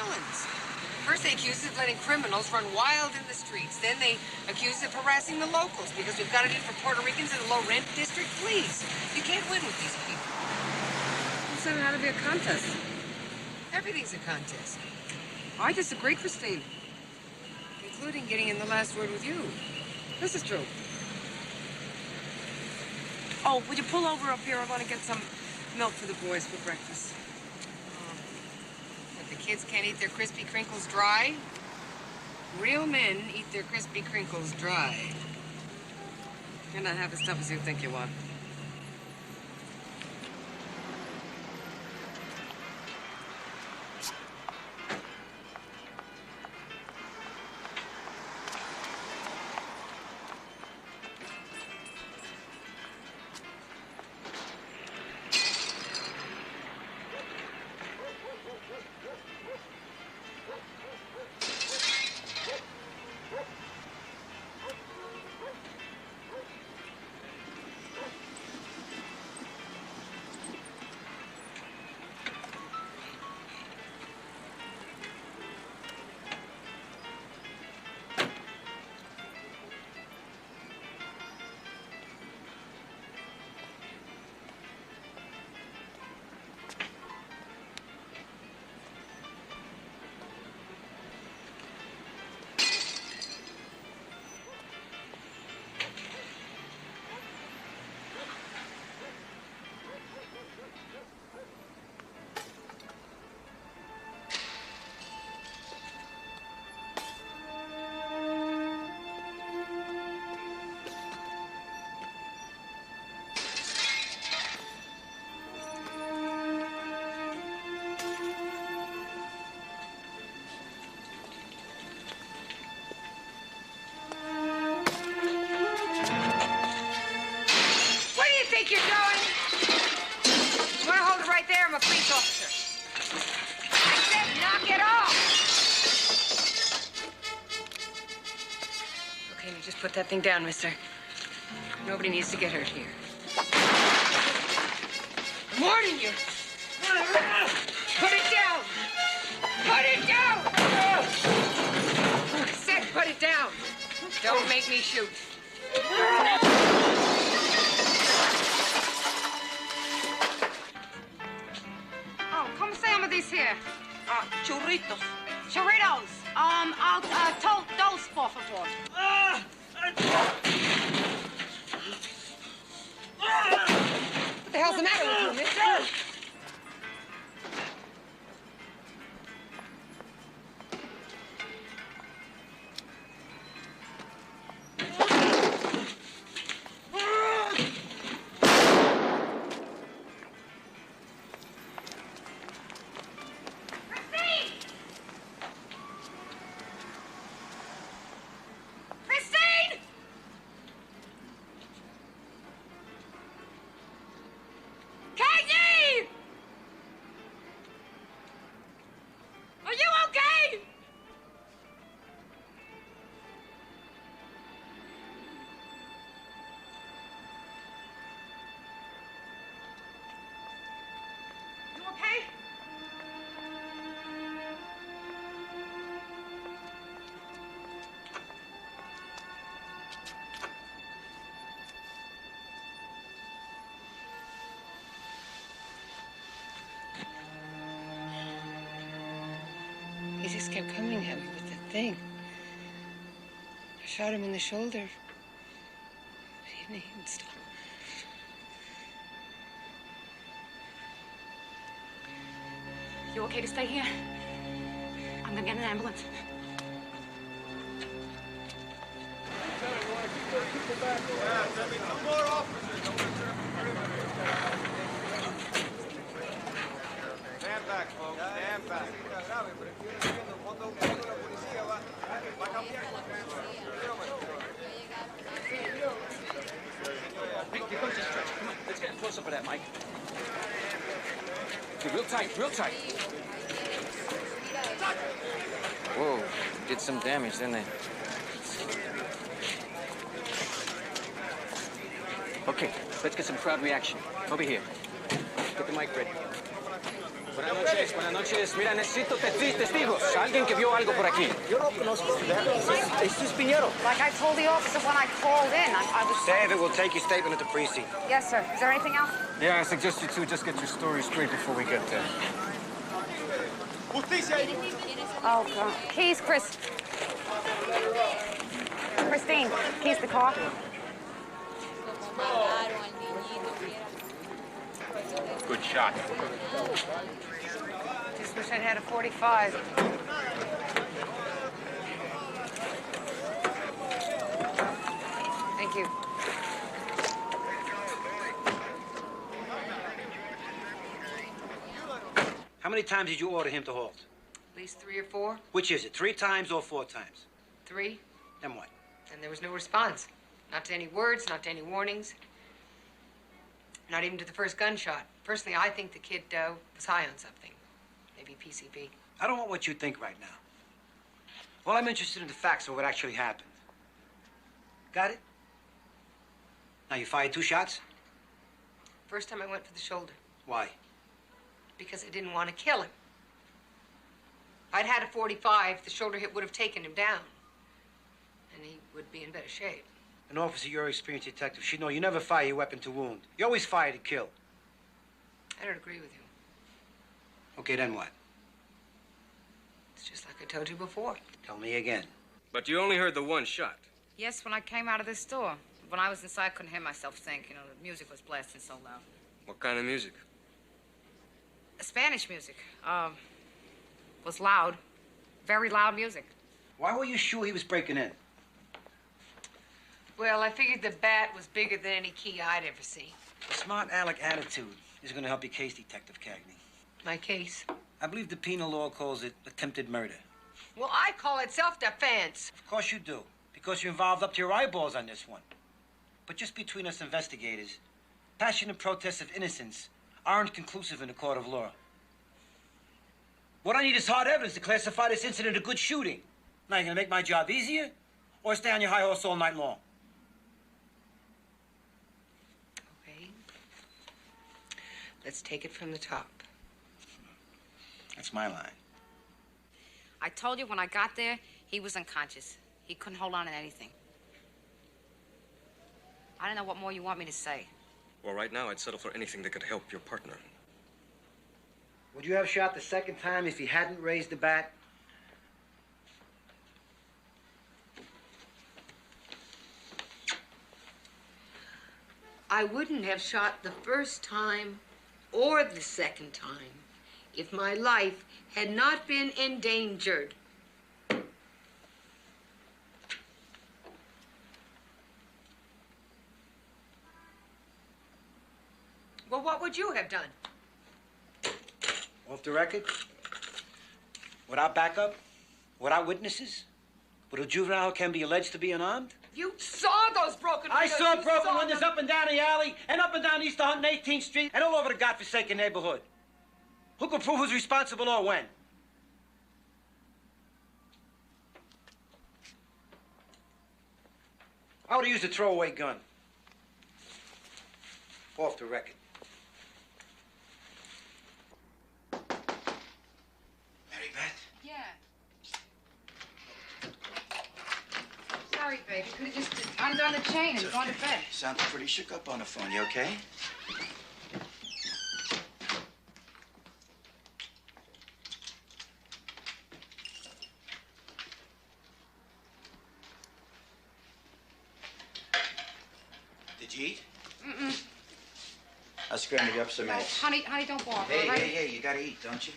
villains. First, they accuse us of letting criminals run wild in the streets. Then they accuse us of harassing the locals because we've got it in for Puerto Ricans in the low-rent district. Please, you can't win with these people. You said it had to be a contest. Everything's a contest. I disagree, Christine. Including getting in the last word with you. This is true. Oh, would you pull over up here? I want to get some milk for the boys for breakfast. But the kids can't eat their crispy crinkles dry? Real men eat their crispy crinkles dry. You're not half as tough as you think you are. You're going. You want to hold it right there? I'm a police officer. I said knock it off. Okay, you just put that thing down, mister. Nobody needs to get hurt here. I'm warning you. Put it down. Put it down. I said put it down. Don't make me shoot. These here? Churritos. Churritos. Dos, por favor. What the hell's the matter with you, mister? He just kept coming at me with that thing. I shot him in the shoulder. But he didn't stop. You okay to stay here? I'm gonna get an ambulance. Stand back, folks. Stand back. Hey, here comes the stretcher. Come on, let's get a close-up of that, Mike. Okay, real tight, real tight. Whoa, did some damage, didn't they? Okay, let's get some crowd reaction. Over here. Get the mic ready. Buenas noches, buenas noches. Mira, necesito testigos. Alguien que vio algo por aquí. Yo no conozco a este es Piñero. Like I told the officer when I called in, I was... David will take your statement at the precinct. Yes, sir. Is there anything else? Yeah, I suggest you two just get your story straight before we get there. Oh, God. Keys, Chris. Christine, keys the car. Good shot. Just wish I'd had a 45. Thank you. How many times did you order him to halt? At least 3 or 4. Which is it, 3 times or 4 times? 3. Then what? And there was no response. Not to any words, not to any warnings. Not even to the first gunshot. Personally, I think the kid was high on something. Maybe PCP. I don't want what you think right now. Well, I'm interested in the facts of what actually happened. Got it? Now, you fired 2 shots? First time I went for the shoulder. Why? Because I didn't want to kill him. If I'd had a 45, the shoulder hit would have taken him down. And he would be in better shape. An officer, you're an experienced detective. She'd know you never fire your weapon to wound. You always fire to kill. I don't agree with you. Okay, then what? It's just like I told you before. Tell me again. But you only heard the 1 shot. Yes, when I came out of the store. When I was inside, I couldn't hear myself think. You know, the music was blasting so loud. What kind of music? Spanish music. Was loud. Very loud music. Why were you sure he was breaking in? Well, I figured the bat was bigger than any key I'd ever seen. A smart aleck attitude is going to help your case, Detective Cagney. My case? I believe the penal law calls it attempted murder. Well, I call it self-defense. Of course you do, because you're involved up to your eyeballs on this one. But just between us investigators, passionate protests of innocence aren't conclusive in a court of law. What I need is hard evidence to classify this incident a good shooting. Now, you gonna make my job easier, or stay on your high horse all night long? Okay. Let's take it from the top. That's my line. I told you when I got there, he was unconscious. He couldn't hold on to anything. I don't know what more you want me to say. Well, right now, I'd settle for anything that could help your partner. Would you have shot the second time if he hadn't raised the bat? I wouldn't have shot the first time or the second time if my life had not been endangered. Well, what would you have done? Off the record? Without backup? Without witnesses? Would a juvenile can be alleged to be unarmed? You saw those broken I windows. saw You broken windows them. up and down the alley, and up and down East 118th Street, and all over the godforsaken neighborhood. Who can prove who's responsible or when? I would have used a throwaway gun. Off the record. Mary Beth? Yeah. Sorry, baby. Could have just undone the chain and gone to bed. Sound pretty shook up on the phone. You okay? Did you eat? Mm-mm. I'll scramble you up some eggs. Honey, don't bother, Hey, all right? hey, you gotta eat, don't you?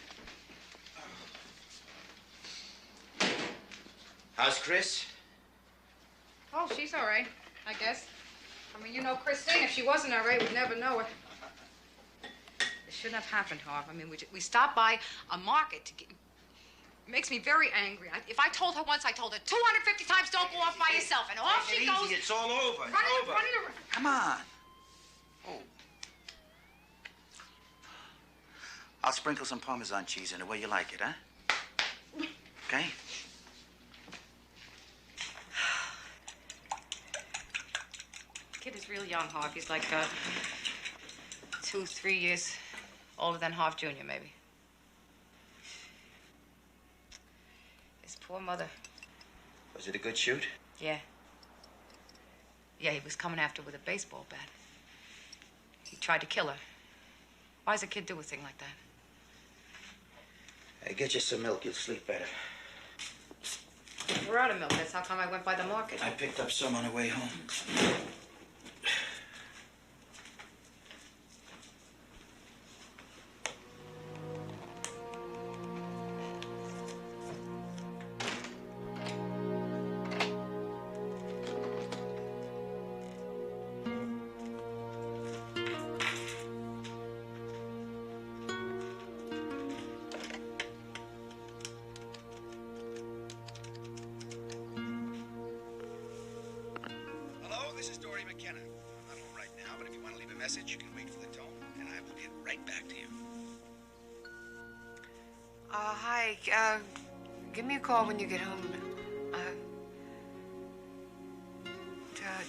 How's Chris? Oh, she's all right, I guess. I mean, you know Christine. If she wasn't all right, we'd never know it. It shouldn't have happened, Harv. I mean, we stopped by a market to get... It makes me very angry. If I told her once, I told her 250 times, don't go off by yourself. And off Take she it goes. easy. It's all over. It's Running, over. running around. Come on. Oh. I'll sprinkle some Parmesan cheese in the way you like it, huh? Okay? Kid is real young, Harv. He's like 2, 3 years older than Harv Jr., maybe. Poor mother. Was it a good shoot? Yeah. Yeah, he was coming after her with a baseball bat. He tried to kill her. Why does a kid do a thing like that? Hey, get you some milk. You'll sleep better. We're out of milk. That's how come I went by the market. I picked up some on the way home. You can wait for the tone, and I will get right back to you. Hi. Give me a call when you get home.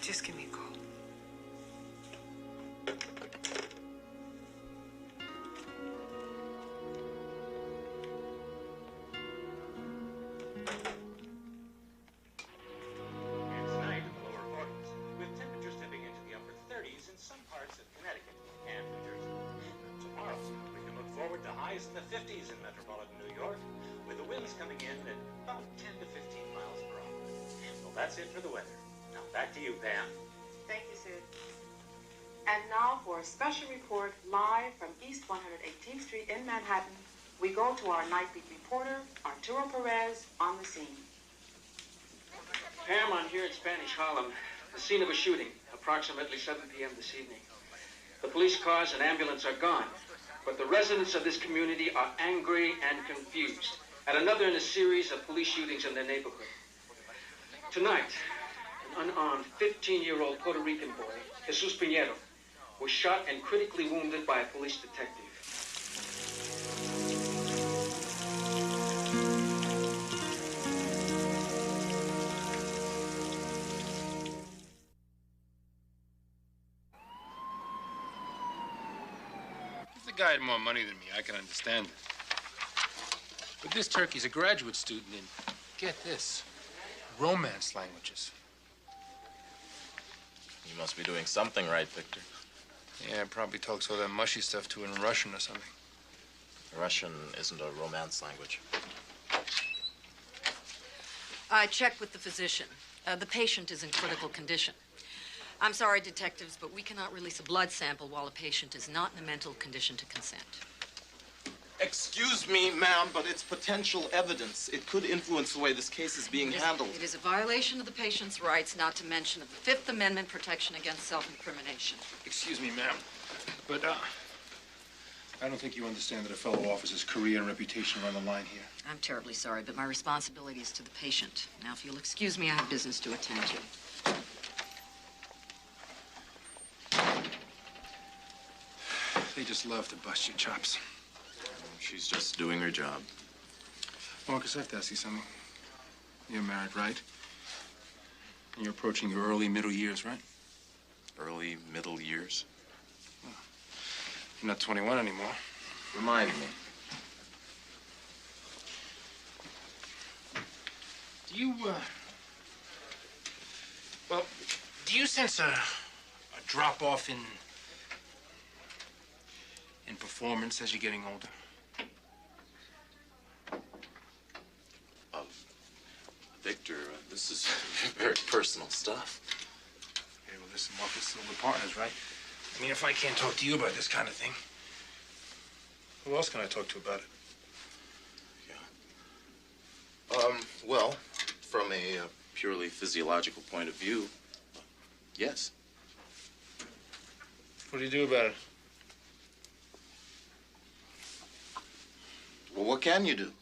Just give me a call. In the 50s in metropolitan New York, with the winds coming in at about 10 to 15 miles per hour. Well, that's it for the weather. Now, back to you, Pam. Thank you, Sid. And now for a special report live from East 118th Street in Manhattan, we go to our nightbeat reporter, Arturo Perez, on the scene. Pam, I'm here in Spanish Harlem, the scene of a shooting, approximately 7 p.m. this evening. The police cars and ambulance are gone. But the residents of this community are angry and confused at another in a series of police shootings in their neighborhood. Tonight, an unarmed 15-year-old Puerto Rican boy, Jesus Pinheiro, was shot and critically wounded by a police detective. If the guy had more money than me, I can understand it. But this turkey's a graduate student in, get this, romance languages. You must be doing something right, Victor. Yeah, probably talks all that mushy stuff to her in Russian or something. Russian isn't a romance language. I checked with the physician. The patient is in critical condition. I'm sorry, detectives, but we cannot release a blood sample while a patient is not in a mental condition to consent. Excuse me, ma'am, but it's potential evidence. It could influence the way this case is being handled. It is a violation of the patient's rights, not to mention of the Fifth Amendment protection against self-incrimination. Excuse me, ma'am, but I don't think you understand that a fellow officer's career and reputation are on the line here. I'm terribly sorry, but my responsibility is to the patient. Now, if you'll excuse me, I have business to attend to. They just love to bust your chops. She's just doing her job. Marcus, I have to ask you something. You're married, right? And you're approaching your early middle years, right? Early middle years? Well, you're not 21 anymore. Remind me. Do you, well, do you sense a drop-off in performance as you're getting older? Victor, this is very personal stuff. Okay, well, listen, Marcus, we're partners, right? I mean, if I can't talk to you about this kind of thing, who else can I talk to about it? Yeah. Well, from a purely physiological point of view, yes. What do you do about it? Well, what can you do?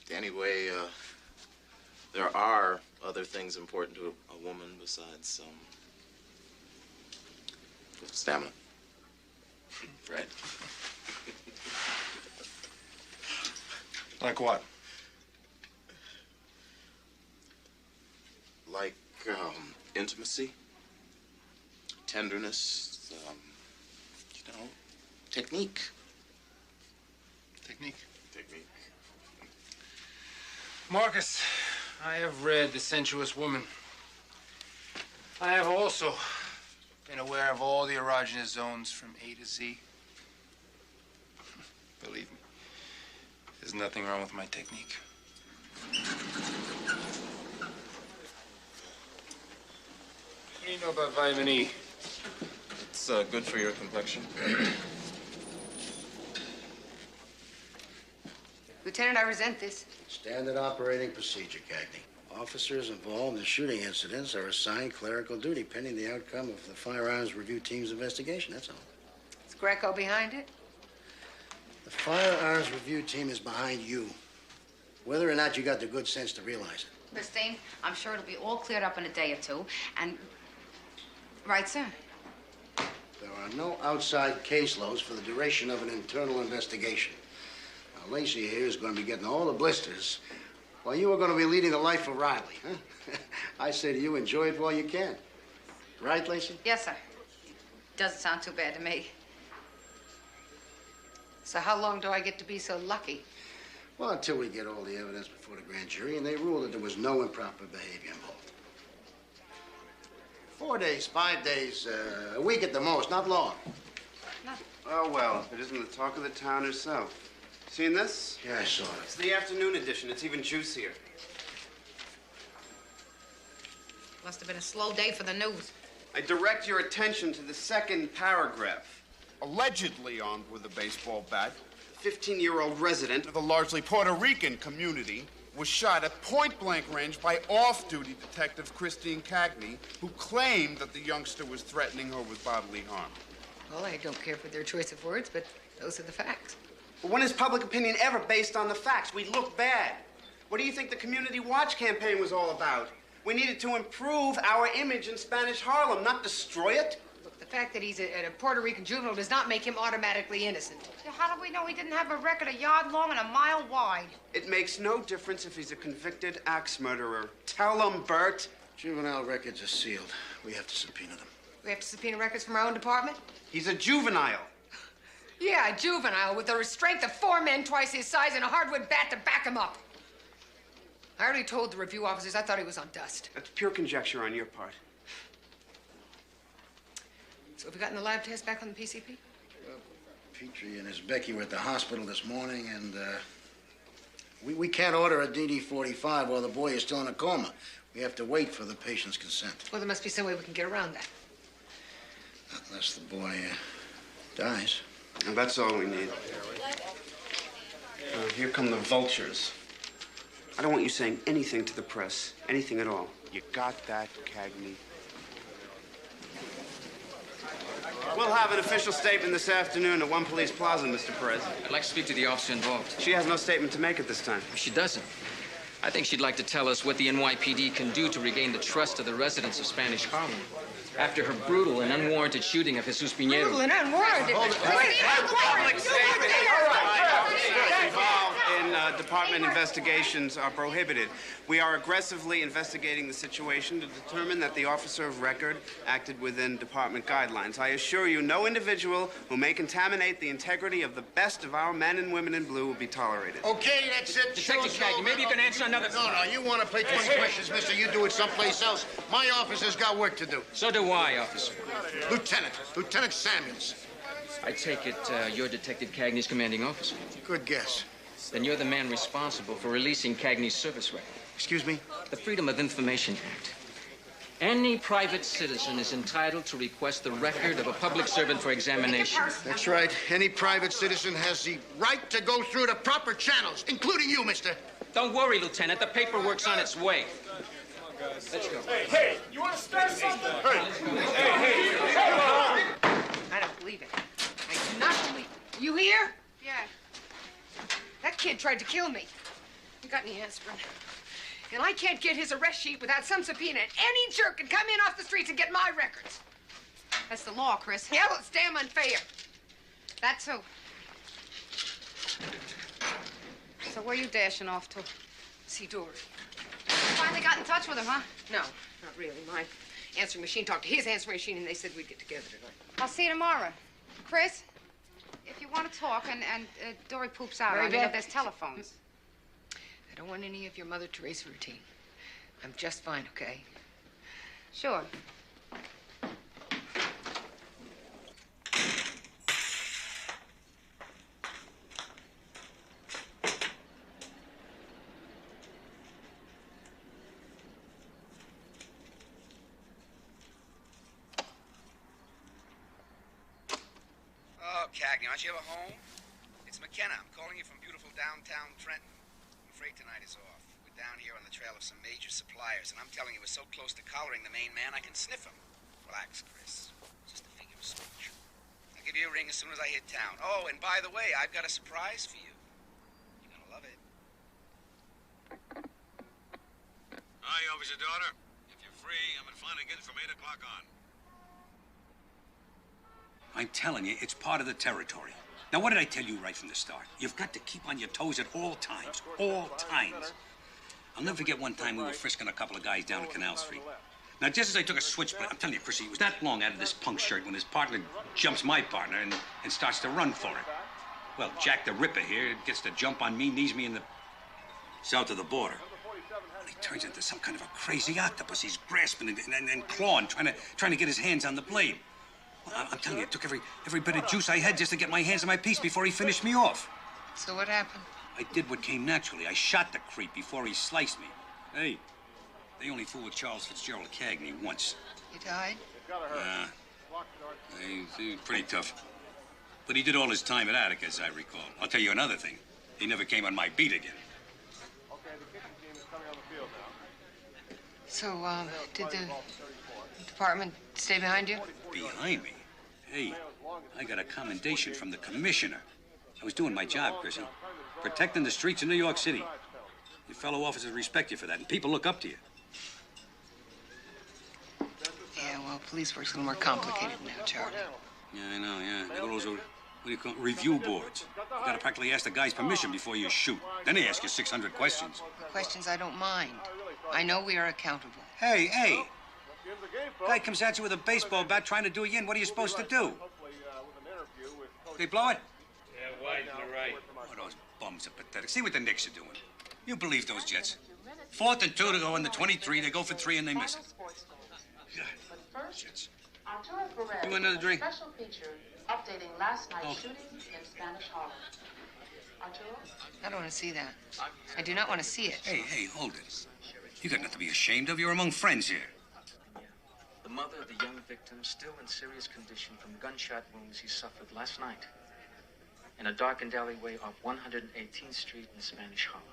Anyway, there are other things important to a woman besides, stamina. Right. Like what? Like, intimacy, tenderness, technique. Technique? Technique. Marcus, I have read The Sensuous Woman. I have also been aware of all the erogenous zones from A to Z. Believe me, there's nothing wrong with my technique. What do you know about vitamin E? It's good for your complexion. Lieutenant, I resent this. Standard operating procedure, Cagney. Officers involved in shooting incidents are assigned clerical duty pending the outcome of the Firearms Review Team's investigation, that's all. Is Greco behind it? The Firearms Review Team is behind you, whether or not you got the good sense to realize it. Christine, I'm sure it'll be all cleared up in a day or two, and... Right, sir? There are no outside caseloads for the duration of an internal investigation. Now, Lacey here is going to be getting all the blisters, while you are going to be leading the life of Riley, huh? I say to you, enjoy it while you can. Right, Lacey? Yes, sir. Doesn't sound too bad to me. So how long do I get to be so lucky? Well, until we get all the evidence before the grand jury and they rule that there was no improper behavior involved. 4 days, 5 days, a week at the most, not long. Oh, well, if it isn't the talk of the town herself. Seen this? Yeah, I saw it. It's the afternoon edition. It's even juicier. Must have been a slow day for the news. I direct your attention to the second paragraph. Allegedly armed with a baseball bat, a 15-year-old resident of the largely Puerto Rican community was shot at point-blank range by off-duty detective Christine Cagney, who claimed that the youngster was threatening her with bodily harm. Well, I don't care for their choice of words, but those are the facts. But when is public opinion ever based on the facts? We look bad. What do you think the Community Watch campaign was all about? We needed to improve our image in Spanish Harlem, not destroy it. Look, the fact that he's a Puerto Rican juvenile does not make him automatically innocent. How do we know he didn't have a record a yard long and a mile wide? It makes no difference if he's a convicted axe murderer. Tell him, Bert. Juvenile records are sealed. We have to subpoena them. We have to subpoena records from our own department? He's a juvenile. Yeah, a juvenile with the strength of 4 men twice his size and a hardwood bat to back him up. I already told the review officers I thought he was on dust. That's pure conjecture on your part. So have we gotten the lab test back on the PCP? Petrie and his Becky were at the hospital this morning, and we can't order a DD-45 while the boy is still in a coma. We have to wait for the patient's consent. Well, there must be some way we can get around that. Unless the boy dies. And that's all we need. Here come the vultures. I don't want you saying anything to the press, anything at all. You got that, Cagney? We'll have an official statement this afternoon at One Police Plaza, Mr. Perez. I'd like to speak to the officer involved. She has no statement to make at this time. She doesn't. I think she'd like to tell us what the NYPD can do to regain the trust of the residents of Spanish Harlem after her brutal and unwarranted shooting of Jesus Piñero. Brutal and unwarranted? Public statement. All right. Involved in department investigations are prohibited. We are aggressively investigating the situation to determine that the officer of record acted within department guidelines. I assure you, no individual who may contaminate the integrity of the best of our men and women in blue will be tolerated. Okay, that's it. Detective Cagney, maybe you can answer another... No, you want to play 20 questions, mister. You do it someplace else. My officer's got work to do. So do I, officer. Lieutenant Samuels. I take it you're Detective Cagney's commanding officer. Good guess. Then you're the man responsible for releasing Cagney's service record. Excuse me? The Freedom of Information Act. Any private citizen is entitled to request the record of a public servant for examination. That's right. Any private citizen has the right to go through the proper channels, including you, mister. Don't worry, Lieutenant. The paperwork's on its way. Let's go. Hey, you want to start something? Hey. I don't believe it. I do not believe it. You here? Yeah. That kid tried to kill me. You got any aspirin? And I can't get his arrest sheet without some subpoena. And any jerk can come in off the streets and get my records. That's the law, Chris. Yeah, well, it's damn unfair. That's so. So where are you dashing off to? See Dory. You finally got in touch with him, huh? No, not really. My answering machine talked to his answering machine, and they said we'd get together tonight. I'll see you tomorrow. Chris, if you want to talk and Dory poops out Very on you, bad. there's telephones. don't want any of your Mother Teresa routine. I'm just fine, okay? Sure. Oh, Cagney, aren't you ever home? It's McKenna. I'm calling you from beautiful downtown Trenton. I'm afraid tonight is off. We're down here on the trail of some major suppliers, and I'm telling you, we're so close to collaring the main man, I can sniff him. Relax, Chris. Just a figure of speech. I'll give you a ring as soon as I hit town. Oh, and by the way, I've got a surprise for you. You're gonna love it. Hi, officer daughter. If you're free, I'm in Flanagan from 8 o'clock on. I'm telling you, it's part of the territory. Now, what did I tell you right from the start? You've got to keep on your toes at all times. All times. I'll never forget one time we were frisking a couple of guys down at Canal Street. Now, just as I took a switchblade, I'm telling you, Chrissy, it was not long out of this punk shirt when his partner jumps my partner and starts to run for it. Well, Jack the Ripper here gets the jump on me, knees me in the south of the border. Well, he turns into some kind of a crazy octopus. He's grasping and clawing, trying to get his hands on the blade. Well, I'm telling you, it took every bit of juice I had just to get my hands on my piece before he finished me off. So what happened? I did what came naturally. I shot the creep before he sliced me. Hey, they only fooled Charles Fitzgerald Cagney once. He died? Yeah. He was pretty tough. But he did all his time at Attica, as I recall. I'll tell you another thing. He never came on my beat again. So, did the department stay behind you? Behind me? Hey, I got a commendation from the commissioner. I was doing my job, Chrissy. Protecting the streets of New York City. Your fellow officers respect you for that, and people look up to you. Yeah, well, police work's a little more complicated now, Charlie. Yeah, I know, yeah. They got those, what do you call it, review boards. You gotta practically ask the guy's permission before you shoot. Then they ask you 600 questions. Questions I don't mind. I know we are accountable. Hey! Guy comes at you with a baseball bat trying to do you in. What are you supposed to do? They blow it? Yeah, wide to the right. Oh, those bums are pathetic. See what the Knicks are doing. You believe those Jets? 4th and 2 to go in the 23. They go for 3 and they miss it. God, Jets. You want another drink? Special feature updating last night's shooting in Spanish Harlem. Arturo? I don't want to see that. I do not want to see it. Hey, hold it. You got nothing to be ashamed of. You're among friends here. The mother of the young victim still in serious condition from gunshot wounds he suffered last night in a darkened alleyway off 118th Street in Spanish Harlem.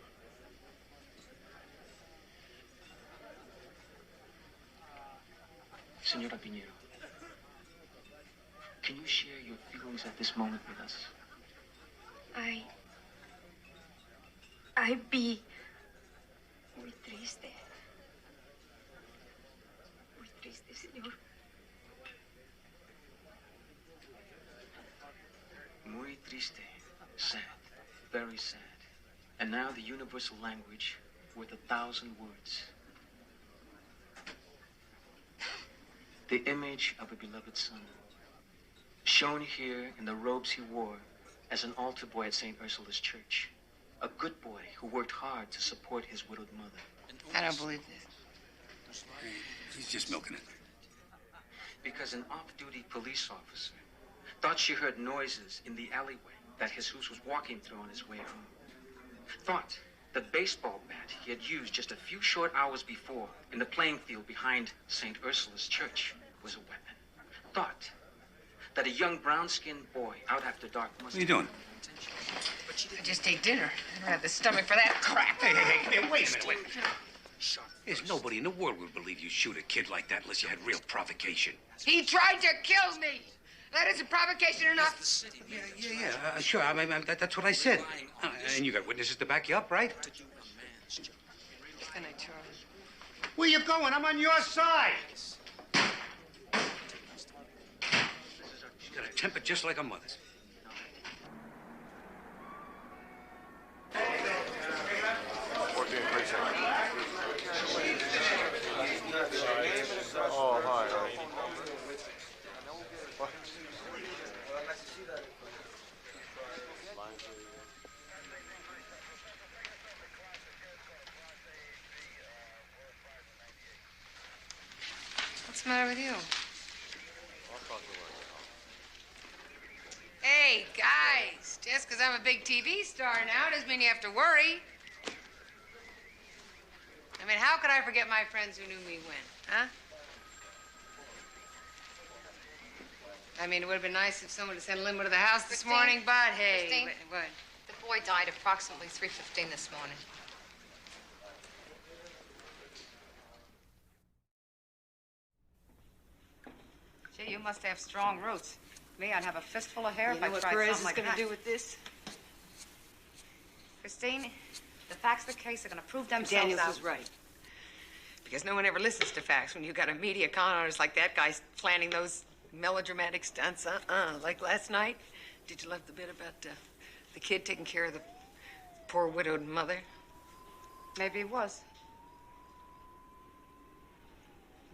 Senora Pinheiro, can you share your feelings at this moment with us? I be muy triste. Muy triste, señor. Muy triste. Sad. Very sad. And now the universal language worth 1,000 words. The image of a beloved son, shown here in the robes he wore as an altar boy at St. Ursula's Church. A good boy who worked hard to support his widowed mother. I don't believe this. He's just milking it. Because an off-duty police officer thought she heard noises in the alleyway that Jesus was walking through on his way home. Thought the baseball bat he had used just a few short hours before in the playing field behind St. Ursula's Church was a weapon. Thought that a young brown-skinned boy out after dark must... What are you doing? I just ate dinner. I don't have the stomach for that crap. Hey, wait a minute. There's nobody in the world would believe you shoot a kid like that unless you had real provocation. He tried to kill me. That isn't provocation enough. Yeah, sure. I mean, that's what I said. And you got witnesses to back you up, right? Good night, Charlie. Where you going? I'm on your side. She's got a temper just like her mother's. Oh, hi. the matter with you? Hey, guys, just because I'm a big TV star now doesn't mean you have to worry. I mean, how could I forget my friends who knew me when, huh? I mean, it would have been nice if someone had sent a limo to the house this morning, but hey, Christine, what? The boy died approximately 3:15 this morning. Gee, you must have strong roots. Me, I'd have a fistful of hair You if know I what tried Perez something is like going to that. do with this? Christine, the facts of the case are going to prove themselves Daniels out. was right. Because no one ever listens to facts when you got a media con artist like that guy planning those melodramatic stunts. Like last night. Did you love the bit about the kid taking care of the poor widowed mother? Maybe it was.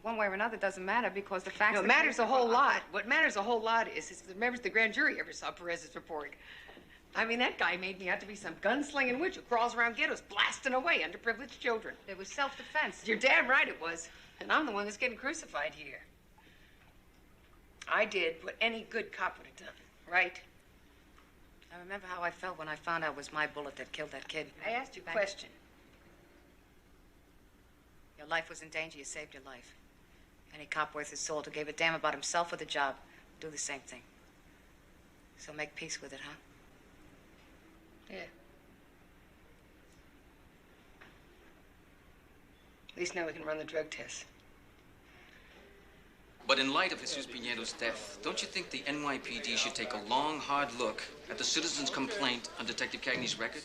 One way or another doesn't matter because the facts... No, of it the matters case a whole are- lot. What matters a whole lot is if the members of the grand jury ever saw Perez's report. I mean, that guy made me out to be some gunslinging witch who crawls around ghettos blasting away underprivileged children. It was self-defense. You're damn right it was. And I'm the one that's getting crucified here. I did what any good cop would have done, right? I remember how I felt when I found out it was my bullet that killed that kid. I asked you a question. Your life was in danger, you saved your life. Any cop worth his salt who gave a damn about himself or the job do the same thing. So make peace with it, huh? Yeah. At least now we can run the drug test. But in light of Jesus Pinedo's death, don't you think the NYPD should take a long, hard look at the citizen's complaint on Detective Cagney's record?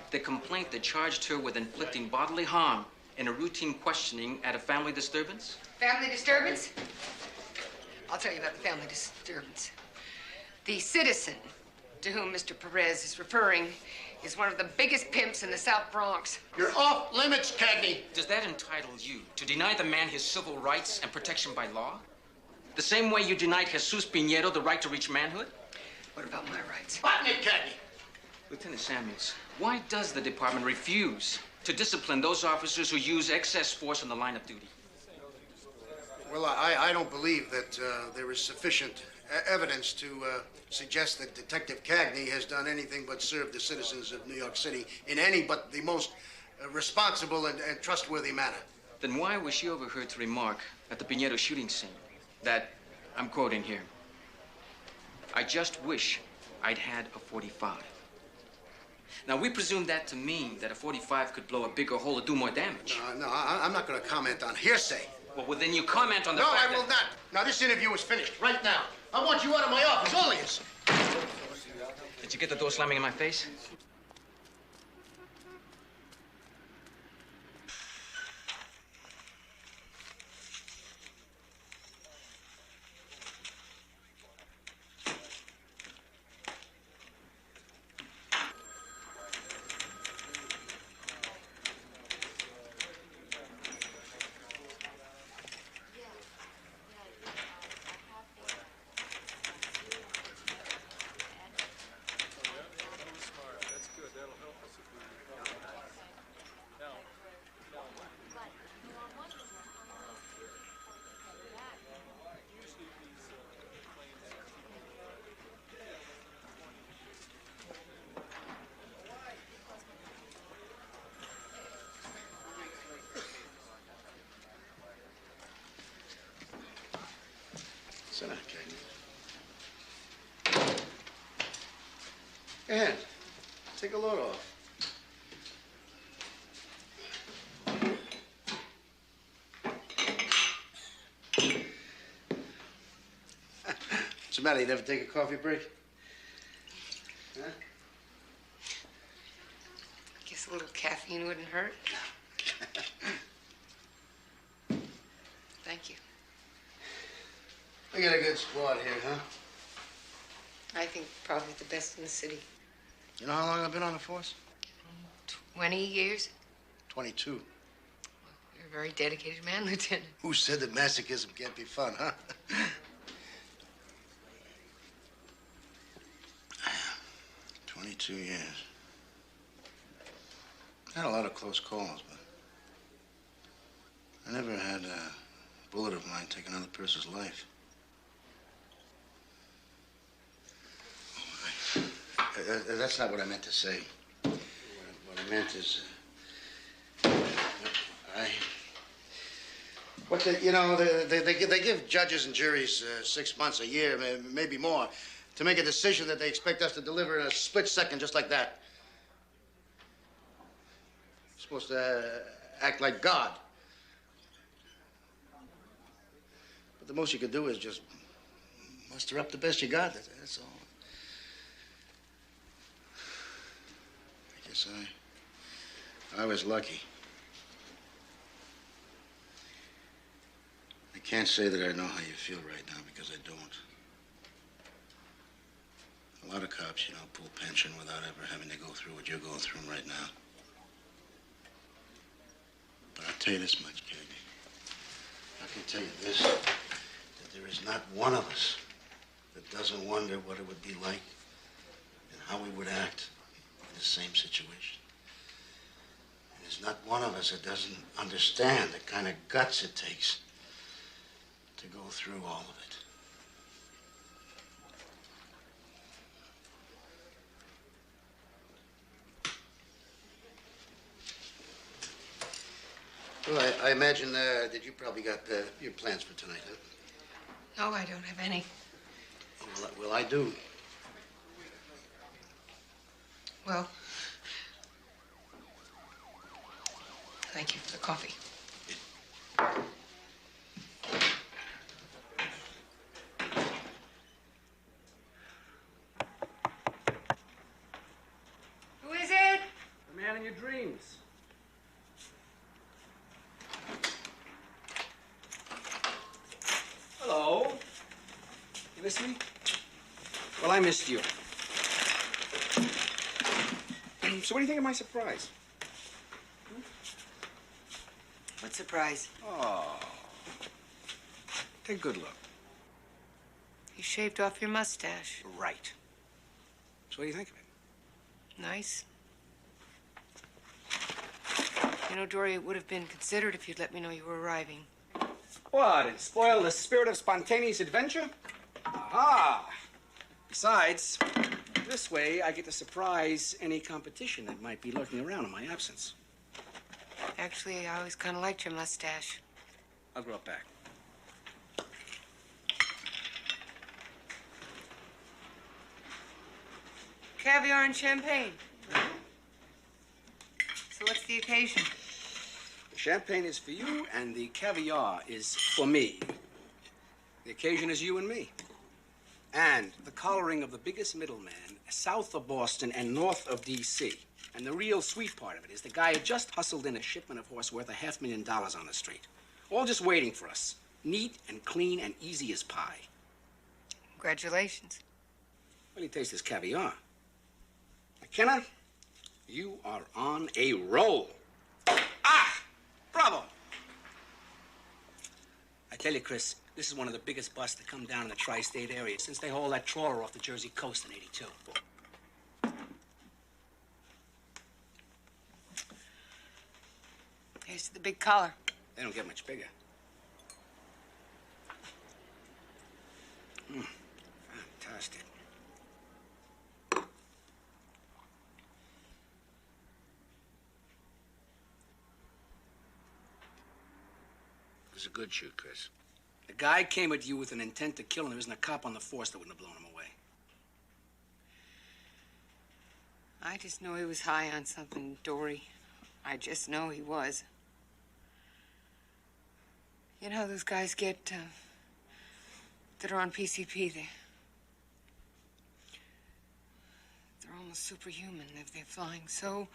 The complaint that charged her with inflicting bodily harm in a routine questioning at a family disturbance? Family disturbance? I'll tell you about the family disturbance. The citizen to whom Mr. Perez is referring is one of the biggest pimps in the South Bronx. You're off limits, Cagney. Does that entitle you to deny the man his civil rights and protection by law? The same way you denied Jesus Pinedo the right to reach manhood? What about my rights? Button it, Cagney. Lieutenant Samuels, why does the department refuse to discipline those officers who use excess force in the line of duty? Well, I don't believe that there is sufficient evidence to suggest that Detective Cagney has done anything but serve the citizens of New York City in any but the most responsible and trustworthy manner. Then why was she overheard to remark at the Pinedo shooting scene that, I'm quoting here, "I just wish I'd had a .45. Now, we presume that to mean that a .45 could blow a bigger hole or do more damage. No, I'm not going to comment on hearsay. Well, then you comment on the No, fact I will not. Now, this interview is finished right now. I want you out of my office, all of you. Did you get the door slamming in my face? Sit down, Cagney. And take a load off. What's the matter? You never take a coffee break? Huh? I guess a little caffeine wouldn't hurt. Thank you. We got a good squad here, huh? I think probably the best in the city. You know how long I've been on the force? 20 years. 22. You're a very dedicated man, Lieutenant. Who said that masochism can't be fun, huh? 22 years. Had a lot of close calls, but I never had bullet of mine take another person's life. That's not what I meant to say. What I meant is, they give judges and juries 6 months, a year, maybe more, to make a decision that they expect us to deliver in a split second, just like that. We're supposed to act like God. But the most you can do is just muster up the best you got. That's all. I guess I was lucky. I can't say that I know how you feel right now because I don't. A lot of cops, pull pension without ever having to go through what you're going through right now. But I'll tell you this much, Cagney. I can tell you this, that there is not one of us that doesn't wonder what it would be like and how we would act in the same situation. And there's not one of us that doesn't understand the kind of guts it takes to go through all of it. Well, I imagine that you probably got your plans for tonight, huh? No, I don't have any. Well, I do. Well, thank you for the coffee. Who is it? The man in your dreams. Hello. You miss me? Well, I missed you. So what do you think of my surprise? What surprise? Oh. Take a good look. You shaved off your mustache. Right. So what do you think of it? Nice. Dory, it would have been considered if you'd let me know you were arriving. What? It spoiled the spirit of spontaneous adventure? Aha! Besides, this way I get to surprise any competition that might be lurking around in my absence. Actually, I always kind of liked your mustache. I'll grow it back. Caviar and champagne. So what's the occasion? The champagne is for you, and the caviar is for me. The occasion is you and me. And the collaring of the biggest middleman south of Boston and north of D.C. And the real sweet part of it is the guy had just hustled in a shipment of horse worth $500,000 on the street. All just waiting for us. Neat and clean and easy as pie. Congratulations. Well, he tastes this caviar. McKenna, you are on a roll. Ah! Bravo! I tell you, Chris, this is one of the biggest busts to come down in the tri-state area since they hauled that trawler off the Jersey coast in '82. Here's the big collar. They don't get much bigger. Fantastic. It was a good shoot, Chris. The guy came at you with an intent to kill, and there isn't a cop on the force that wouldn't have blown him away. I just know he was high on something, Dory. I just know he was. You know how those guys get, that are on PCP, they're almost superhuman. They're flying so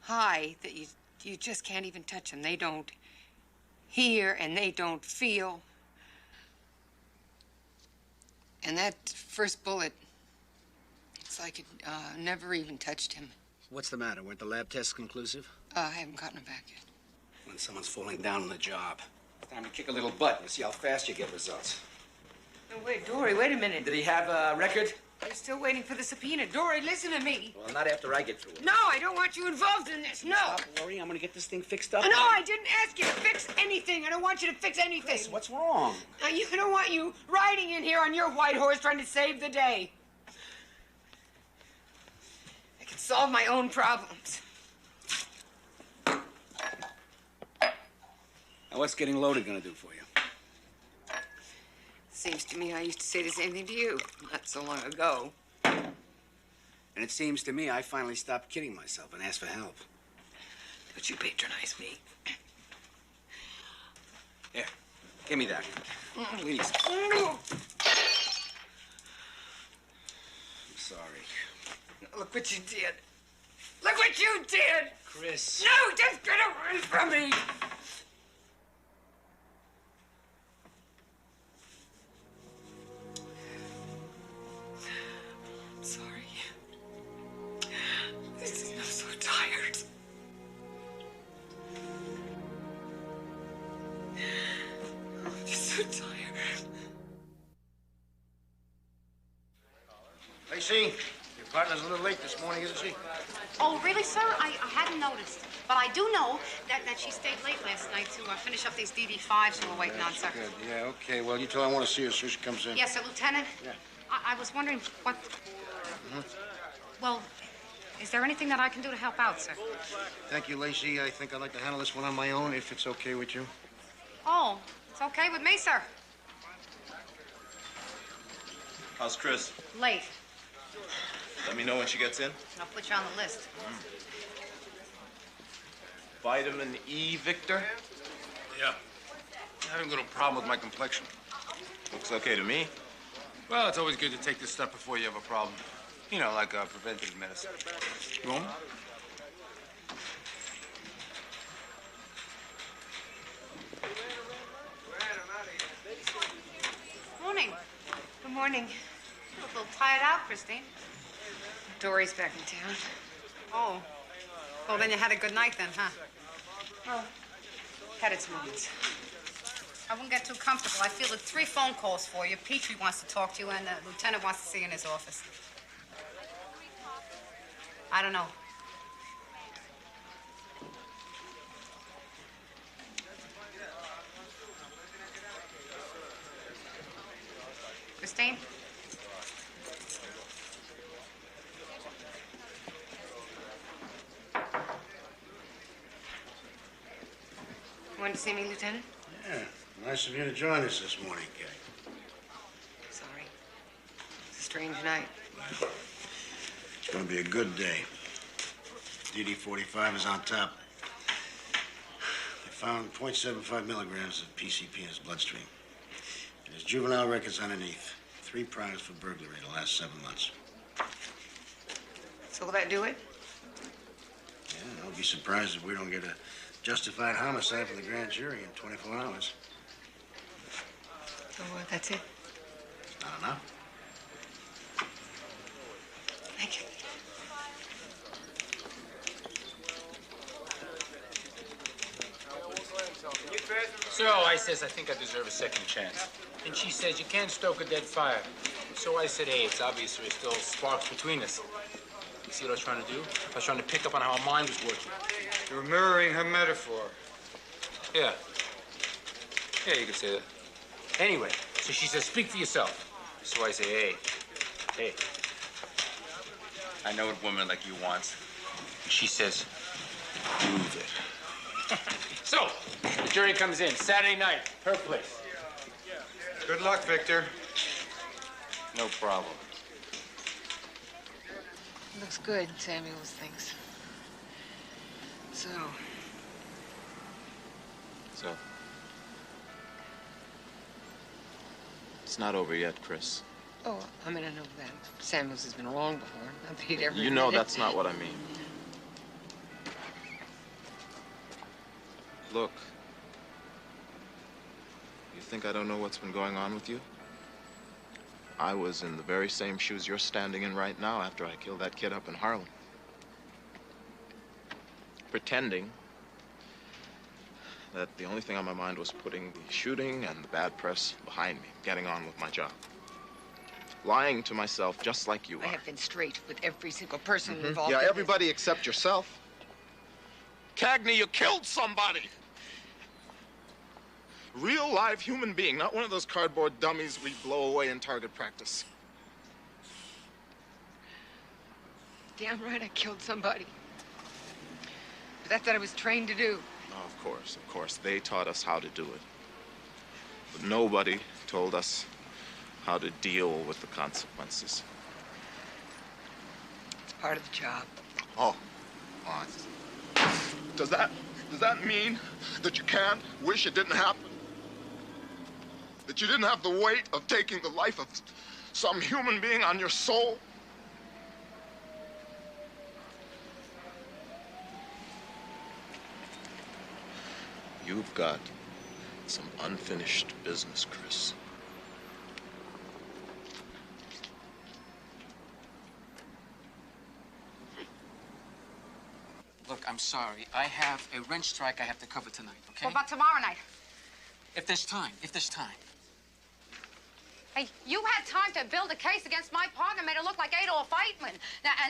high that you just can't even touch them. They don't hear and they don't feel. And that first bullet, it's like it never even touched him. What's the matter? Weren't the lab tests conclusive? I haven't gotten it back yet. When someone's falling down on the job, it's time to kick a little butt and see how fast you get results. No, wait, Dory, wait a minute. Did he have a record? You're still waiting for the subpoena. Dory, listen to me. Well, not after I get through. No, I don't want you involved in this. No. Stop worrying. I'm gonna get this thing fixed up. No, I didn't ask you to fix anything. I don't want you to fix anything. Chris, what's wrong? I don't want you riding in here on your white horse trying to save the day. I can solve my own problems. Now, what's getting loaded gonna do for you? Seems to me I used to say the same thing to you not so long ago. And it seems to me I finally stopped kidding myself and asked for help. Don't you patronize me. Here, give me that. Please. No. I'm sorry. Look what you did. Look what you did! Chris. No, just get away from me! I'm sorry. I'm so tired. I'm just so tired. Lacey, your partner's a little late this morning, isn't she? Oh, really, sir? I hadn't noticed. But I do know that she stayed late last night to finish up these DD5s we were waiting on, sir. Good. Yeah, okay. Well, you tell her I want to see her as soon as she comes in. Yes, sir, Lieutenant? Yeah. I was wondering what... Well, is there anything that I can do to help out, sir? Thank you, Lacey. I think I'd like to handle this one on my own, if it's okay with you. Oh, it's okay with me, sir. How's Chris? Late. Let me know when she gets in. I'll put you on the list. Vitamin E, Victor? Yeah. I have a little problem with my complexion. Looks okay to me. Well, it's always good to take this stuff before you have a problem. You know, like preventative medicine. You want one? Morning. Good morning. You look a little tired out, Christine. Dory's back in town. Oh. Well, then you had a good night then, huh? Oh, had its moments. I wouldn't get too comfortable. I feel 3 phone calls for you. Petrie wants to talk to you, and the lieutenant wants to see you in his office. I don't know. Christine? Want to see me, Lieutenant? Yeah. Nice of you to join us this morning, Kay. Sorry. It's a strange night. Well, it's going to be a good day. DD-45 is on top. They found 0.75 milligrams of PCP in his bloodstream. And his juvenile record's underneath. 3 priors for burglary in the last 7 months. So will that do it? Yeah, I'll be surprised if we don't get a justified homicide for the grand jury in 24 hours. So that's it? Not enough. Thank you. So I says, I think I deserve a second chance. And she says, you can't stoke a dead fire. So I said, hey, it's obvious there's still sparks between us. You see what I was trying to do? I was trying to pick up on how her mind was working. You're mirroring her metaphor. Yeah. Yeah, you could say that. Anyway, so she says, speak for yourself. So I say, hey. I know what a woman like you wants. And she says, prove it. So, the jury comes in Saturday night, her place. Good luck, Victor. No problem. Looks good, Samuels thinks. So, It's not over yet, Chris. oh, I mean, I know that. Samuels has been wrong before. Not that he'd ever You know admit it. that's not what I mean. Look. You think I don't know what's been going on with you? I was in the very same shoes you're standing in right now after I killed that kid up in Harlem. Pretending that the only thing on my mind was putting the shooting and the bad press behind me, getting on with my job. lying to myself just like you I are. have been straight with every single person involved in Yeah, this. everybody except yourself. Cagney, you killed somebody! Real live human being, not one of those cardboard dummies we blow away in target practice. Damn right I killed somebody. But that's what I was trained to do. Oh, of course. They taught us how to do it. But nobody told us how to deal with the consequences. It's part of the job. Oh. Does that mean that you can't wish it didn't happen? That you didn't have the weight of taking the life of some human being on your soul? You've got some unfinished business, Chris. Look, I'm sorry. I have a wrench strike I have to cover tonight, okay? What about tomorrow night? If there's time. Hey, you had time to build a case against my partner, made it look like Adolf Eichmann.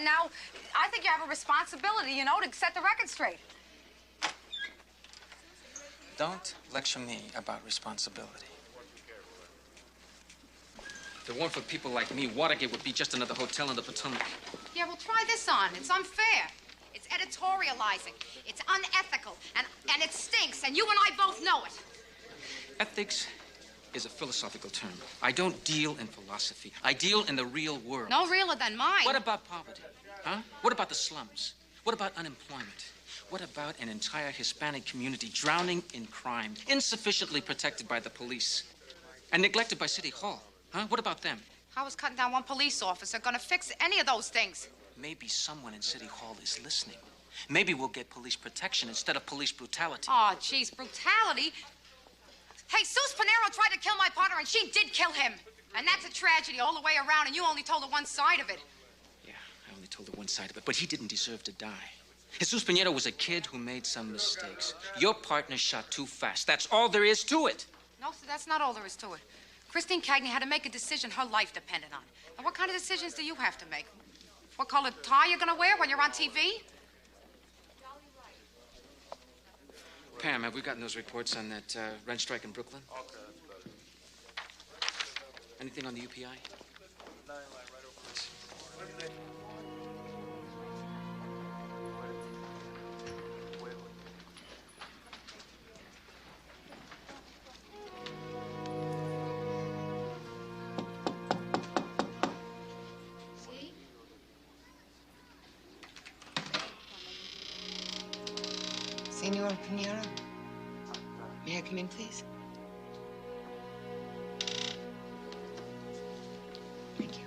Now, I think you have a responsibility, you know, to set the record straight. Don't lecture me about responsibility. If it weren't for people like me, Watergate would be just another hotel in the Potomac. Yeah, well, try this on. It's unfair. It's editorializing. It's unethical. And it stinks, and you and I both know it. Ethics is a philosophical term. I don't deal in philosophy. I deal in the real world. No realer than mine. What about poverty? Huh? What about the slums? What about unemployment? What about an entire Hispanic community drowning in crime, insufficiently protected by the police, and neglected by City Hall? Huh? What about them? How is cutting down one police officer gonna fix any of those things? Maybe someone in City Hall is listening. Maybe we'll get police protection instead of police brutality. Oh, geez, brutality? Hey, Sus Pinero tried to kill my partner, and she did kill him. And that's a tragedy all the way around, and you only told her one side of it. Yeah, I only told her one side of it, but he didn't deserve to die. Jesus Pinero was a kid who made some mistakes. Your partner shot too fast. That's all there is to it. No, sir, that's not all there is to it. Christine Cagney had to make a decision her life depended on. And what kind of decisions do you have to make? What color tie you're gonna wear when you're on TV? Pam, have we gotten those reports on that wrench strike in Brooklyn? Anything on the UPI? Senor Pinero, may I come in, please? Thank you.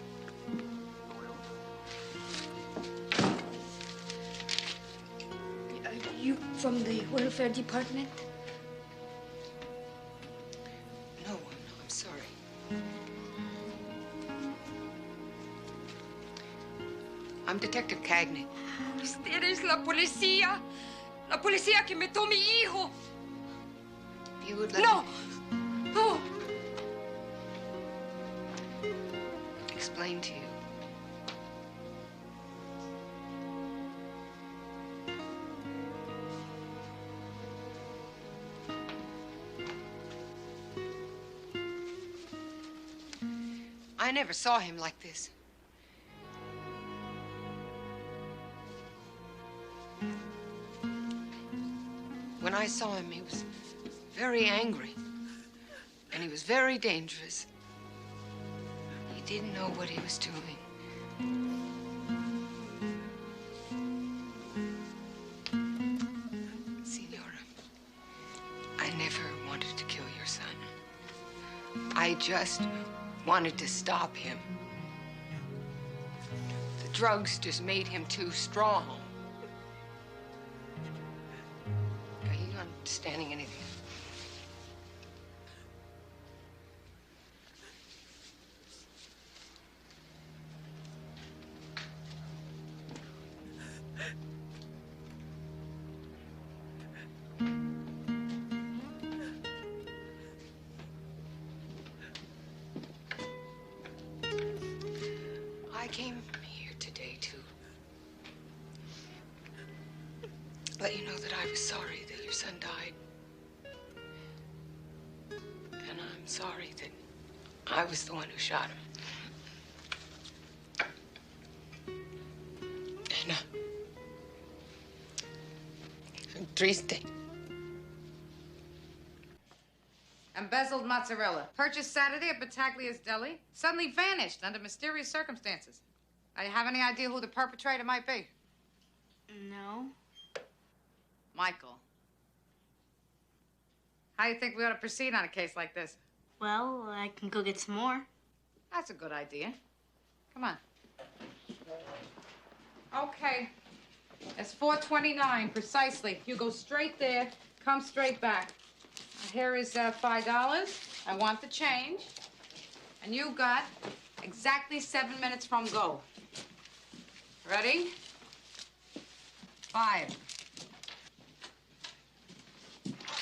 Are you from the welfare department? No, I'm sorry. I'm Detective Cagney. Usted es la policía. La policía que mató a mi hijo. If you would let No! me No! explain to you. I never saw him like this. When I saw him, he was very angry, and he was very dangerous. He didn't know what he was doing. Senora, I never wanted to kill your son. I just wanted to stop him. The drugs just made him too strong. Are you understanding anything? let you know that I was sorry that your son died. And I'm sorry that I was the one who shot him. And, triste. Embezzled mozzarella. Purchased Saturday at Battaglia's Deli. Suddenly vanished under mysterious circumstances. Do you have any idea who the perpetrator might be? No. Michael. How do you think we ought to proceed on a case like this? Well, I can go get some more. That's a good idea. Come on. Okay. It's 4:29 precisely. You go straight there, come straight back. Here is $5. I want the change. And you got exactly 7 minutes from go. Ready? 5,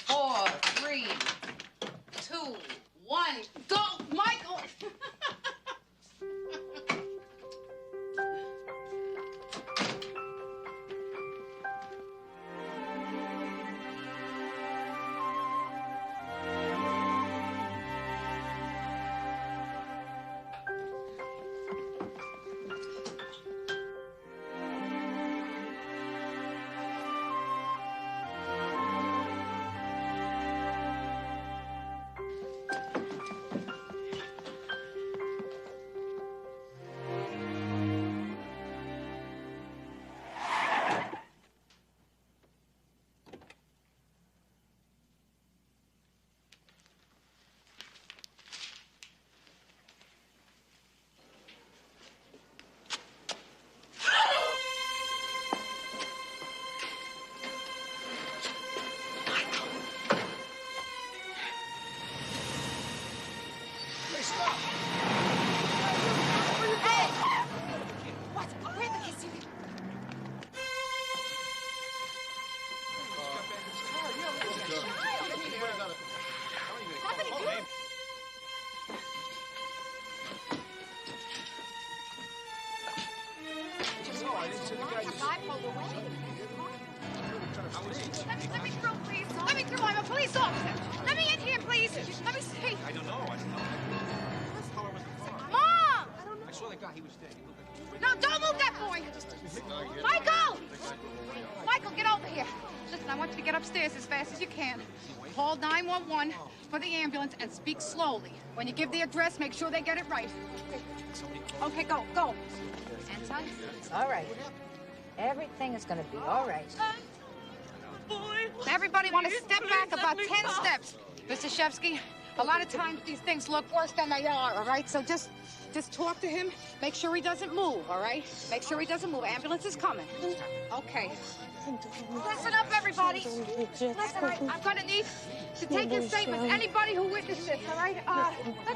4, 3, 2, 1, go, Michael! Let me through, please. Let me through. I'm a police officer. Let me in here, please. Let me see. I don't know. Mom! I saw the guy. He was dead. No, don't move that boy. Michael! Michael, get over here. Listen, I want you to get upstairs as fast as you can. Call 911 for the ambulance and speak slowly. When you give the address, make sure they get it right. Okay, go. Anton, it's all right. Everything is going to be all right. Everybody want to step back about 10 steps. Mr. Shevsky, a lot of times these things look worse than they are, all right? So just talk to him. Make sure he doesn't move, all right? Make sure he doesn't move. Ambulance is coming. Okay. Listen up, everybody. Listen, I'm going to need to take your statements. Anybody who witnessed this, all right?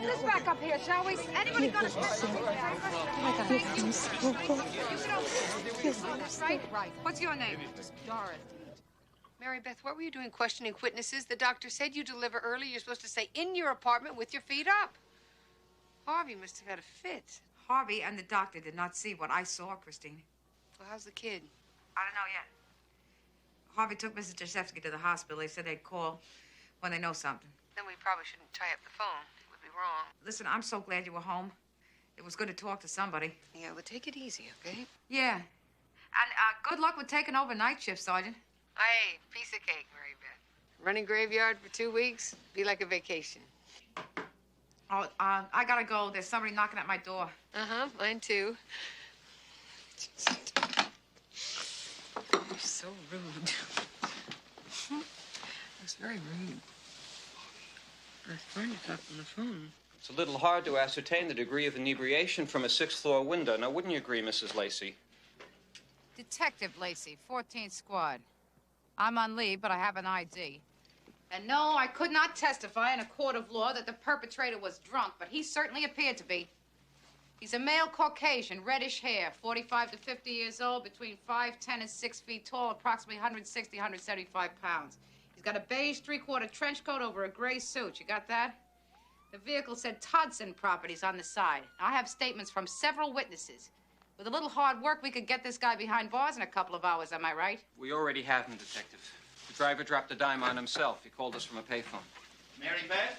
Let's back up here, shall we? Anybody going to step up? Right. What's your name? Doris. Mary Beth, what were you doing questioning witnesses? The doctor said you deliver early. You're supposed to stay in your apartment with your feet up. Harvey must have had a fit. Harvey and the doctor did not see what I saw, Christine. Well, how's the kid? I don't know yet. Harvey took Mrs. Jaszewski to the hospital. They said they'd call when they know something. Then we probably shouldn't tie up the phone. It would be wrong. Listen, I'm so glad you were home. It was good to talk to somebody. Yeah, well, take it easy, okay? Yeah. And good luck with taking over night shift, Sergeant. Hey, piece of cake, Mary Beth. Running graveyard for 2 weeks? Be like a vacation. Oh, I gotta go. There's somebody knocking at my door. Uh-huh, mine too. You're so rude. That's very rude. I was trying to talk on the phone. It's a little hard to ascertain the degree of inebriation from a 6th-floor window. Now, wouldn't you agree, Mrs. Lacey? Detective Lacey, 14th Squad. I'm on leave, but I have an ID. And no, I could not testify in a court of law that the perpetrator was drunk, but he certainly appeared to be. He's a male Caucasian, reddish hair, 45 to 50 years old, between 5'10" and 6 feet tall, approximately 160, 175 pounds. He's got a beige three-quarter trench coat over a gray suit. You got that? The vehicle said Todson Properties on the side. I have statements from several witnesses. With a little hard work, we could get this guy behind bars in a couple of hours, am I right? We already have him, Detective. The driver dropped a dime on himself. He called us from a payphone. Mary Beth?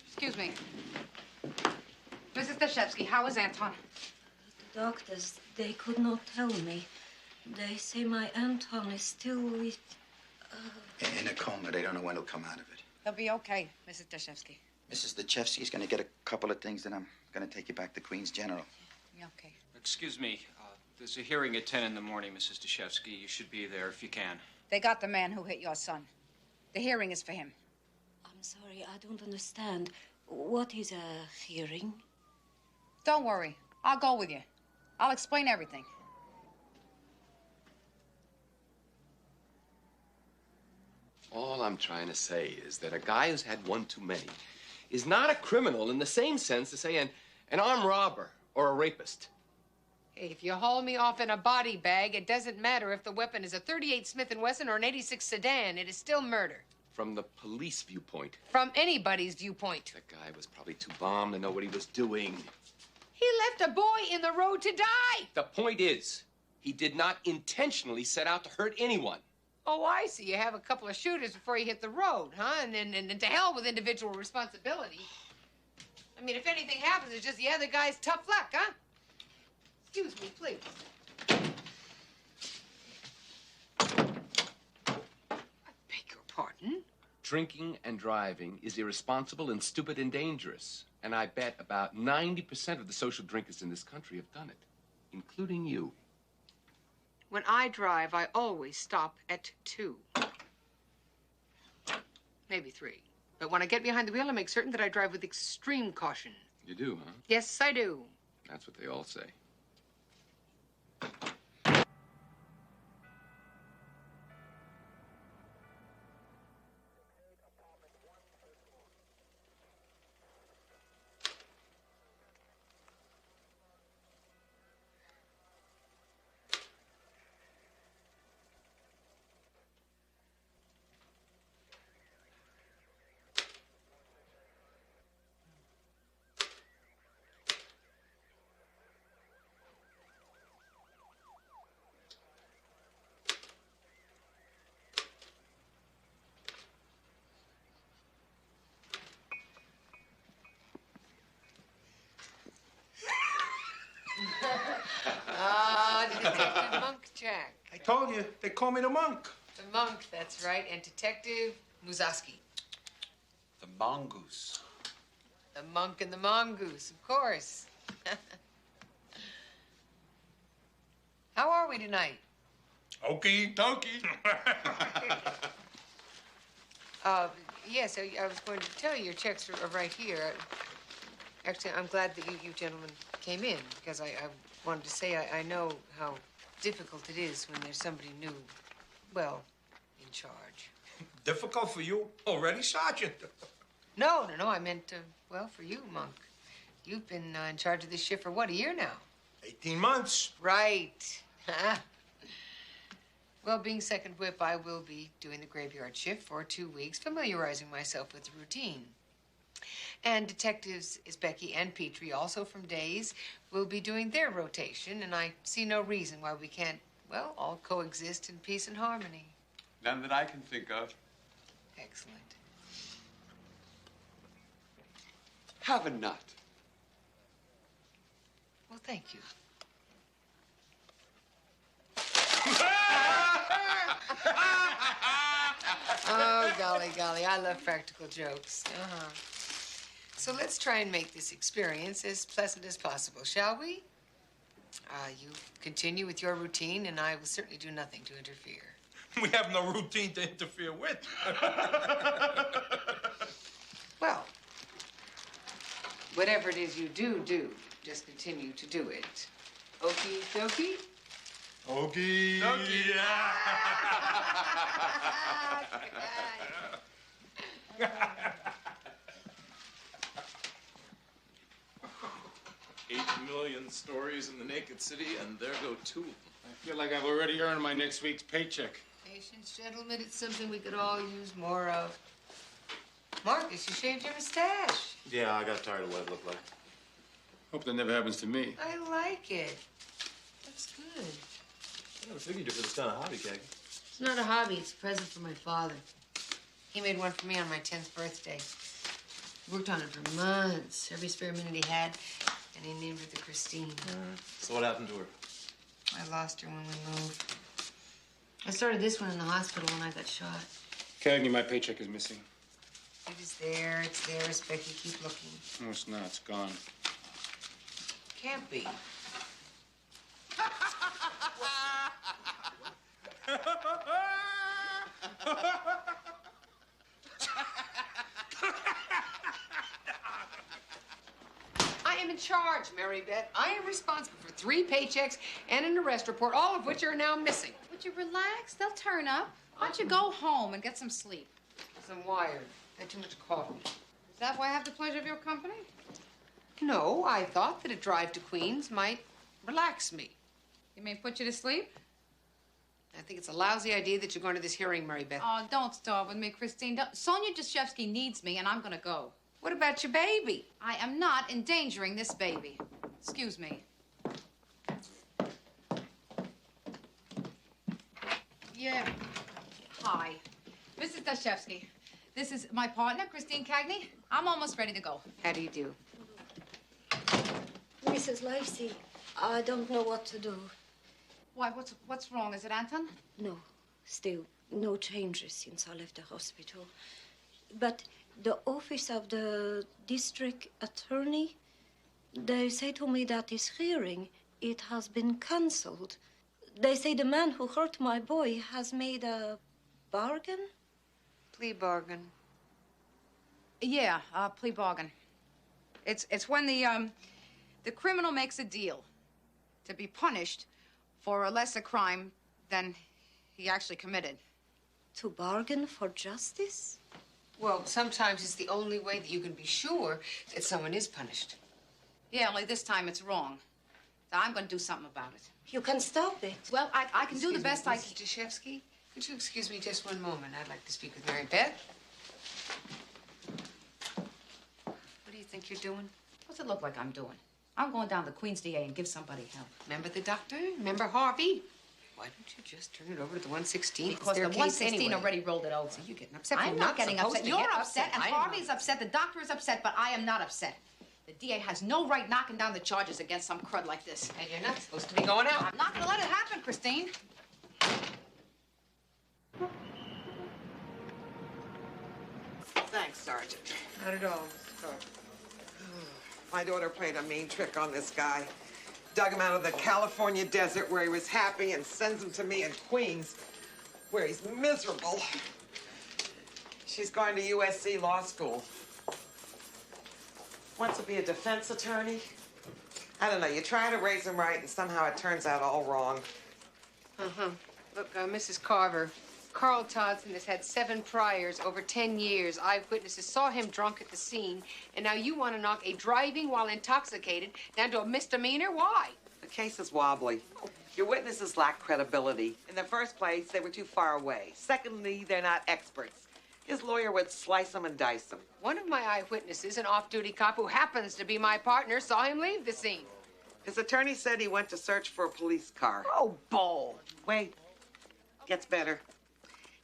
Excuse me. Mrs. Dashevsky, how is Anton? The doctors, they could not tell me. They say my Anton is still with... In a coma. They don't know when he'll come out of it. He'll be okay, Mrs. Dashevsky. Mrs. Dachevsky's going to get a couple of things, then I'm going to take you back to Queens General. Yeah, okay. Excuse me. There's a hearing at 10 in the morning, Mrs. Dashevsky. You should be there if you can. They got the man who hit your son. The hearing is for him. I'm sorry, I don't understand. What is a hearing? Don't worry. I'll go with you. I'll explain everything. All I'm trying to say is that a guy who's had one too many is not a criminal in the same sense as, say, an armed robber or a rapist. Hey, if you haul me off in a body bag, it doesn't matter if the weapon is a .38 Smith & Wesson or an '86 sedan. It is still murder. From the police viewpoint, From anybody's viewpoint. the guy was probably too bombed to know what he was doing. He left a boy in the road to die. The point is, he did not intentionally set out to hurt anyone. Oh, I see. You have a couple of shooters before you hit the road, huh? And to hell with individual responsibility. I mean, if anything happens, it's just the other guy's tough luck, huh? Excuse me, please. I beg your pardon? Drinking and driving is irresponsible and stupid and dangerous. And I bet about 90% of the social drinkers in this country have done it, including you. When I drive, I always stop at 2. Maybe 3. But when I get behind the wheel, I make certain that I drive with extreme caution. You do, huh? Yes, I do. That's what they all say. Ah, Detective Monk Jack. I told you, they call me the monk. The monk, that's right, and Detective Muzaski. The mongoose. The monk and the mongoose, of course. How are we tonight? Okie dokie. Yes, I was going to tell you your checks are right here. Actually, I'm glad that you gentlemen came in, because I wanted to say I know how difficult it is when there's somebody new, well, in charge. Difficult for you already, Sergeant. No, I meant, well, for you, Monk. You've been in charge of this shift for, what, a year now? 18 months. Right. Well, being second whip, I will be doing the graveyard shift for 2 weeks, familiarizing myself with the routine. And detectives Becky and Petrie, also from days, will be doing their rotation, and I see no reason why we can't, well, all coexist in peace and harmony. None that I can think of. Excellent. Have a nut. Well, thank you. Oh, golly, I love practical jokes. So let's try and make this experience as pleasant as possible, shall we? You continue with your routine, and I will certainly do nothing to interfere. We have no routine to interfere with. Well, whatever it is you do, just continue to do it. Okie dokie? Okie dokie. $8 million stories in the naked city, and there go 2 of them. I feel like I've already earned my next week's paycheck. Patience, gentlemen, it's something we could all use more of. Marcus, you shaved your mustache. Yeah, I got tired of what it looked like. Hope that never happens to me. I like it. It's good. I never figured you for this kind of hobby, Cagney. It's not a hobby. It's a present from my father. He made one for me on my 10th birthday. Worked on it for months, every spare minute he had, and he named her the Christine. So what happened to her? I lost her when we moved. I started this one in the hospital when I got shot. Cagney, my paycheck is missing. It is there. It's there, Specky. Keep looking. No, it's not. It's gone. Can't be. I am in charge, Mary Beth. I am responsible for 3 paychecks and an arrest report, all of which are now missing. Would you relax? They'll turn up. Why don't you go home and get some sleep? I'm wired. Had too much coffee. Is that why I have the pleasure of your company? No, I thought that a drive to Queens might relax me. You mean put you to sleep? I think it's a lousy idea that you're going to this hearing, Mary Beth. Oh, don't start with me, Christine. Sonia Jashevsky needs me, and I'm gonna go. What about your baby? I am not endangering this baby. Excuse me. Yeah. Hi. Mrs. Dashevsky. This is my partner, Christine Cagney. I'm almost ready to go. How do you do? Mrs. Lacey, I don't know what to do. Why, what's wrong? Is it Anton? No, still no changes since I left the hospital. But the office of the district attorney, they say to me that this hearing, it has been cancelled. They say the man who hurt my boy has made a bargain? Plea bargain. Yeah, plea bargain. It's when the criminal makes a deal to be punished for a lesser crime than he actually committed. To bargain for justice? Well, sometimes it's the only way that you can be sure that someone is punished. Yeah, only this time it's wrong. So I'm going to do something about it. You can stop it. Well, I can do the best I can. Mrs. Dashevsky, could you excuse me just one moment? I'd like to speak with Mary Beth. What do you think you're doing? What's it look like I'm doing? I'm going down to Queens DA and give somebody help. Remember the doctor? Remember Harvey? Why don't you just turn it over to the 116? Because the 116 already rolled it over. So you're getting upset. I'm not getting upset. You're get upset, and Harvey's upset. The doctor is upset, but I am not upset. The DA has no right knocking down the charges against some crud like this. And you're not supposed to be going out. I'm not going to let it happen, Christine. Thanks, Sergeant. Not at all, Mrs. Carter. My daughter played a mean trick on this guy. Dug him out of the California desert where he was happy and sends him to me in Queens, where he's miserable. She's going to USC Law School. Wants to be a defense attorney. I don't know, you try to raise him right and somehow it turns out all wrong. Uh-huh. Look, Mrs. Carver, Carl Todson has had 7 priors over 10 years. Eyewitnesses saw him drunk at the scene, and now you want to knock a driving while intoxicated down to a misdemeanor? Why? The case is wobbly. Your witnesses lack credibility. In the first place, they were too far away. Secondly, they're not experts. His lawyer would slice them and dice them. One of my eyewitnesses, an off-duty cop who happens to be my partner, saw him leave the scene. His attorney said he went to search for a police car. Oh, bull. Wait. Gets better.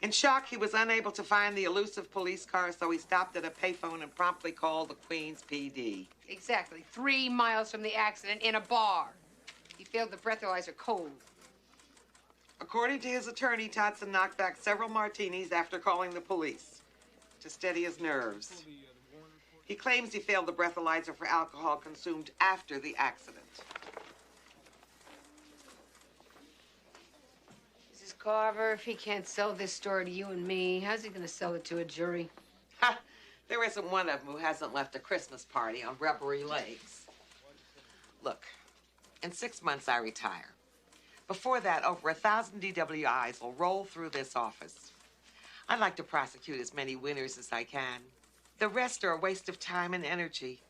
In shock, he was unable to find the elusive police car, so he stopped at a payphone and promptly called the Queens PD. Exactly. 3 miles from the accident in a bar. He failed the breathalyzer cold. According to his attorney, Todson knocked back several martinis after calling the police to steady his nerves. He claims he failed the breathalyzer for alcohol consumed after the accident. Mrs. Carver, if he can't sell this story to you and me, how's he going to sell it to a jury? Ha! There isn't one of them who hasn't left a Christmas party on rubbery legs. Look, in 6 months I retire. Before that, over 1,000 DWIs will roll through this office. I'd like to prosecute as many winners as I can. The rest are a waste of time and energy.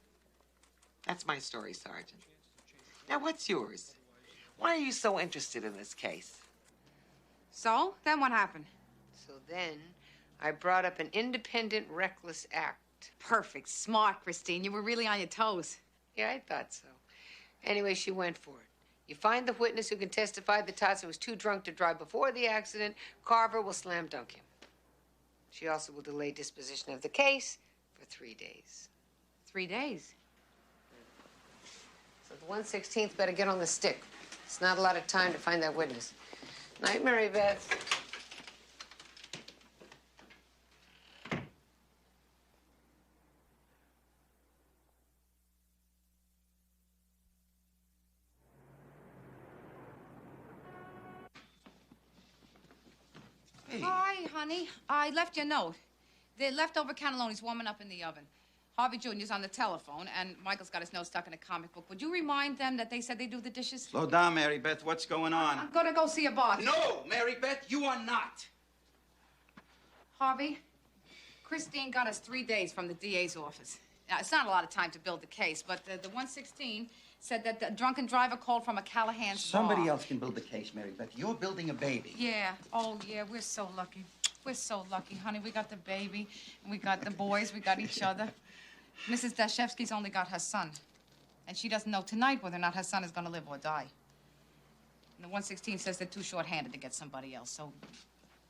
That's my story, Sergeant. Now, what's yours? Why are you so interested in this case? So, then what happened? So then, I brought up an independent, reckless act. Perfect. Smart, Christine. You were really on your toes. Yeah, I thought so. Anyway, she went for it. You find the witness who can testify that Tatsu was too drunk to drive before the accident, Carver will slam dunk him. She also will delay disposition of the case for 3 days. 3 days? So the 1/16th better get on the stick. It's not a lot of time to find that witness. Night, Mary Beth. Hey. Hi, honey. I left you a note. The leftover cannelloni's warming up in the oven. Harvey Jr.'s on the telephone, and Michael's got his note stuck in a comic book. Would you remind them that they said they do the dishes? Slow down, Mary Beth. What's going on? I'm gonna go see a boss. No, Mary Beth, you are not. Harvey, Christine got us 3 days from the DA's office. Now, it's not a lot of time to build the case, but the 116 said that the drunken driver called from a Callahan's Somebody bar. else can build the case, Mary Beth. You're building a baby. Yeah. Oh, yeah. We're so lucky. We're so lucky, honey. We got the baby, and we got the boys. We got each other. Mrs. Dashevsky's only got her son. And she doesn't know tonight whether or not her son is going to live or die. And the 116 says they're too short-handed to get somebody else, so...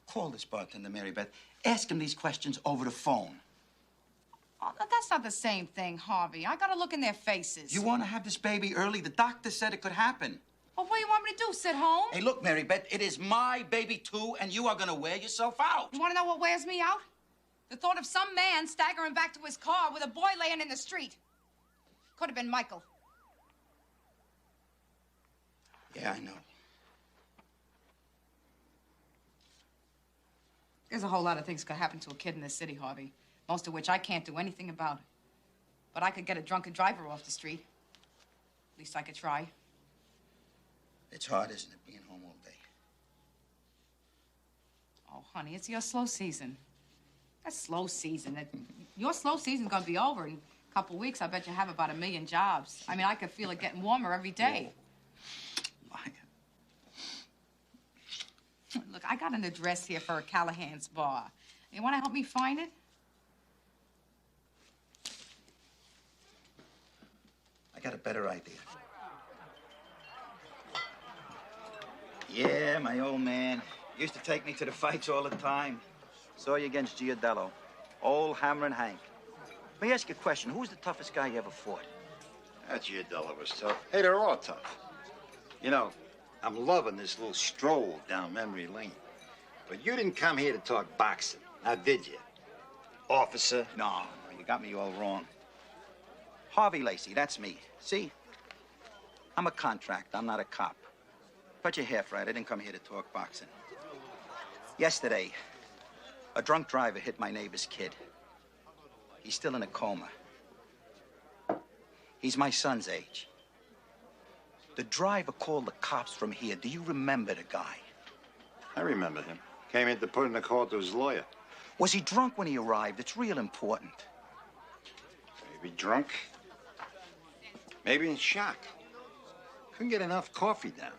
Call this bartender, Mary Beth. Ask him these questions over the phone. Oh, that's not the same thing, Harvey. I got to look in their faces. You want to have this baby early? The doctor said it could happen. Well, what do you want me to do, sit home? Hey, look, Mary Beth, it is my baby, too, and you are going to wear yourself out. You want to know what wears me out? The thought of some man staggering back to his car with a boy laying in the street. Could have been Michael. Yeah, I know. There's a whole lot of things could happen to a kid in this city, Harvey. Most of which I can't do anything about. But I could get a drunken driver off the street. At least I could try. It's hard, isn't it, being home all day? Oh, honey, it's your slow season. That's slow season. Your slow season's gonna be over in a couple weeks. I bet you have about 1 million jobs. I mean, I could feel it getting warmer every day. Look, I got an address here for a Callahan's bar. You want to help me find it? I got a better idea. Yeah, my old man. Used to take me to the fights all the time. Saw you against Giardello. Old Hammer and Hank. Let me ask you a question. Who's the toughest guy you ever fought? That Giardello was tough. Hey, they're all tough. You know, I'm loving this little stroll down memory lane. But you didn't come here to talk boxing, now did you? Officer? No, you got me all wrong. Harvey Lacey, that's me. See? I'm a contractor. I'm not a cop. But you're half right. I didn't come here to talk boxing. Yesterday, a drunk driver hit my neighbor's kid. He's still in a coma. He's my son's age. The driver called the cops from here. Do you remember the guy? I remember him. Came in to put in a call to his lawyer. Was he drunk when he arrived? It's real important. Maybe drunk. Maybe in shock. Couldn't get enough coffee down.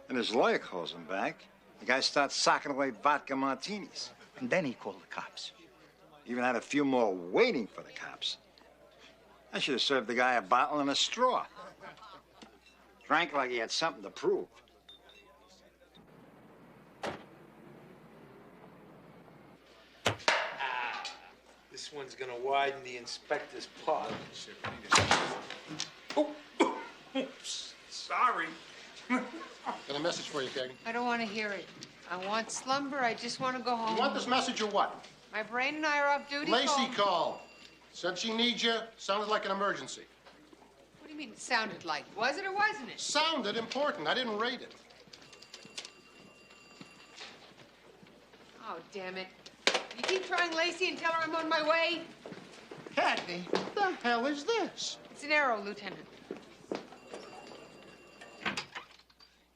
And his lawyer calls him back. The guy starts socking away vodka martinis. And then he called the cops. Even had a few more waiting for the cops. I should have served the guy a bottle and a straw. Drank like he had something to prove. This one's gonna widen the inspector's pot. Sorry. Got a message for you, Cagney. I don't want to hear it. I want slumber. I just want to go home. You want this message or what? My brain and I are off duty. Lacey called. Said she needs you. Sounded like an emergency. What do you mean it sounded like? Was it or wasn't it? Sounded important. I didn't rate it. Oh, damn it. You keep trying Lacey and tell her I'm on my way? Cagney, what the hell is this? It's an arrow, Lieutenant.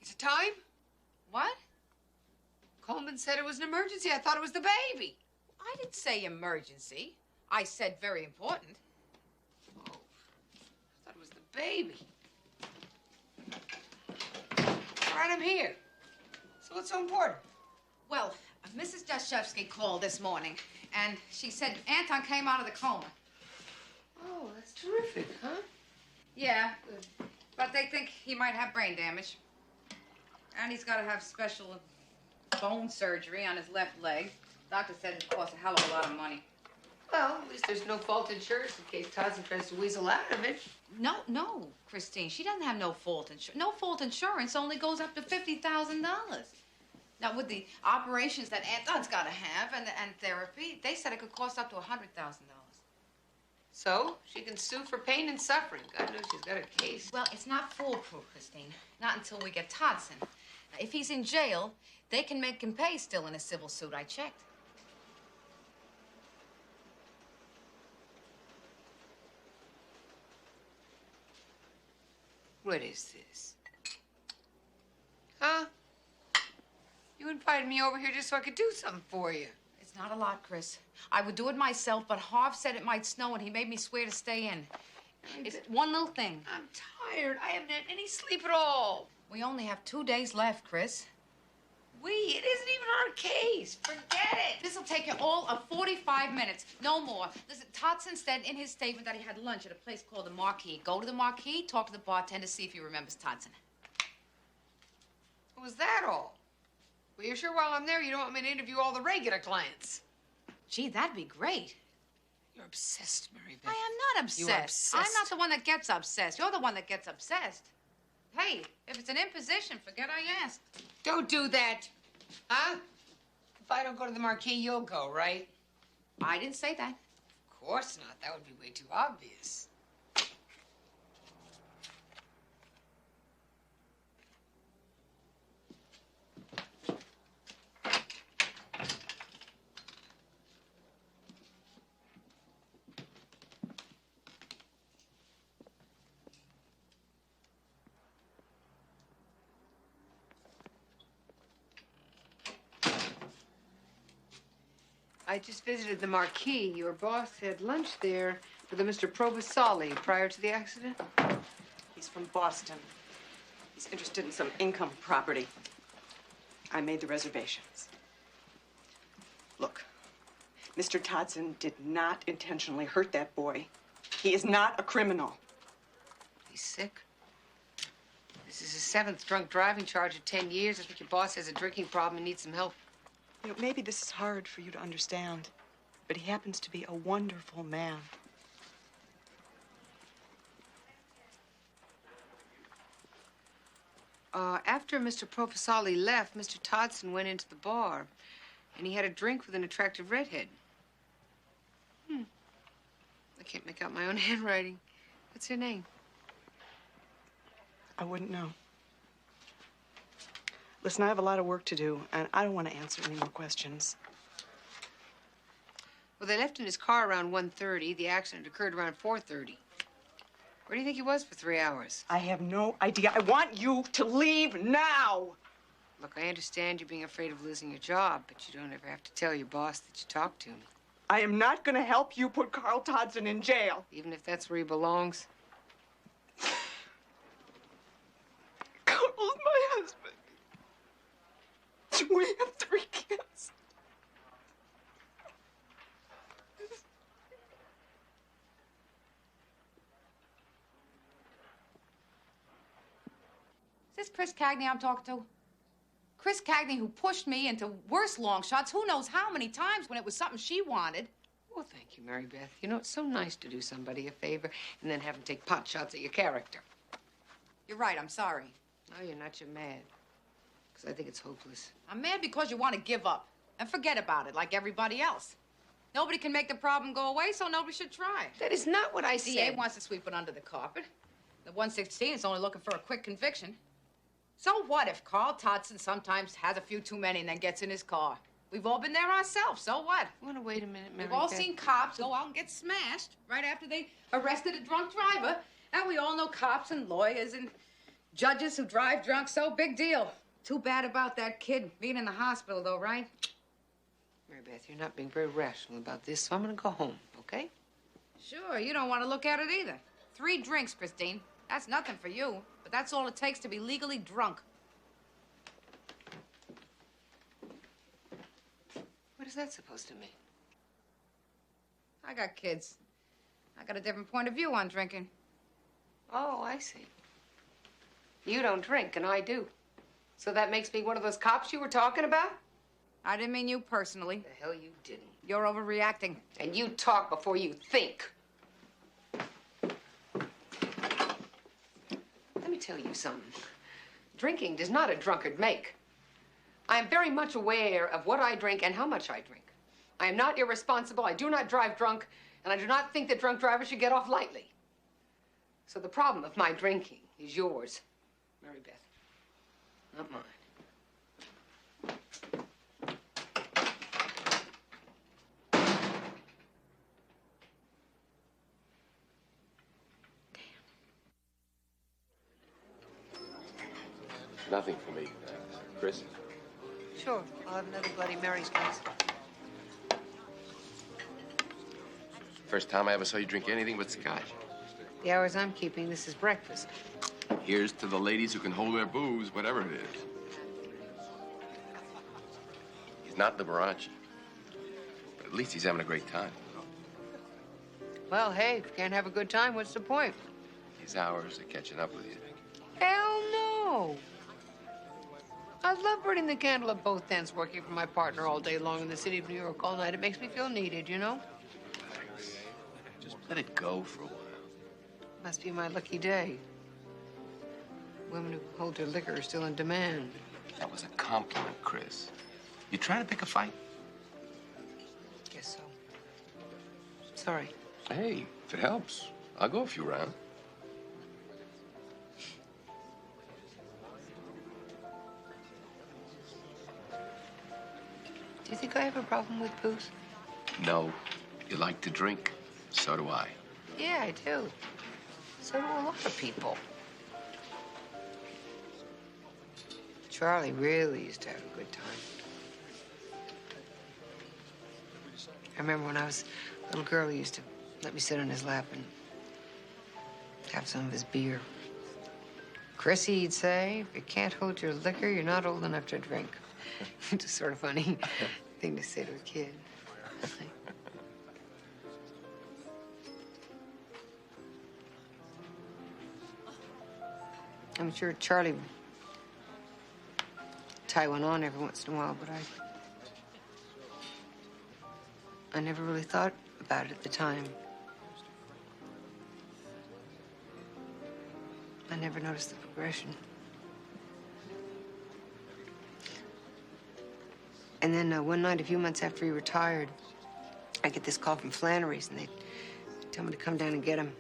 Is it time? What? Coleman said it was an emergency. I thought it was the baby. I didn't say emergency. I said very important. Oh, I thought it was the baby. All right, I'm here. So what's so important? Well, Mrs. Dashevsky called this morning, and she said Anton came out of the coma. Oh, that's terrific, huh? Yeah, But they think he might have brain damage. And he's got to have special bone surgery on his left leg. Doctor said it costs a hell of a lot of money. Well, at least there's no fault insurance in case Todson tries to weasel out of it. No, Christine. She doesn't have no fault insurance. No fault insurance only goes up to $50,000. Now, with the operations that Aunt Dot's got to have and therapy, they said it could cost up to $100,000. So, she can sue for pain and suffering. God knows she's got a case. Well, it's not foolproof, Christine. Not until we get Todson. Now, if he's in jail, they can make him pay still in a civil suit. I checked. What is this? Huh? You invited me over here just so I could do something for you. It's not a lot, Chris. I would do it myself, but Harv said it might snow, and he made me swear to stay in. It's one little thing. I'm tired. I haven't had any sleep at all. We only have 2 days left, Chris. It isn't even our case. Forget it. This'll take you all of 45 minutes, no more. Listen, Todson said in his statement that he had lunch at a place called the Marquee. Go to the Marquee, talk to the bartender, see if he remembers Todson. Was that all? Well, you're sure while I'm there you don't want me to interview all the regular clients? Gee, that'd be great. You're obsessed, Mary Beth. I am not obsessed. You are obsessed. I'm not the one that gets obsessed. You're the one that gets obsessed. Hey, if it's an imposition, forget I asked. Don't do that. Huh? If I don't go to the Marquee, you'll go, right? I didn't say that. Of course not. That would be way too obvious. I just visited the Marquee. Your boss had lunch there with a Mr. Provasoli prior to the accident. He's from Boston. He's interested in some income property. I made the reservations. Look, Mr. Todson did not intentionally hurt that boy. He is not a criminal. He's sick. This is his 7th drunk driving charge in 10 years. I think your boss has a drinking problem and needs some help. You know, maybe this is hard for you to understand, but he happens to be a wonderful man. After Mr. Provasoli left, Mr. Todson went into the bar, and he had a drink with an attractive redhead. I can't make out my own handwriting. What's her name? I wouldn't know. Listen, I have a lot of work to do, and I don't want to answer any more questions. Well, they left in his car around 1:30. The accident occurred around 4:30. Where do you think he was for 3 hours? I have no idea. I want you to leave now! Look, I understand you being afraid of losing your job, but you don't ever have to tell your boss that you talked to me. I am not going to help you put Carl Todson in jail. Even if that's where he belongs? Carl's my husband. We have 3 kids. Is this Chris Cagney I'm talking to? Chris Cagney, who pushed me into worse long shots who knows how many times when it was something she wanted. Well, thank you, Mary Beth. You know, it's so nice to do somebody a favor and then have them take pot shots at your character. You're right, I'm sorry. No, you're not. You're mad. Because I think it's hopeless. I'm mad because you want to give up and forget about it like everybody else. Nobody can make the problem go away, so nobody should try. That is not what I said. DA wants to sweep it under the carpet. The 116 is only looking for a quick conviction. So what if Carl Todson sometimes has a few too many and then gets in his car? We've all been there ourselves, so what? Want to wait a minute, Mary We've all Beth? seen cops go out and get smashed right after they arrested a drunk driver. And we all know cops and lawyers and judges who drive drunk, so big deal. Too bad about that kid being in the hospital, though, right? Mary Beth, you're not being very rational about this, so I'm going to go home, okay? Sure, you don't want to look at it either. 3 drinks, Christine. That's nothing for you, but that's all it takes to be legally drunk. What is that supposed to mean? I got kids. I got a different point of view on drinking. Oh, I see. You don't drink, and I do. So that makes me one of those cops you were talking about? I didn't mean you personally. The hell you didn't. You're overreacting. And you talk before you think. Let me tell you something. Drinking does not a drunkard make. I am very much aware of what I drink and how much I drink. I am not irresponsible, I do not drive drunk, and I do not think that drunk drivers should get off lightly. So the problem of my drinking is yours, Mary Beth, not mine. Nothing for me. Chris? Sure, I'll have another Bloody Mary's, please. First time I ever saw you drink anything but scotch. The hours I'm keeping, this is breakfast. Here's to the ladies who can hold their booze, whatever it is. He's not Liberace, but at least he's having a great time. Well, hey, if you can't have a good time, what's the point? These hours are catching up with you. Hell no. I love burning the candle at both ends, working for my partner all day long in the city of New York all night. It makes me feel needed, you know? Just let it go for a while. Must be my lucky day. Women who hold their liquor are still in demand. That was a compliment, Chris. You trying to pick a fight? Guess so. Sorry. Hey, if it helps, I'll go a few rounds. Do you think I have a problem with booze? No, you like to drink. So do I. Yeah, I do. So do a lot of people. Charlie really used to have a good time. I remember when I was a little girl, he used to let me sit on his lap and have some of his beer. Chrissy, he'd say, if you can't hold your liquor, you're not old enough to drink. It's a sort of funny thing to say to a kid. I'm sure Charlie would tie one on every once in a while, but I never really thought about it at the time. I never noticed the progression. And then one night, a few months after he retired, I get this call from Flannery's, and they tell me to come down and get him.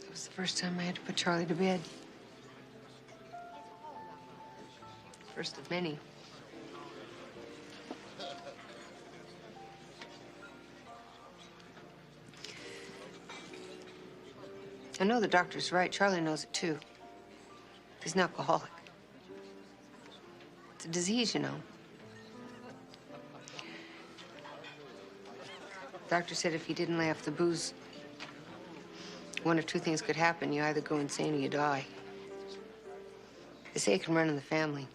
It was the first time I had to put Charlie to bed. First of many. I know the doctor's right. Charlie knows it, too. He's an alcoholic. It's a disease, you know. The doctor said if he didn't lay off the booze, one of two things could happen. You either go insane or you die. They say it can run in the family.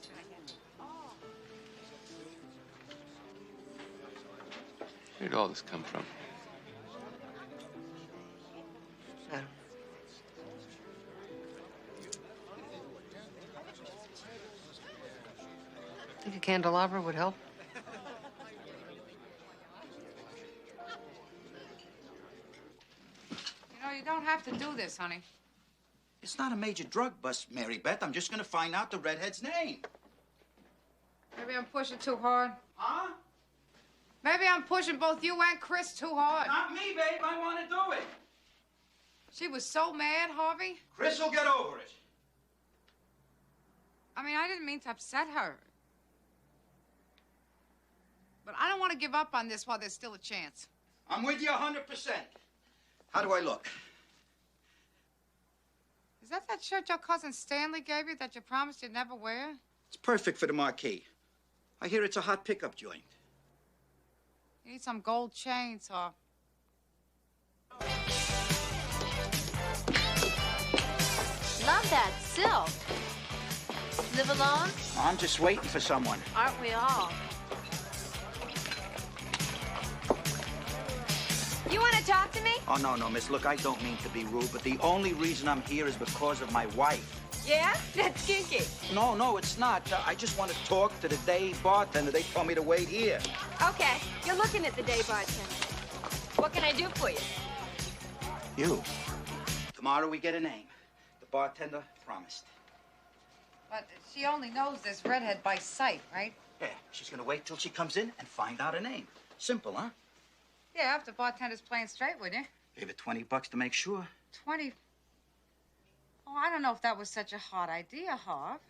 Where did all this come from? I don't know. Think a candelabra would help? You know, you don't have to do this, honey. It's not a major drug bust, Mary Beth. I'm just gonna find out the redhead's name. Maybe I'm pushing too hard. Huh? Maybe I'm pushing both you and Chris too hard. Not me, babe. I want to do it. She was so mad, Harvey. Chris will get over it. I mean, I didn't mean to upset her. But I don't want to give up on this while there's still a chance. I'm with you 100%. How do I look? Is that shirt your cousin Stanley gave you that you promised you'd never wear? It's perfect for the marquee. I hear it's a hot pickup joint. You need some gold chains, or... Love that silk. Live alone? I'm just waiting for someone. Aren't we all? You want to talk to me? Oh, no, miss. Look, I don't mean to be rude, but the only reason I'm here is because of my wife. Yeah? That's kinky. No, it's not. I just want to talk to the day bartender. They told me to wait here. Okay, you're looking at the day bartender. What can I do for you? You. Tomorrow we get a name. The bartender promised. But she only knows this redhead by sight, right? Yeah, she's gonna wait till she comes in and find out her name. Simple, huh? Yeah, if the bartender's playing straight with you. Gave her $20 to make sure. 20. Oh, I don't know if that was such a hot idea, Harv.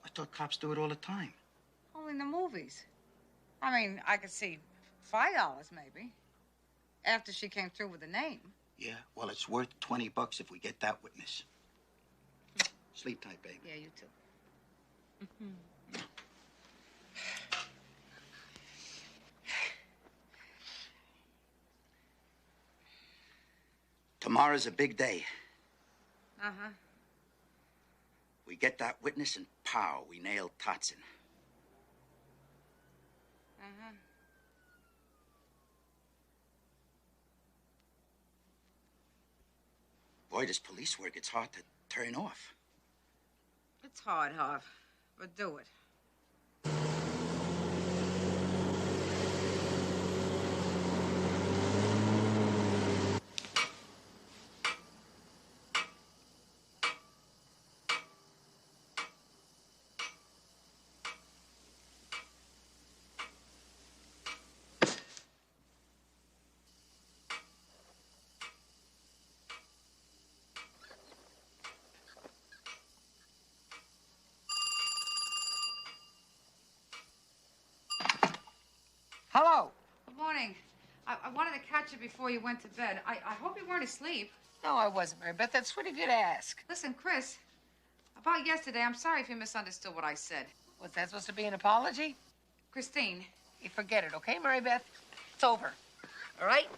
I thought cops do it all the time. Only in the movies. I mean, I could see $5 maybe. After she came through with the name. Yeah, well, it's worth $20 if we get that witness. Sleep tight, baby. Yeah, you too. Tomorrow's a big day. Uh-huh. We get that witness and pow, we nail Totson. Uh-huh. Boy, this police work, it's hard to turn off. It's hard, Harv, but do it. Hello. Good morning. I wanted to catch you before you went to bed. I hope you weren't asleep. No, I wasn't, Mary Beth. That's pretty good ask. Listen, Chris, about yesterday, I'm sorry if you misunderstood what I said. Was that supposed to be an apology? Christine. You forget it, okay, Mary Beth? It's over. All right?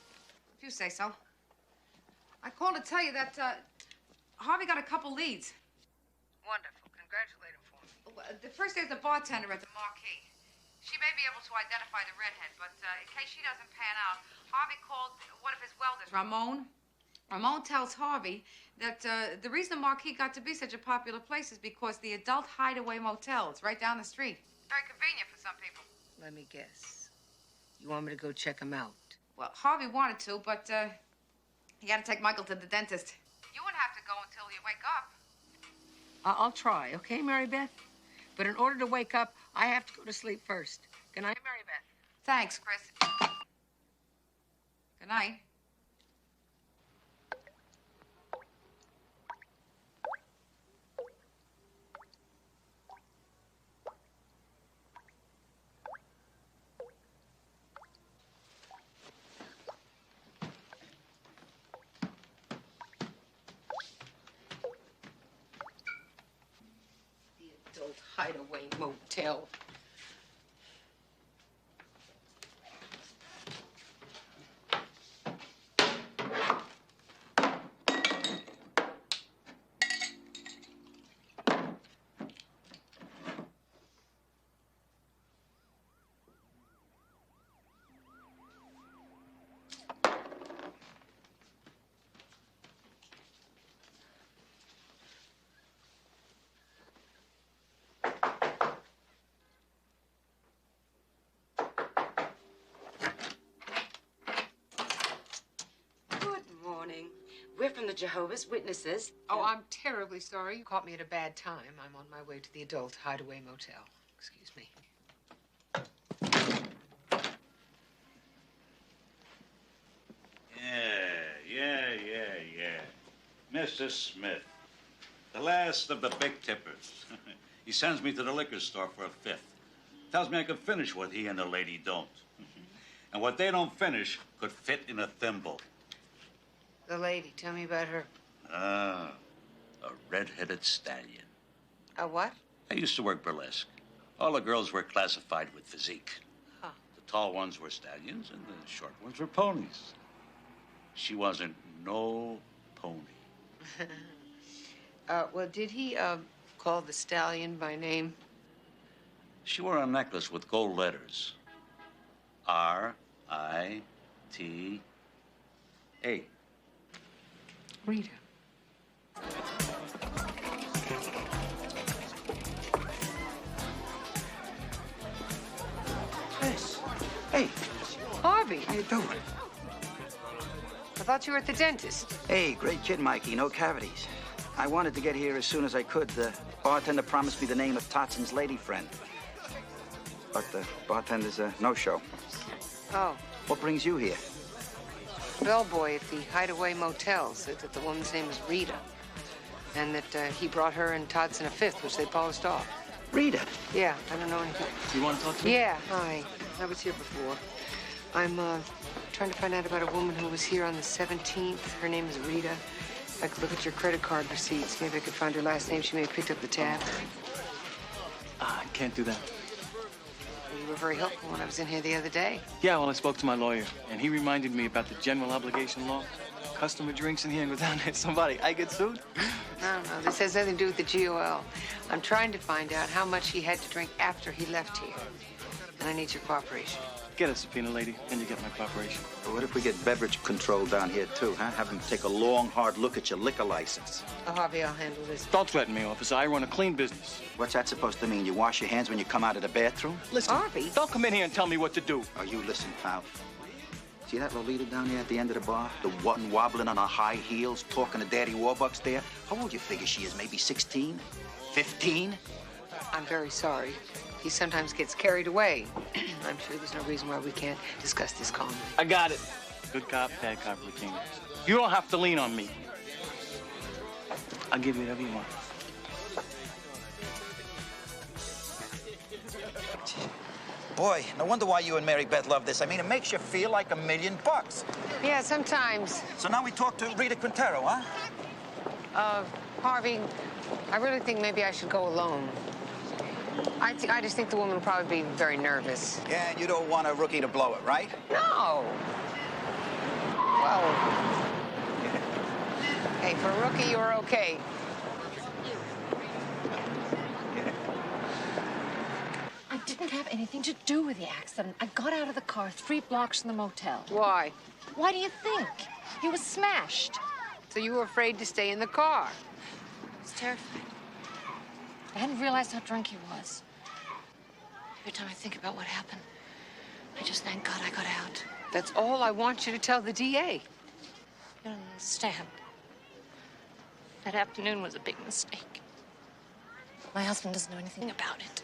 If you say so. I called to tell you that Harvey got a couple leads. Wonderful. Congratulate him for me. The first there's the bartender at the marquee. She may be able to identify the redhead, but in case she doesn't pan out, Harvey called one of his welders, Ramon. Ramon tells Harvey that the reason the marquee got to be such a popular place is because the adult hideaway motel is right down the street. Very convenient for some people. Let me guess. You want me to go check him out? Well, Harvey wanted to, but he got to take Michael to the dentist. You wouldn't have to go until you wake up. I'll try, okay, Mary Beth? But in order to wake up, I have to go to sleep first. Good night, Mary Beth. Thanks, Chris. Good night. Adult hideaway motel. We're from the Jehovah's Witnesses. Oh, I'm terribly sorry. You caught me at a bad time. I'm on my way to the adult hideaway motel. Excuse me. Yeah. Mr. Smith, the last of the big tippers. He sends me to the liquor store for a fifth. Tells me I can finish what he and the lady don't. And what they don't finish could fit in a thimble. The lady, tell me about her. Ah, a red-headed stallion. A what? I used to work burlesque. All the girls were classified with physique. Huh. The tall ones were stallions and the short ones were ponies. She wasn't no pony. Well, did he, call the stallion by name? She wore a necklace with gold letters. R-I-T. Hey. Rita. Chris. Hey. Harvey. How you doing? I thought you were at the dentist. Hey, great kid, Mikey. No cavities. I wanted to get here as soon as I could. The bartender promised me the name of Totson's lady friend. But the bartender's a no-show. Oh. What brings you here? Bellboy at the Hideaway Motel said that the woman's name is Rita. And that he brought her and Todson a fifth, which they polished off. Rita? Yeah, I don't know anything. You want to talk to me? Yeah, hi. I was here before. I'm trying to find out about a woman who was here on the 17th. Her name is Rita. If I could look at your credit card receipts, maybe I could find her last name. She may have picked up the tab. I can't do that. Well, you were very helpful when I was in here the other day. Yeah, well, I spoke to my lawyer, and he reminded me about the general obligation law. Customer drinks in here and goes down there. Somebody, I get sued? No, this has nothing to do with the GOL. I'm trying to find out how much he had to drink after he left here. And I need your cooperation. Get a subpoena, lady, and you get my cooperation. Well, what if we get beverage control down here, too, huh? Have them take a long, hard look at your liquor license. Oh, Harvey, I'll handle this. Don't threaten me, officer. I run a clean business. What's that supposed to mean? You wash your hands when you come out of the bathroom? Listen, Harvey. Don't come in here and tell me what to do. Oh, you listen, pal. See that Lolita down there at the end of the bar? The one wobbling on her high heels, talking to Daddy Warbucks there? How old do you figure she is? Maybe 16? 15? I'm very sorry. He sometimes gets carried away. I'm sure there's no reason why we can't discuss this calmly. I got it. Good cop, bad cop, routine. You don't have to lean on me. I'll give you whatever you want. Boy, no wonder why you and Mary Beth love this. I mean, it makes you feel like $1,000,000. Yeah, sometimes. So now we talk to Rita Quintero, huh? Harvey, I really think maybe I should go alone. I just think the woman will probably be very nervous. Yeah, and you don't want a rookie to blow it, right? No. Well, hey, for a rookie, you're okay. I didn't have anything to do with the accident. I got out of the car 3 blocks from the motel. Why? Why do you think? He was smashed. So you were afraid to stay in the car? I was terrified. I hadn't realized how drunk he was. Every time I think about what happened, I just thank God I got out. That's all I want you to tell the DA. You don't understand. That afternoon was a big mistake. My husband doesn't know anything about it.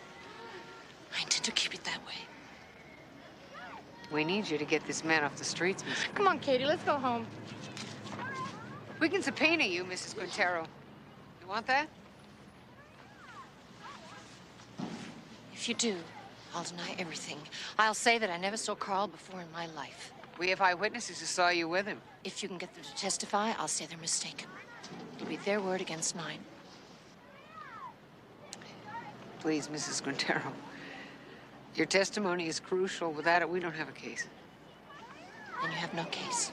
I intend to keep it that way. We need you to get this man off the streets, Miss. Come on, Katie, let's go home. We can subpoena you, Mrs. Quintero. You want that? If you do, I'll deny everything. I'll say that I never saw Carl before in my life. We have eyewitnesses who saw you with him. If you can get them to testify, I'll say they're mistaken. It'll be their word against mine. Please, Mrs. Quintero. Your testimony is crucial. Without it, we don't have a case. Then you have no case.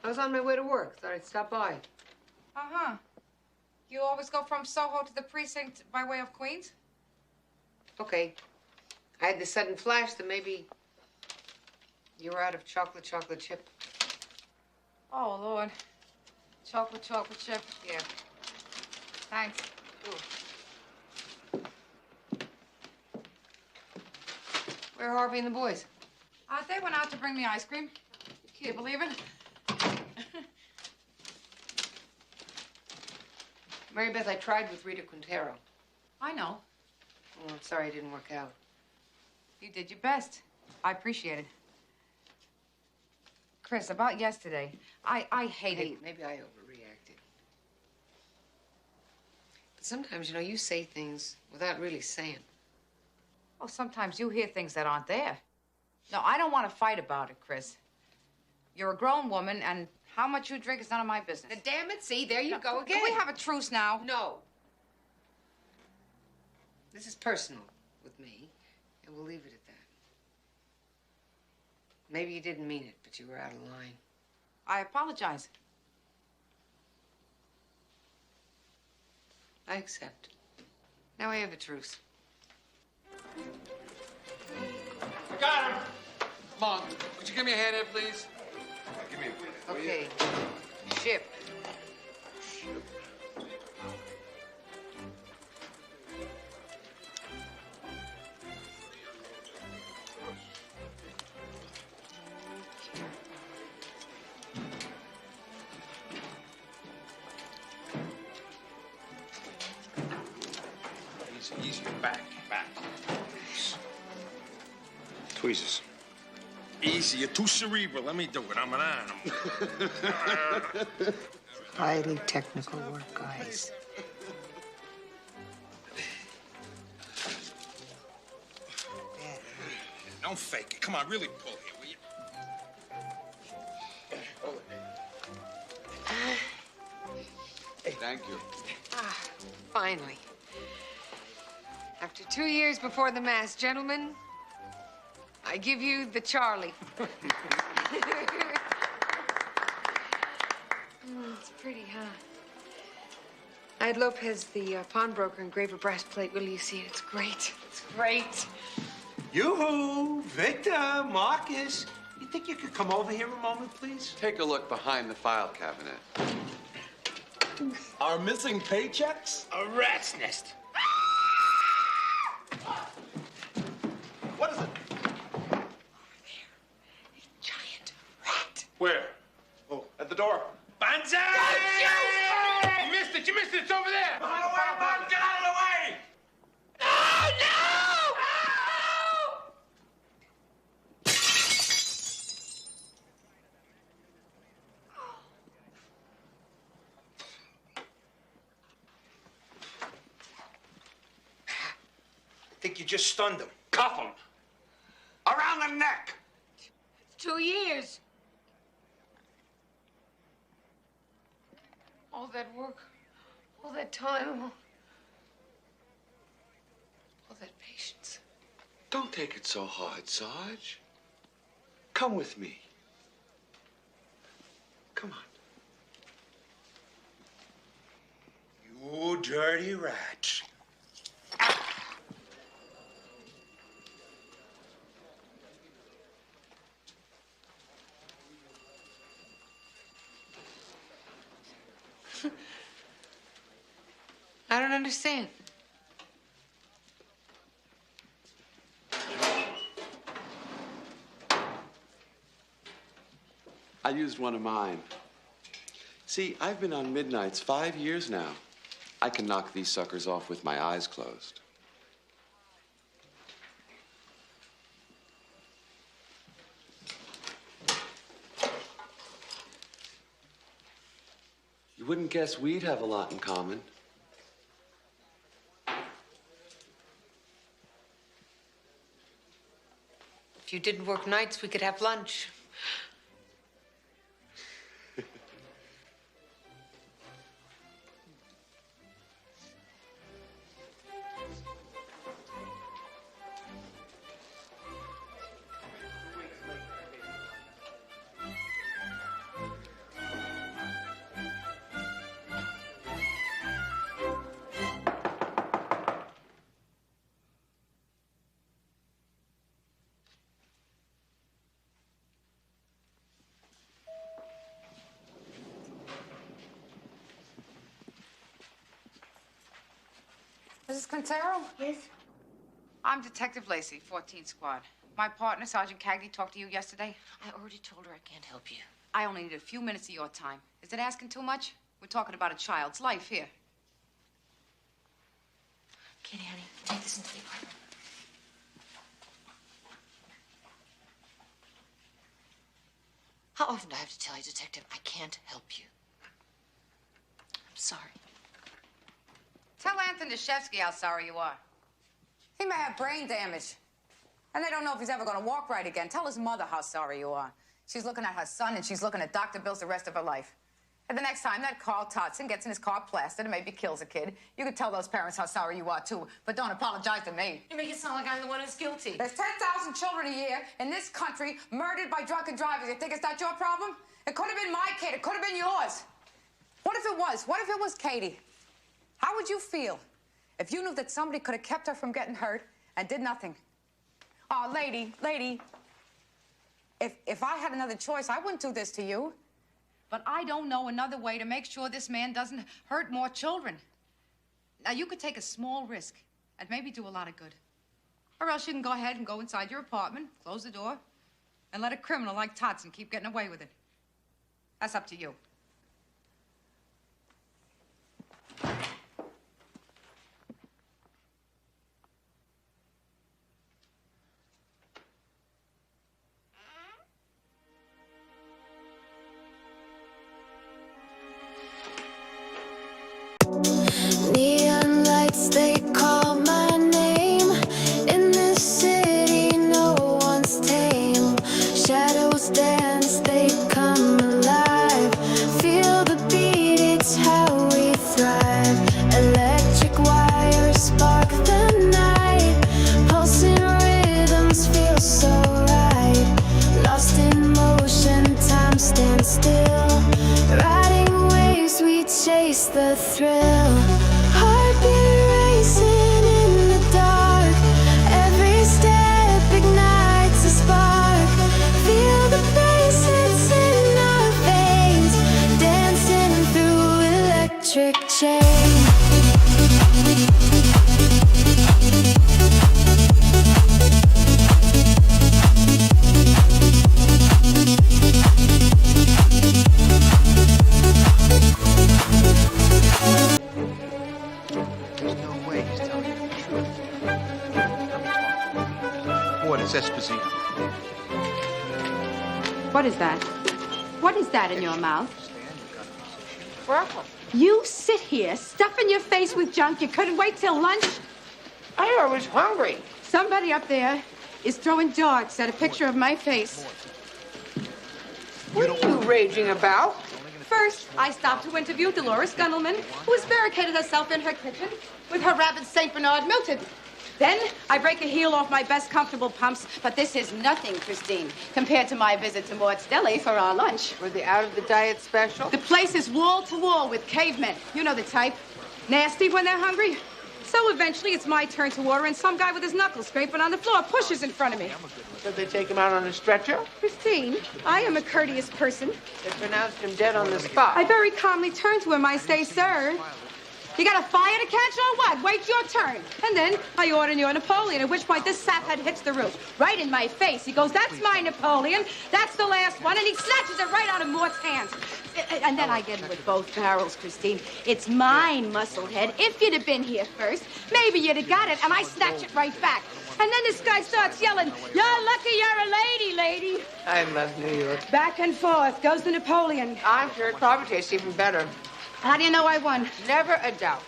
I was on my way to work. Thought I'd stop by. Uh-huh. You always go from Soho to the precinct by way of Queens? Okay. I had this sudden flash that maybe you were out of chocolate chip. Oh, Lord. Chocolate chip. Yeah. Thanks. Where are Harvey and the boys? They went out to bring me ice cream. Can you believe it? Mary Beth, I tried with Rita Quintero. I know. Oh, I'm sorry it didn't work out. You did your best. I appreciate it. Chris, about yesterday, I hated... Hey, maybe I overreacted. But sometimes, you know, you say things without really saying. Oh, sometimes you hear things that aren't there. No, I don't want to fight about it, Chris. You're a grown woman, and how much you drink is none of my business. Now, damn it, see, there you go again. Can we have a truce now? No. This is personal with me, and we'll leave it at that. Maybe you didn't mean it, but you were out of line. I apologize. I accept. Now I have a truce. I got him! Come on, would you give me a hand here, please? Give me a Okay. Ship. Easy, back. Tweezers. Easy, you're too cerebral. Let me do it. I'm an animal. Highly technical work, guys. Don't fake it. Come on, really pull here, will you? Hold it. Thank you. Ah, finally. After 2 years before the mass, gentlemen, I give you the Charlie. It's pretty, huh? I had Lopez, the pawnbroker, engrave a brass plate. Will you see it? It's great. It's great. Yoo-hoo! Victor, Marcus. You think you could come over here a moment, please? Take a look behind the file cabinet. Our missing paychecks? A rat's nest. What is it? Giant rat. Where? Oh, at the door. Banzai! You missed it! It's over there! Out of the way, Bob! Get out of the way! Oh, no! I think you just stunned him. Cuff him! Around the neck! 2 years. All that work, all that time, all that patience. Don't take it so hard, Sarge. Come with me. Come on. You dirty rats. I don't understand. I used one of mine. See, I've been on midnights 5 years now. I can knock these suckers off with my eyes closed. You wouldn't guess we'd have a lot in common. If you didn't work nights, we could have lunch. Mrs. Quintero? Yes? I'm Detective Lacey, 14th Squad. My partner, Sergeant Cagney, talked to you yesterday. I already told her I can't help you. I only need a few minutes of your time. Is it asking too much? We're talking about a child's life here. Kitty, honey, take this into the apartment. How often do I have to tell you, Detective, I can't help you? I'm sorry. Tell Anthony Deshevsky how sorry you are. He may have brain damage. And they don't know if he's ever going to walk right again. Tell his mother how sorry you are. She's looking at her son, and she's looking at doctor bills the rest of her life. And the next time that Carl Totson gets in his car plastered and maybe kills a kid, you could tell those parents how sorry you are, too. But don't apologize to me. You make it sound like I'm the one who's guilty. There's 10,000 children a year in this country murdered by drunken drivers. You think it's not your problem? It could have been my kid. It could have been yours. What if it was? What if it was Katie? How would you feel if you knew that somebody could have kept her from getting hurt and did nothing? Oh, lady, if I had another choice, I wouldn't do this to you. But I don't know another way to make sure this man doesn't hurt more children. Now, you could take a small risk and maybe do a lot of good. Or else you can go ahead and go inside your apartment, close the door, and let a criminal like Todson keep getting away with it. That's up to you. Neon lights, they call my name. In this city, no one's tame. Shadows dance, they come alive. Feel the beat, it's how we thrive. Electric wires spark the night. Pulsing rhythms feel so right. Lost in motion, time stands still. Riding waves, we chase the thrill. Heartbeat racing in the dark. Every step ignites a spark. Feel the bass, it's in our veins. Dancing through electric chains. Esposito. What is that? What is that in your mouth? You sit here stuffing your face with junk. You couldn't wait till lunch? I was hungry. Somebody up there is throwing darts at a picture of my face. What are you raging about? First, I stopped to interview Dolores Gunnelman, who has barricaded herself in her kitchen with her rabbit St. Bernard Milton. Then I break a heel off my best comfortable pumps, but this is nothing, Christine, compared to my visit to Maud's Deli for our lunch. Were they out of the diet special? The place is wall to wall with cavemen. You know the type. Nasty when they're hungry. So eventually it's my turn to order, and some guy with his knuckles scraping on the floor pushes in front of me. Did they take him out on a stretcher? Christine, I am a courteous person. They pronounced him dead on the spot. I very calmly turn to him. I say, sir, you got a fire to catch or what? Wait your turn. And then I order your Napoleon, at which point this saphead hits the roof. Right in my face. He goes, that's my Napoleon. That's the last one. And he snatches it right out of Mort's hands. And then I get him with both barrels, Christine. It's mine, musclehead. If you'd have been here first, maybe you'd have got it. And I snatch it right back. And then this guy starts yelling, you're lucky you're a lady. I love New York. Back and forth goes the Napoleon. I'm sure it probably tastes even better. How do you know I won? Never a doubt.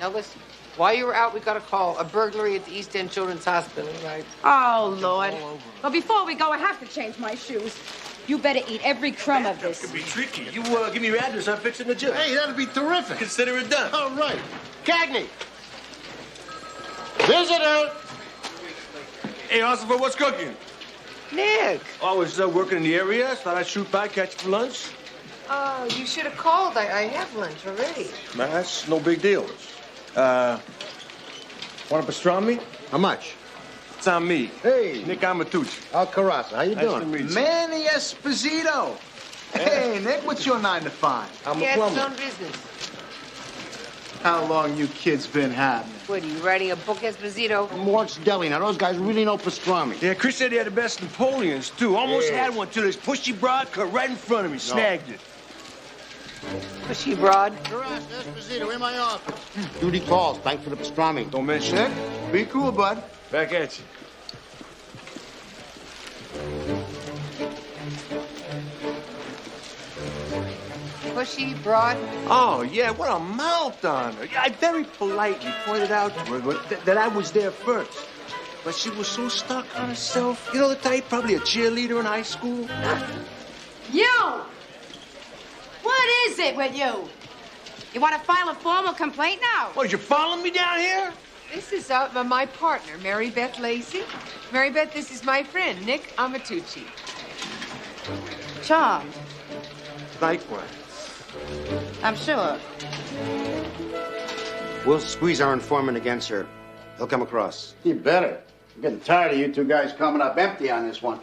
Now listen, while you were out, we got a call. A burglary at the East End Children's Hospital, right? Oh, Lord. Well, before we go, I have to change my shoes. You better eat every crumb of this. Could be tricky. You give me your address, I'm fixing the gym. Hey, that'd be terrific. Consider it done. All right. Cagney. Visitor. Hey, Ossifer, what's cooking? Nick. Oh, I was working in the area. Thought I'd shoot by, catch you for lunch. Oh, you should have called. I have lunch already. Man, that's no big deal. Want a pastrami? How much? It's on me. Hey. Nick Amatucci. Al Carrasa. How you Nice doing? to meet you. Manny Esposito. Hey, Nick, what's your 9 to 5? I'm He a has his plumber. own business. How long you kids been having it? What, are you writing a book, Esposito? Mort's Deli. Now, those guys really know pastrami. Yeah, Chris said he had the best Napoleons, too. Almost Yeah. had one till this pushy broad cut right in front of me. Snagged it. Was she broad? Carasa, Esposito, in my office. Duty calls. Thanks for the pastrami. Don't mention Nick, it. be cool, bud. Back at you. Pushy, broad? Oh, yeah, what a mouth on her. Yeah, I very politely pointed out to her that I was there first. But she was so stuck on herself. You know the type, probably a cheerleader in high school. You! What is it with you? You want to file a formal complaint now? What, you following me down here? This is my partner, Mary Beth Lacey. Mary Beth, this is my friend, Nick Amatucci. Charmed. Likewise. I'm sure. We'll squeeze our informant against her. He'll come across. You better. I'm getting tired of you two guys coming up empty on this one.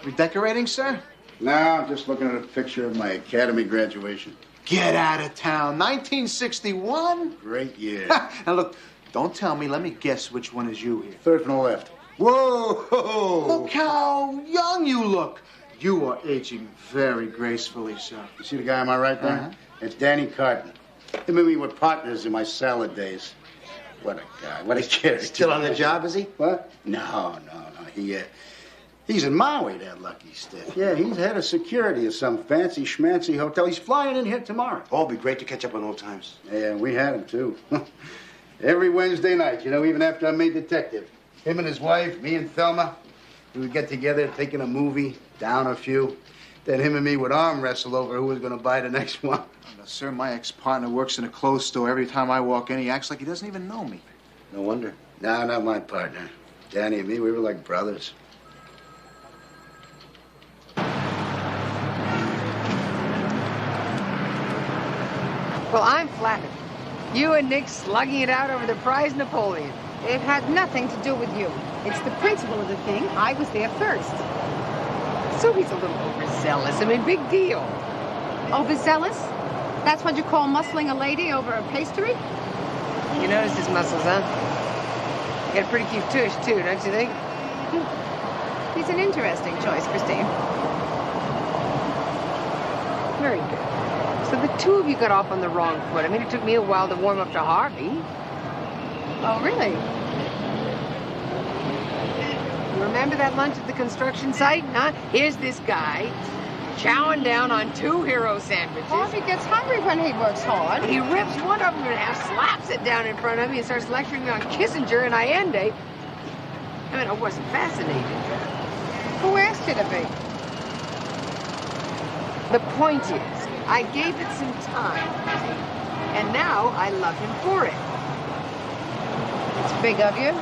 Redecorating, sir? No, I'm just looking at a picture of my academy graduation. Get out of town. 1961? Great year. Now, look, don't tell me. Let me guess which one is you here. Third from the left. Whoa! Look how young you look. You are aging very gracefully, sir. You see the guy on my right there? It's Danny Carton. Him and me were partners in my salad days. What a guy. What a kid. Still on the job, is he? What? No. He's in Maui, that lucky stiff. Yeah, he's head of security of some fancy schmancy hotel. He's flying in here tomorrow. Oh, it'll be great to catch up on old times. Yeah, we had him, too. Every Wednesday night, you know, even after I made detective. Him and his wife, me and Thelma, we would get together, take in a movie, down a few. Then him and me would arm wrestle over who was going to buy the next one. Now, sir, my ex-partner works in a clothes store. Every time I walk in, he acts like he doesn't even know me. No wonder. No, not my partner. Danny and me, we were like brothers. Well, I'm flattered. You and Nick slugging it out over the prize Napoleon. It had nothing to do with you. It's the principle of the thing. I was there first. So he's a little overzealous. I mean, big deal. Overzealous? That's what you call muscling a lady over a pastry? You notice his muscles, huh? Got a pretty cute tush, too, don't you think? He's an interesting choice, Christine. Very good. So the two of you got off on the wrong foot. I mean, it took me a while to warm up to Harvey. Oh, really? You remember that lunch at the construction site, huh? Here's this guy chowing down on 2 hero sandwiches. Harvey gets hungry when he works hard. He rips one of them in half, slaps it down in front of me, and starts lecturing me on Kissinger and Allende. I mean, I wasn't fascinated. Who asked you to be? The point is, I gave it some time, and now I love him for it. It's big of you.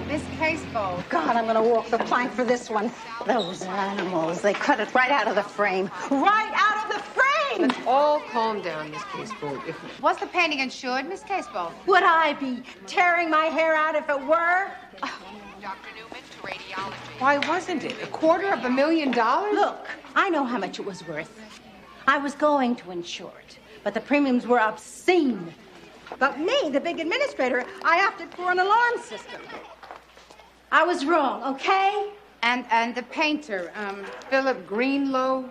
Miss Casebold. God, I'm gonna walk the plank for this one. Those animals, they cut it right out of the frame. Right out of the frame! Let's all calm down, Miss Casebold. Was the painting insured, Miss Casebold? Would I be tearing my hair out if it were? Dr. Newman to radiology. Why wasn't it? $250,000? Look, I know how much it was worth. I was going to insure it, but the premiums were obscene. But me, the big administrator, I opted for an alarm system. I was wrong, okay? And the painter, Philip Greenlow?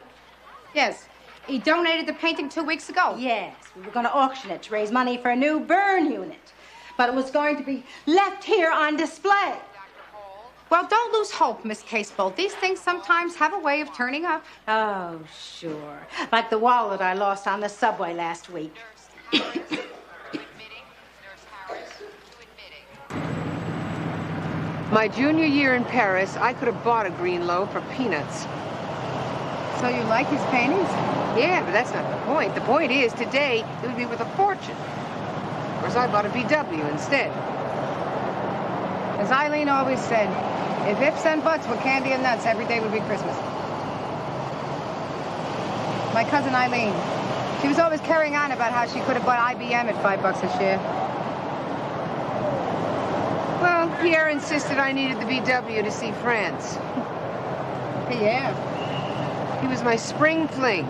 Yes. He donated the painting 2 weeks ago. Yes, we were going to auction it to raise money for a new burn unit. But it was going to be left here on display. Well, don't lose hope, Miss Casebold. These things sometimes have a way of turning up. Oh, sure. Like the wallet I lost on the subway last week. My junior year in Paris, I could have bought a Greenlow for peanuts. So you like his paintings? Yeah, but that's not the point. The point is, today, it would be worth a fortune. Of course, I bought a VW instead. As Eileen always said, if ifs and buts were candy and nuts, every day would be Christmas. My cousin Eileen, she was always carrying on about how she could have bought IBM at $5 a share. Well, Pierre insisted I needed the VW to see France. Pierre? He was my spring fling.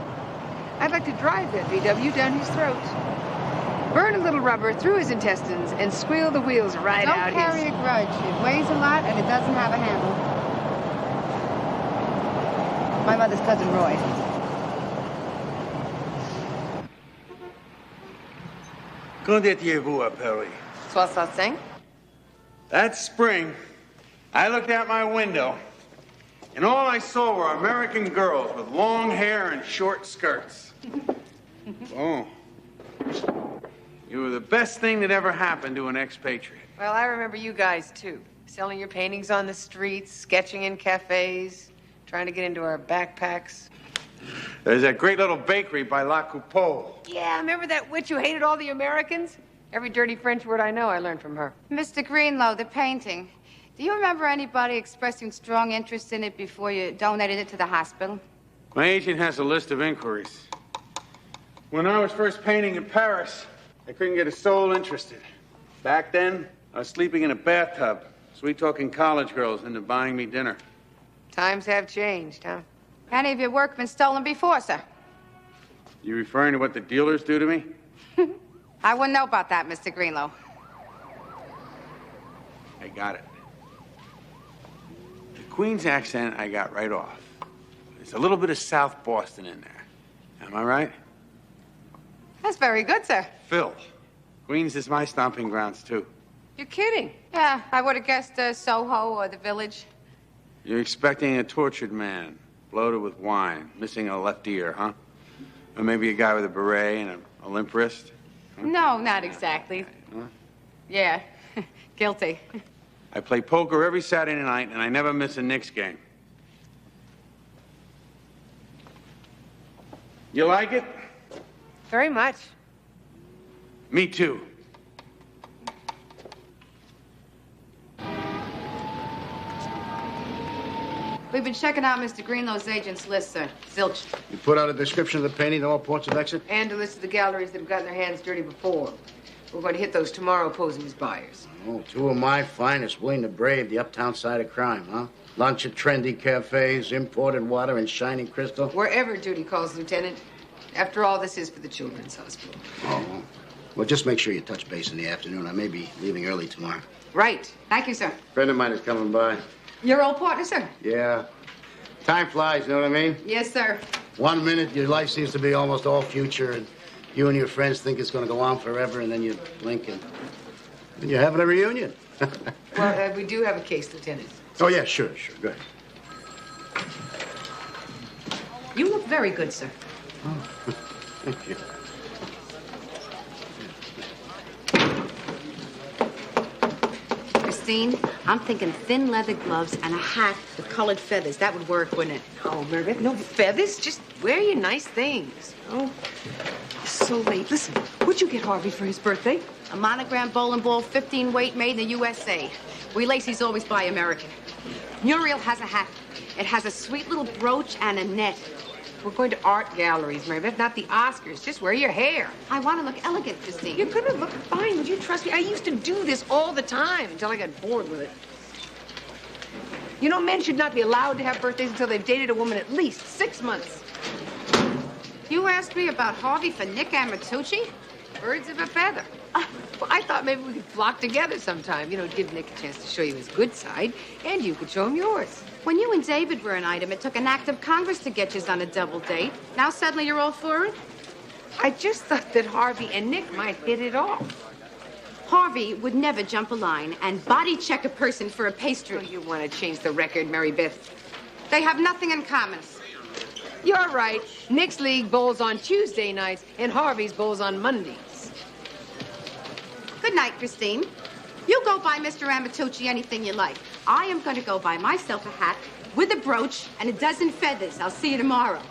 I'd like to drive that VW down his throat. Burn a little rubber through his intestines and squeal the wheels right out his... Don't carry a grudge. It weighs a lot and it doesn't have a handle. My mother's cousin Roy. Qu'en étiez-vous à Paris? 65? That spring, I looked out my window, and all I saw were American girls with long hair and short skirts. Oh. You were the best thing that ever happened to an expatriate. Well, I remember you guys, too. Selling your paintings on the streets, sketching in cafes, trying to get into our backpacks. There's that great little bakery by La Coupeau. Yeah, remember that witch who hated all the Americans? Every dirty French word I know, I learned from her. Mr. Greenlow, the painting. Do you remember anybody expressing strong interest in it before you donated it to the hospital? My agent has a list of inquiries. When I was first painting in Paris, I couldn't get a soul interested. Back then, I was sleeping in a bathtub, sweet-talking college girls into buying me dinner. Times have changed, huh? Any of your work been stolen before, sir? You referring to what the dealers do to me? I wouldn't know about that, Mr. Greenlow. I got it. The Queen's accent I got right off. There's a little bit of South Boston in there. Am I right? That's very good, sir. Phil, Queens is my stomping grounds, too. You're kidding. Yeah, I would have guessed Soho or the Village. You're expecting a tortured man, bloated with wine, missing a left ear, huh? Or maybe a guy with a beret and a limp wrist? Huh? No, not exactly. Huh? Yeah, guilty. I play poker every Saturday night, and I never miss a Knicks game. You like it? Very much. Me too. We've been checking out Mr. Greenlow's agent's list, sir. Zilch. You put out a description of the painting, all ports of exit? And a list of the galleries that have gotten their hands dirty before. We're going to hit those tomorrow, posing as buyers. Oh, two of my finest willing to brave the uptown side of crime, huh? Lunch at trendy cafes, imported water, and shining crystal. Wherever duty calls, Lieutenant. After all, this is for the children's hospital. Oh, well, just make sure you touch base in the afternoon. I may be leaving early tomorrow. Right. Thank you, sir. A friend of mine is coming by. Your old partner, sir? Yeah. Time flies, you know what I mean? Yes, sir. 1 minute, your life seems to be almost all future, and you and your friends think it's going to go on forever, and then you blink, and you're having a reunion. Well, we do have a case, Lieutenant. Oh, yeah, sure. Go ahead. You look very good, sir. Oh, thank you. Christine, I'm thinking thin leather gloves and a hat with colored feathers. That would work, wouldn't it? Oh, Meredith, no feathers. Just wear your nice things. Oh, it's so late. Listen, what'd you get Harvey for his birthday? A monogram bowling ball, 15 weight, made in the USA. We Lacey's always buy American. Muriel has a hat. It has a sweet little brooch and a net. We're going to art galleries, Meredith, not the Oscars. Just wear your hair. I want to look elegant, Christine. You're gonna look fine. Would you trust me? I used to do this all the time until I got bored with it. You know, men should not be allowed to have birthdays until they've dated a woman at least 6 months. You asked me about Harvey for Nick Amatucci? Birds of a feather. Well, I thought maybe we could flock together sometime. You know, give Nick a chance to show you his good side, and you could show him yours. When you and David were an item, it took an act of Congress to get you on a double date. Now suddenly you're all for it? I just thought that Harvey and Nick might hit it off. Harvey would never jump a line and body check a person for a pastry. Oh, you want to change the record, Mary Beth? They have nothing in common. You're right. Nick's league bowls on Tuesday nights, and Harvey's bowls on Mondays. Good night, Christine. You go buy Mr. Amatucci anything you like. I am going to go buy myself a hat with a brooch and a dozen feathers. I'll see you tomorrow.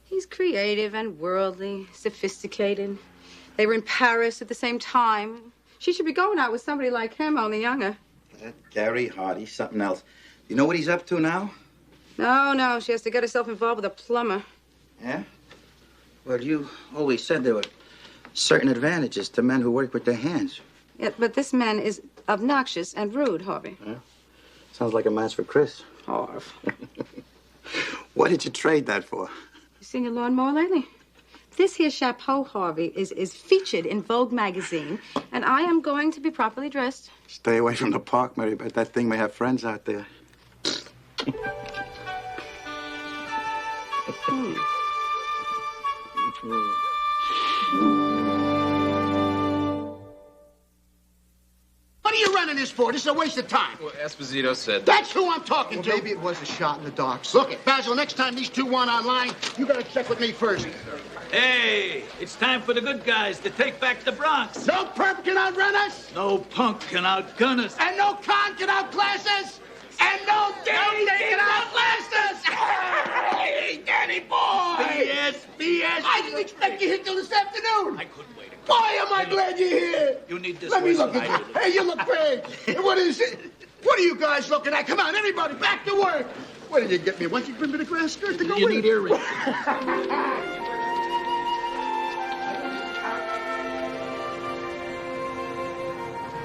He's creative and worldly, sophisticated. They were in Paris at the same time. She should be going out with somebody like him, only younger. That Gary Hardy's something else. You know what he's up to now? No, she has to get herself involved with a plumber. Yeah? Well, you always said there were certain advantages to men who work with their hands. Yeah, but this man is obnoxious and rude, Harvey. Yeah? Sounds like a match for Chris. Harv. What did you trade that for? You seen your lawnmower lately? This here chapeau, Harvey, is featured in Vogue magazine, and I am going to be properly dressed. Stay away from the park, Mary, but that thing may have friends out there. What are you running this for? This is a waste of time. Well, Esposito said... That's who I'm talking to. Maybe it was a shot in the dark. Look it, Basil, next time these two want online, you gotta check with me first. Hey, it's time for the good guys to take back the Bronx. No perp can outrun us. No punk can outgun us. And no con can outclass us. And don't Danny can outlast us! Hey, Danny boy! BS! I didn't expect you here till this afternoon. I couldn't wait. Boy, am I glad you're here. You need this. Let me look at you. Hey, you look great. What is it? What are you guys looking at? Come on, everybody, back to work. What did you get me? Why don't you bring me the grass skirt to go You with need it? earrings.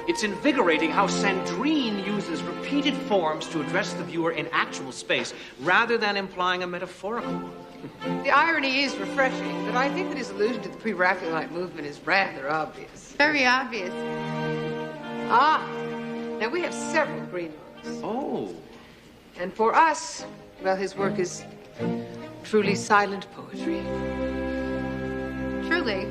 It's invigorating how Sandrine uses repeated forms to address the viewer in actual space, rather than implying a metaphorical one. The irony is refreshing, but I think that his allusion to the pre-Raphaelite movement is rather obvious. Very obvious. Ah, now we have several green looks. Oh. And for us, well, his work is truly silent poetry. Truly.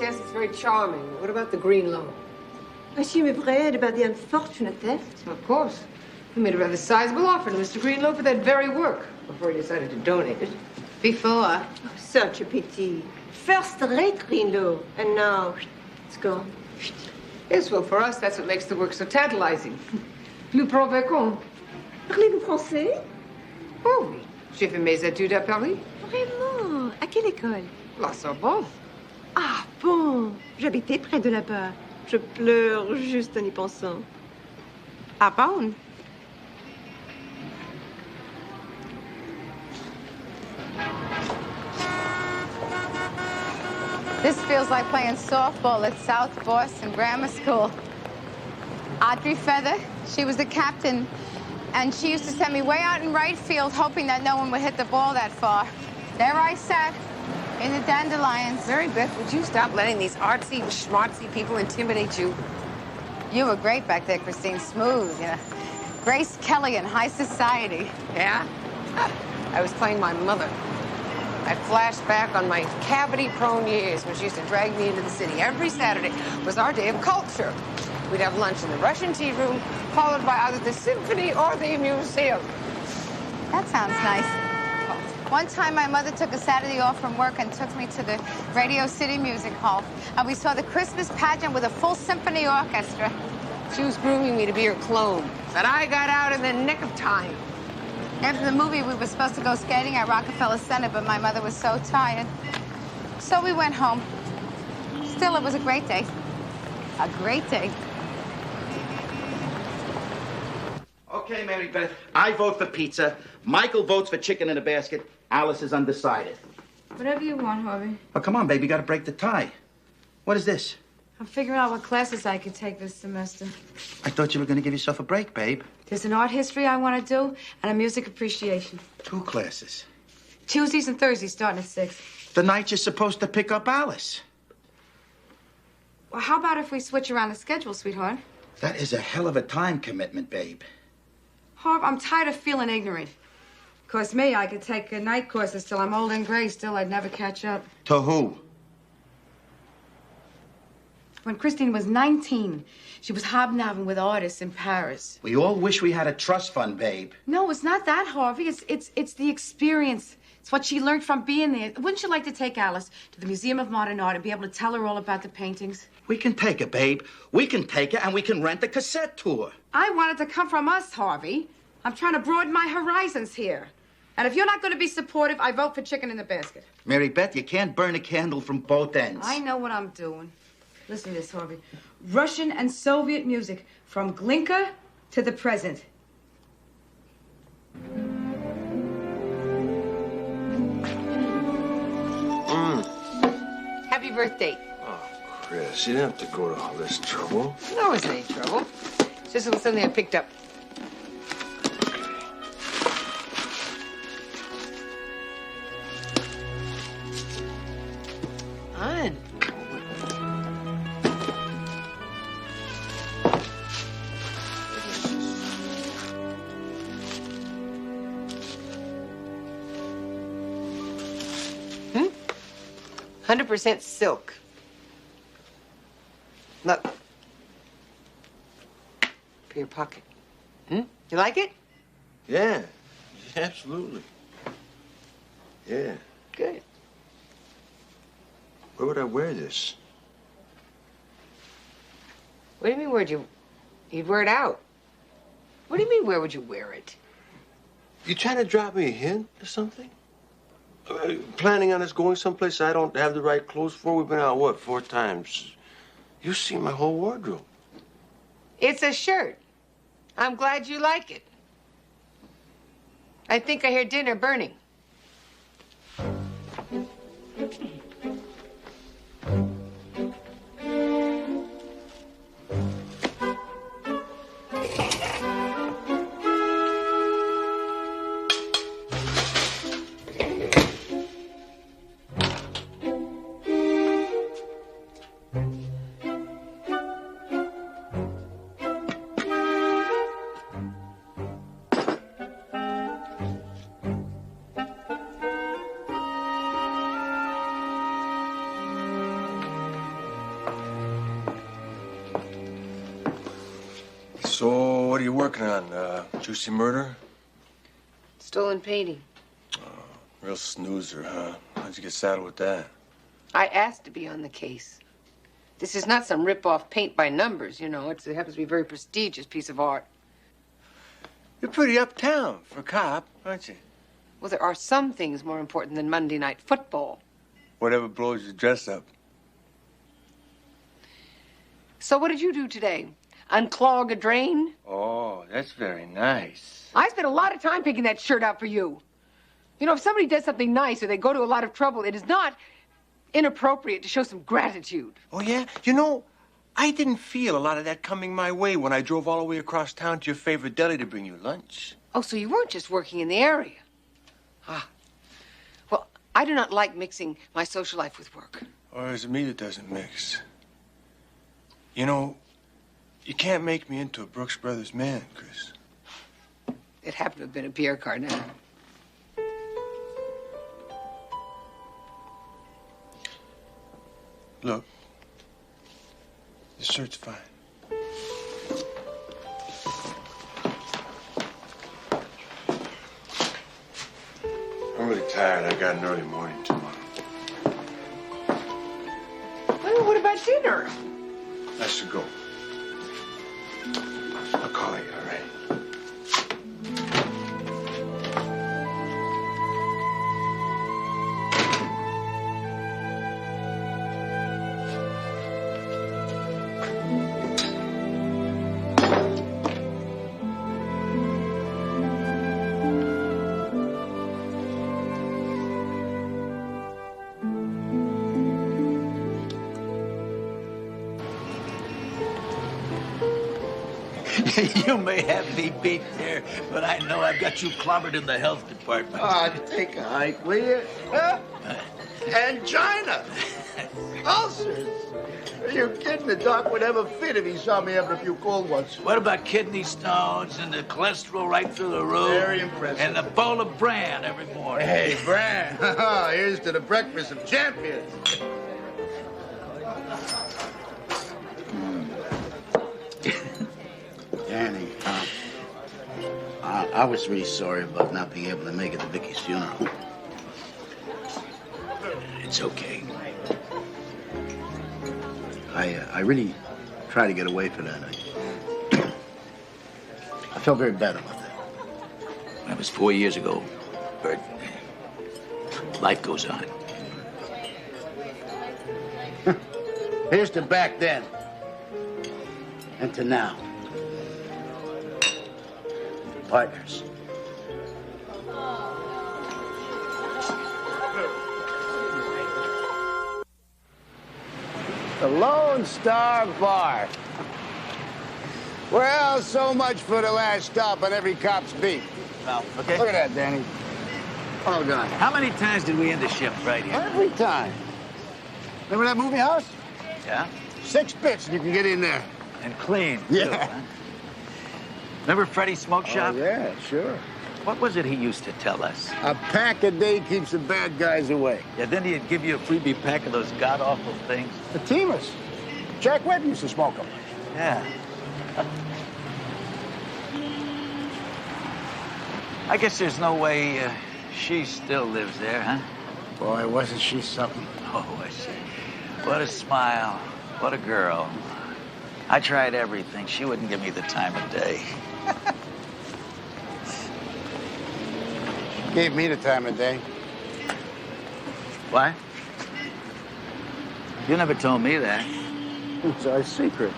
Yes, it's very charming. What about the green loan? Monsieur Mebret about the unfortunate theft? Of course. He made a rather sizable offer to Mr. Greenlow for that very work before he decided to donate it. Before. Oh, such a pity. First-rate Greenlow, and now it's gone. Yes, well, for us, that's what makes the work so tantalizing. Nous provoquons. Parlez-vous français? Oh oui. J'ai fait mes études à Paris. Vraiment? À quelle école? La Sorbonne. Ah bon? J'habitais près de là-bas. Je pleure juste en y pensant. Ah bon? This feels like playing softball at South Boston Grammar School. Audrey Feather, she was the captain, and she used to send me way out in right field, hoping that no one would hit the ball that far. There I sat, in the dandelions. Mary Beth, would you stop letting these artsy, schmartsy people intimidate you? You were great back there, Christine. Smooth, you know. Grace Kelly in high society. Yeah? I was playing my mother. I flashed back on my cavity-prone years when she used to drag me into the city. Every Saturday was our day of culture. We'd have lunch in the Russian tea room, followed by either the symphony or the museum. That sounds nice. One time, my mother took a Saturday off from work and took me to the Radio City Music Hall. And we saw the Christmas pageant with a full symphony orchestra. She was grooming me to be her clone, but I got out in the nick of time. After the movie, we were supposed to go skating at Rockefeller Center, but my mother was so tired. So we went home. Still, it was a great day. A great day. Okay, Mary Beth, I vote for pizza. Michael votes for chicken in a basket. Alice is undecided. Whatever you want, Harvey. Oh, come on, baby, you gotta break the tie. What is this? I'm figuring out what classes I could take this semester. I thought you were gonna give yourself a break, babe. There's an art history I want to do and a music appreciation. 2 classes. Tuesdays and Thursdays starting at 6. The night you're supposed to pick up Alice. Well, how about if we switch around the schedule, sweetheart? That is a hell of a time commitment, babe. Harv, I'm tired of feeling ignorant. Course me, I could take night courses till I'm old and gray. Still, I'd never catch up. To who? When Christine was 19, she was hobnobbing with artists in Paris. We all wish we had a trust fund, babe. No, it's not that, Harvey. It's the experience. It's what she learned from being there. Wouldn't you like to take Alice to the Museum of Modern Art and be able to tell her all about the paintings? We can take her, babe. We can take her, and we can rent a cassette tour. I want it to come from us, Harvey. I'm trying to broaden my horizons here. And if you're not going to be supportive, I vote for chicken in the basket. Mary Beth, you can't burn a candle from both ends. I know what I'm doing. Listen to this, Harvey. Russian and Soviet music, from Glinka to the present. Happy birthday. Oh, Chris, you didn't have to go to all this trouble. No, it's any trouble. It's just something I picked up. On. 100% silk. Look. For your pocket. You like it? Yeah, absolutely. Yeah. Good. Where would I wear this? What do you mean, you'd wear it out? What do you mean, where would you wear it? You trying to drop me a hint or something? Planning on us going someplace I don't have the right clothes for? We've been out, what, 4 times? You've seen my whole wardrobe. It's a shirt. I'm glad you like it. I think I hear dinner burning. So, what are you working on? Juicy murder? Stolen painting. Real snoozer, huh? How'd you get saddled with that? I asked to be on the case. This is not some rip-off paint by numbers, you know. It happens to be a very prestigious piece of art. You're pretty uptown for a cop, aren't you? Well, there are some things more important than Monday night football. Whatever blows your dress up. So what did you do today? Unclog a drain? Oh, that's very nice. I spent a lot of time picking that shirt out for you. You know, if somebody does something nice or they go to a lot of trouble, it is not inappropriate to show some gratitude. Oh, yeah? You know, I didn't feel a lot of that coming my way when I drove all the way across town to your favorite deli to bring you lunch. Oh, so you weren't just working in the area. Ah. Well, I do not like mixing my social life with work. Or is it me that doesn't mix? You know, you can't make me into a Brooks Brothers man, Chris. It happened to have been a Pierre Cardin. Look, this shirt's fine. I'm really tired. I got an early morning tomorrow. Well, what about dinner? I should go. I'll call you, all right? You may have me beat there, but I know I've got you clobbered in the health department. Take a hike, will you? Huh? Angina! Ulcers! Are you kidding? The doc would have a fit if he saw me after a few cold ones. What about kidney stones and the cholesterol right through the roof? Very impressive. And a bowl of bran every morning. Hey, Bran. Here's to the breakfast of champions. Danny, I was really sorry about not being able to make it to Vicky's funeral. It's okay. I really tried to get away from that. I felt very bad about that. That was 4 years ago, Bert. Life goes on. Here's to back then and to now. Partners. The Lone Star Bar. Well, so much for the last stop on every cop's beat. Well, okay. Look at that, Danny. All gone. How many times did we end the shift right here? Every time. Remember that movie house? Yeah? 6 bits and you can get in there. And clean. Yeah. Too, huh? Remember Freddie's smoke shop? Oh, yeah, sure. What was it he used to tell us? A pack a day keeps the bad guys away. Yeah, then he'd give you a freebie pack of those god-awful things. The Teemas. Jack Webb used to smoke them. Yeah. I guess there's no way she still lives there, huh? Boy, wasn't she something? Oh, I see. What a smile. What a girl. I tried everything. She wouldn't give me the time of day. Gave me the time of day. What? You never told me that. It's our secret.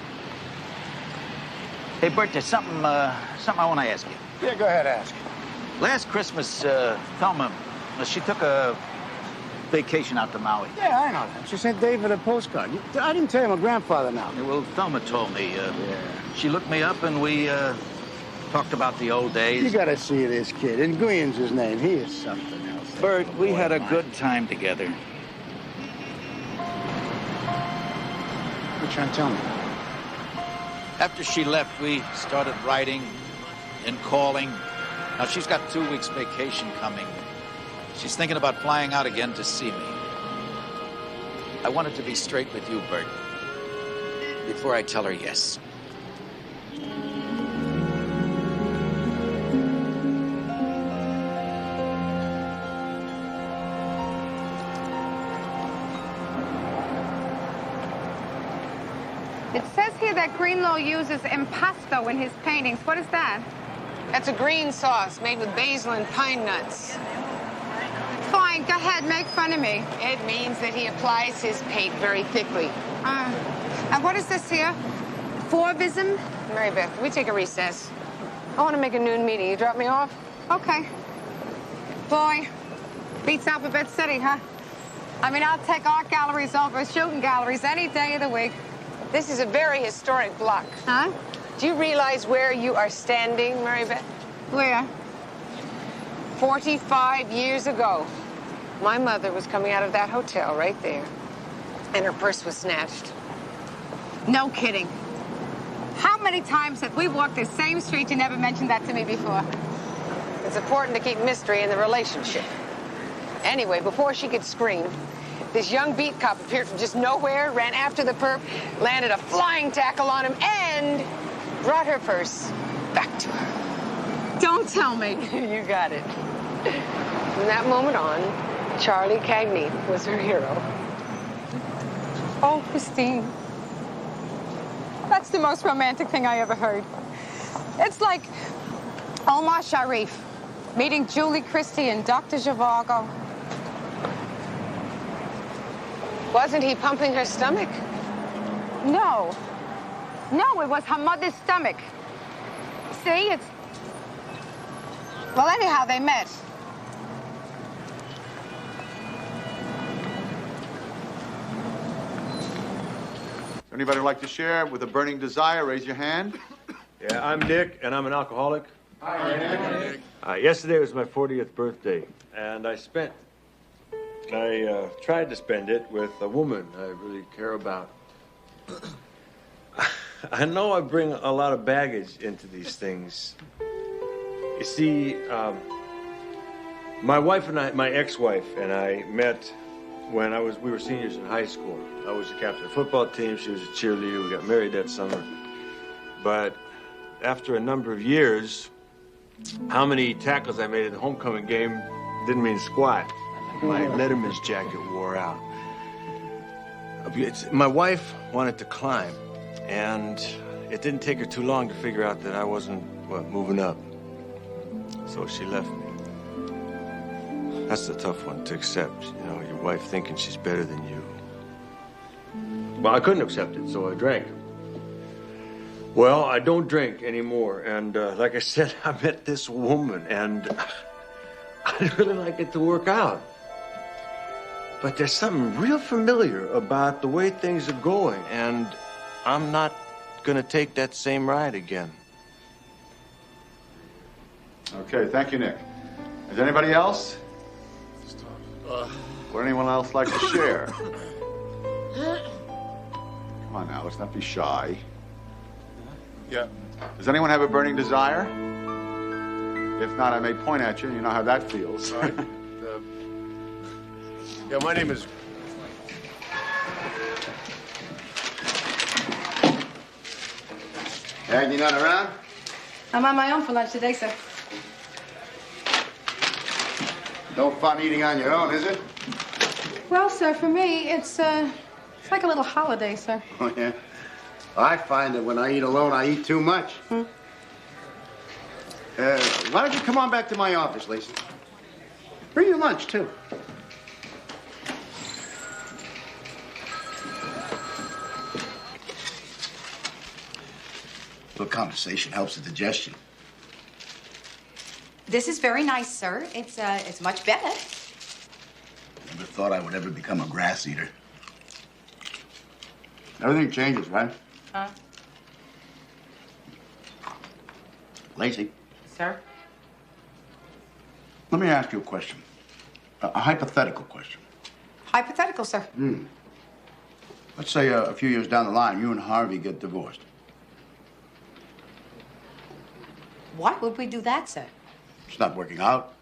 Hey, Bert, there's something I want to ask you. Yeah, go ahead, ask. Last Christmas, Thelma, she took a vacation out to Maui. Yeah, I know that. She sent David a postcard. I didn't tell you, my grandfather now. Yeah, well, Thelma told me. She looked me up and we talked about the old days. You gotta see this kid. Nguyen's his name. He is something else. Bert, we had a good time together. What you trying to tell me? After she left, we started writing and calling. Now, she's got 2 weeks vacation coming. She's thinking about flying out again to see me. I wanted to be straight with you, Bert, before I tell her yes. It says here that Greenlow uses impasto in his paintings. What is that? That's a green sauce made with basil and pine nuts. Fine, go ahead, make fun of me. It means that he applies his paint very thickly. And what is this here? Fauvism? Mary Beth, we take a recess. I want to make a noon meeting. You drop me off? Okay. Boy, beats Alphabet City, huh? I mean, I'll take art galleries over shooting galleries any day of the week. This is a very historic block. Huh? Do you realize where you are standing, Mary Beth? Where? 45 years ago, my mother was coming out of that hotel right there, and her purse was snatched. No kidding. How many times have we walked the same street? You never mentioned that to me before. It's important to keep mystery in the relationship. Anyway, before she could scream, this young beat cop appeared from just nowhere, ran after the perp, landed a flying tackle on him, and brought her purse back to her. Don't tell me. You got it. From that moment on, Charlie Cagney was her hero. Oh, Christine. That's the most romantic thing I ever heard. It's like Omar Sharif meeting Julie Christie and Dr. Zhivago. Wasn't he pumping her stomach? No. No, it was her mother's stomach. See, it's... Well, anyhow, they met. Anybody like to share with a burning desire? Raise your hand. Yeah, I'm Nick, and I'm an alcoholic. Hi, Nick. Yesterday was my 40th birthday, and I tried to spend it with a woman I really care about. I know I bring a lot of baggage into these things. You see, my wife and I, my ex-wife and I met when we were seniors in high school. I was the captain of the football team, she was a cheerleader, we got married that summer. But after a number of years, how many tackles I made at the homecoming game didn't mean squat. My Letterman's jacket wore out. My wife wanted to climb, and it didn't take her too long to figure out that I wasn't, moving up. So she left me. That's the tough one to accept, you know, your wife thinking she's better than you. Well, I couldn't accept it, so I drank. Well, I don't drink anymore, and like I said, I met this woman, and I'd really like it to work out. But there's something real familiar about the way things are going, and I'm not gonna take that same ride again. Okay, thank you, Nick. Is anybody else? Would anyone else like to share? Come on now, let's not be shy. Yeah. Does anyone have a burning desire? If not, I may point at you, and you know how that feels. All right. Yeah, my name is... Cagney not around? I'm on my own for lunch today, sir. No fun eating on your own, is it? Well, sir, for me, it's like a little holiday, sir. Oh, yeah? I find that when I eat alone, I eat too much. Why don't you come on back to my office, Lacey? Bring your lunch, too. A little conversation helps the digestion. This is very nice, sir. It's much better. Never thought I would ever become a grass eater. Everything changes, right? Huh? Lacey, Sir? let me ask you a question. A hypothetical question. Hypothetical, sir. Let's say a few years down the line, you and Harvey get divorced. Why would we do that, sir? It's not working out.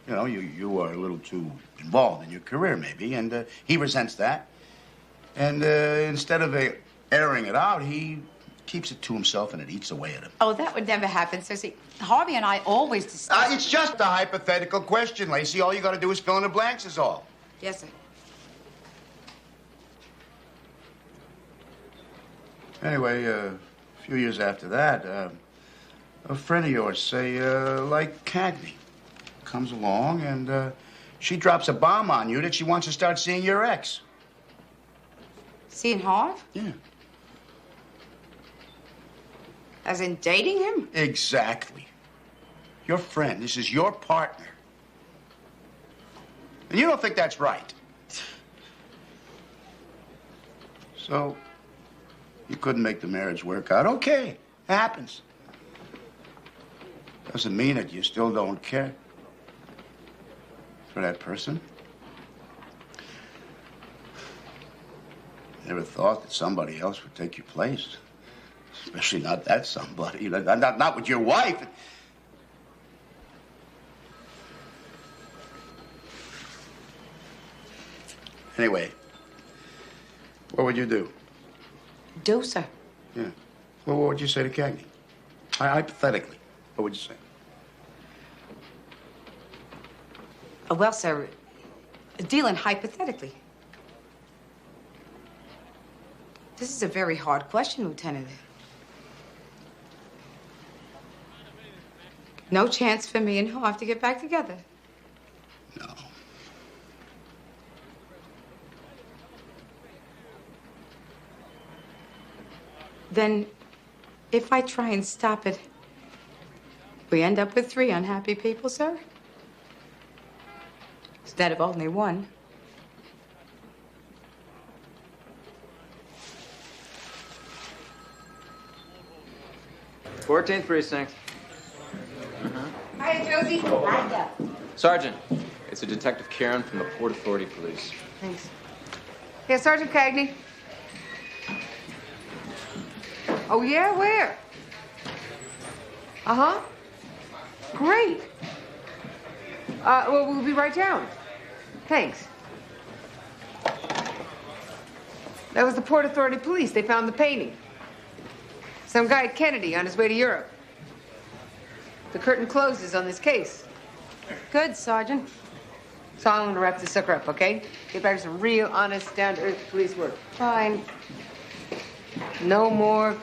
You know, you are a little too involved in your career, maybe, and he resents that. And instead of airing it out, he keeps it to himself, and it eats away at him. Oh, that would never happen, sir. See, Harvey and I always discuss... It's just a hypothetical question, Lacey. All you got to do is fill in the blanks is all. Yes, sir. Anyway, a few years after that, a friend of yours, say, like Cagney, comes along and she drops a bomb on you that she wants to start seeing your ex. Seeing Harv? Yeah. As in dating him? Exactly. Your friend. This is your partner. And you don't think that's right. So, you couldn't make the marriage work out. Okay, it happens. Doesn't mean that you still don't care for that person. Never thought that somebody else would take your place. Especially not that somebody. Not with your wife. Anyway, what would you do? Do, sir? Yeah. Well, what would you say to Cagney? Hypothetically, what would you say? Well, sir, dealing hypothetically. This is a very hard question, Lieutenant. No chance for me and Harv to get back together. No. Then, if I try and stop it, we end up with 3 unhappy people, sir? Instead of only 1. Fourteenth precinct. Hi, Josie. Hi, Sergeant, it's a Detective Karen from the Port Authority Police. Thanks. Yeah, Sergeant Cagney. Oh, yeah? Where? Uh-huh. Great. Well, we'll be right down. Thanks. That was the Port Authority Police. They found the painting. Some guy at Kennedy on his way to Europe. The curtain closes on this case. Good, Sergeant. So I'm gonna wrap this sucker up, okay? Get back to some real, honest, down-to-earth police work. Fine. No more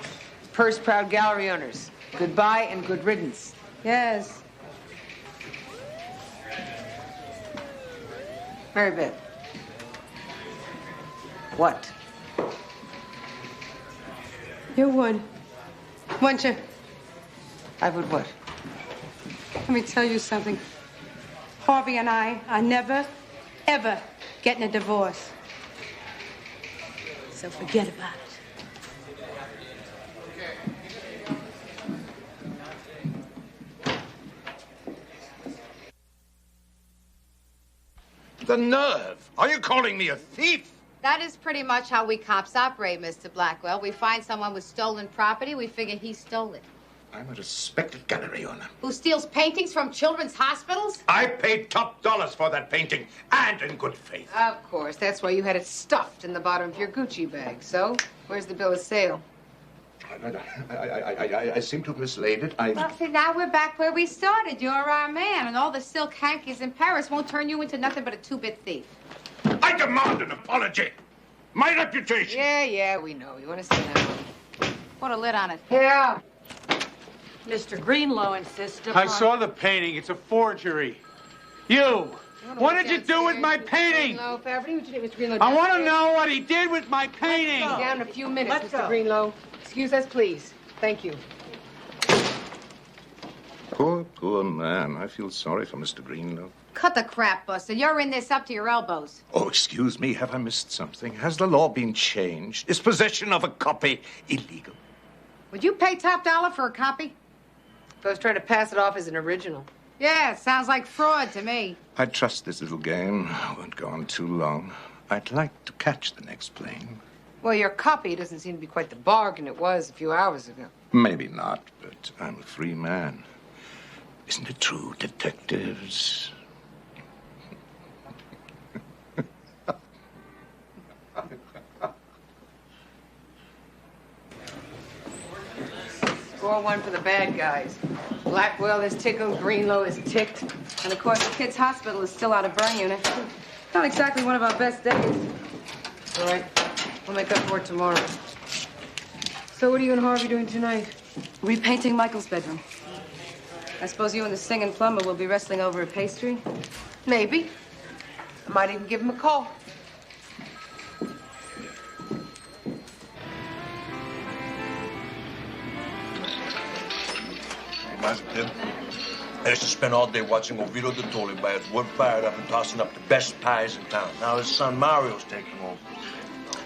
purse-proud gallery owners. Goodbye and good riddance. Yes. Mary Beth. What? You would, wouldn't you? I would what? Let me tell you something. Harvey and I are never, ever getting a divorce. So forget about it. The nerve! Are you calling me a thief? That is pretty much how we cops operate, Mr. Blackwell. We find someone with stolen property, we figure he stole it. I'm a respected gallery owner. Who steals paintings from children's hospitals? I paid top dollars for that painting, and in good faith. Of course. That's why you had it stuffed in the bottom of your Gucci bag. So, where's the bill of sale? I seem to have mislaid it. Well, see, now we're back where we started. You're our man, and all the silk hankies in Paris won't turn you into nothing but a two-bit thief. I demand an apology. My reputation. Yeah, we know. You want to sit down? Put a lid on it. Yeah. Mr. Greenlow insists upon... I saw the painting. It's a forgery. You! What did you do with my painting? Greenlow, Faberty, what you did, Mr. Greenlow? I want to know what he did with my painting. Down in a few minutes, Let's Mr. go. Greenlow. Excuse us, please. Thank you. Poor man. I feel sorry for Mr. Greenlow. Cut the crap, Buster. You're in this up to your elbows. Oh, excuse me. Have I missed something? Has the law been changed? Is possession of a copy illegal? Would you pay top dollar for a copy? I was trying to pass it off as an original. Yeah, it sounds like fraud to me. I trust this little game won't go on too long. I'd like to catch the next plane. Well, your copy doesn't seem to be quite the bargain it was a few hours ago. Maybe not, but I'm a free man. Isn't it true, detectives? Score one for the bad guys. Blackwell is tickled, Greenlow is ticked. And of course, the kid's hospital is still out of burn unit. Not exactly one of our best days. All right, we'll make up for it tomorrow. So what are you and Harvey doing tonight? Repainting Michael's bedroom. I suppose you and the singing plumber will be wrestling over a pastry? Maybe. I might even give him a call. Reminds me, Tim. I used to spend all day watching Oviedo de Toli by his wood fired up and tossing up the best pies in town. Now his son Mario's taking over.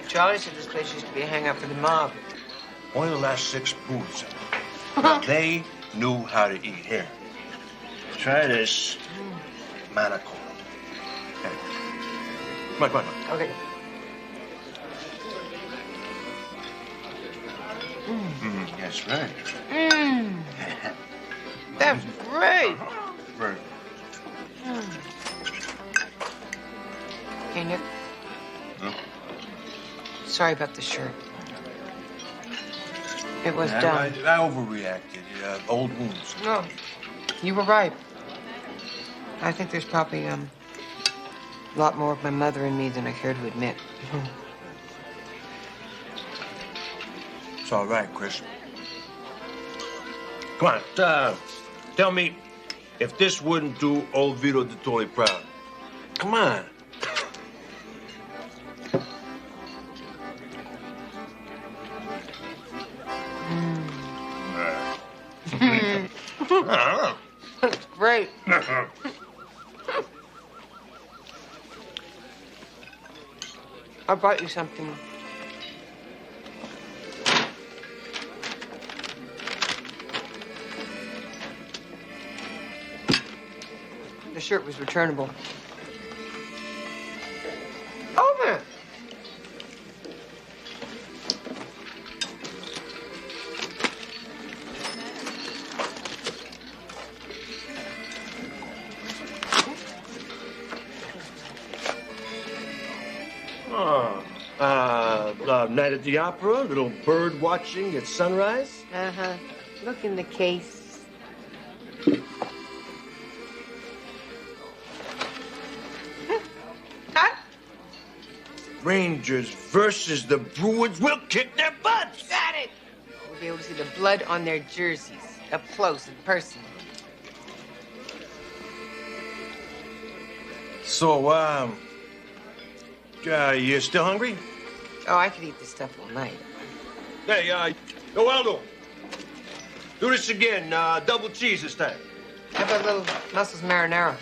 Charlie said this place used to be a hangout for the mob. Only the last 6 booths. They knew how to eat here. Try this manico. Hey. Come on. Okay. That's right. That's great. Right. Hey, Nick. Huh? Sorry about the shirt. It was I dumb. overreacted. Old wounds. No, you were right. I think there's probably a lot more of my mother in me than I care to admit. It's all right, Chris. Come on, tell me if this wouldn't do old Vito de Toli proud. Come on. That's great. I brought you something. The shirt was returnable. Over. Night at the opera, little bird watching at sunrise. Uh-huh. Look in the case. Rangers versus the Bruins. We'll kick their butts. Got it. We'll be able to see the blood on their jerseys up close in person. So, you still hungry? Oh, I could eat this stuff all night. Hey, yo, Aldo. Do this again. Double cheese this time. How about a little mussels marinara?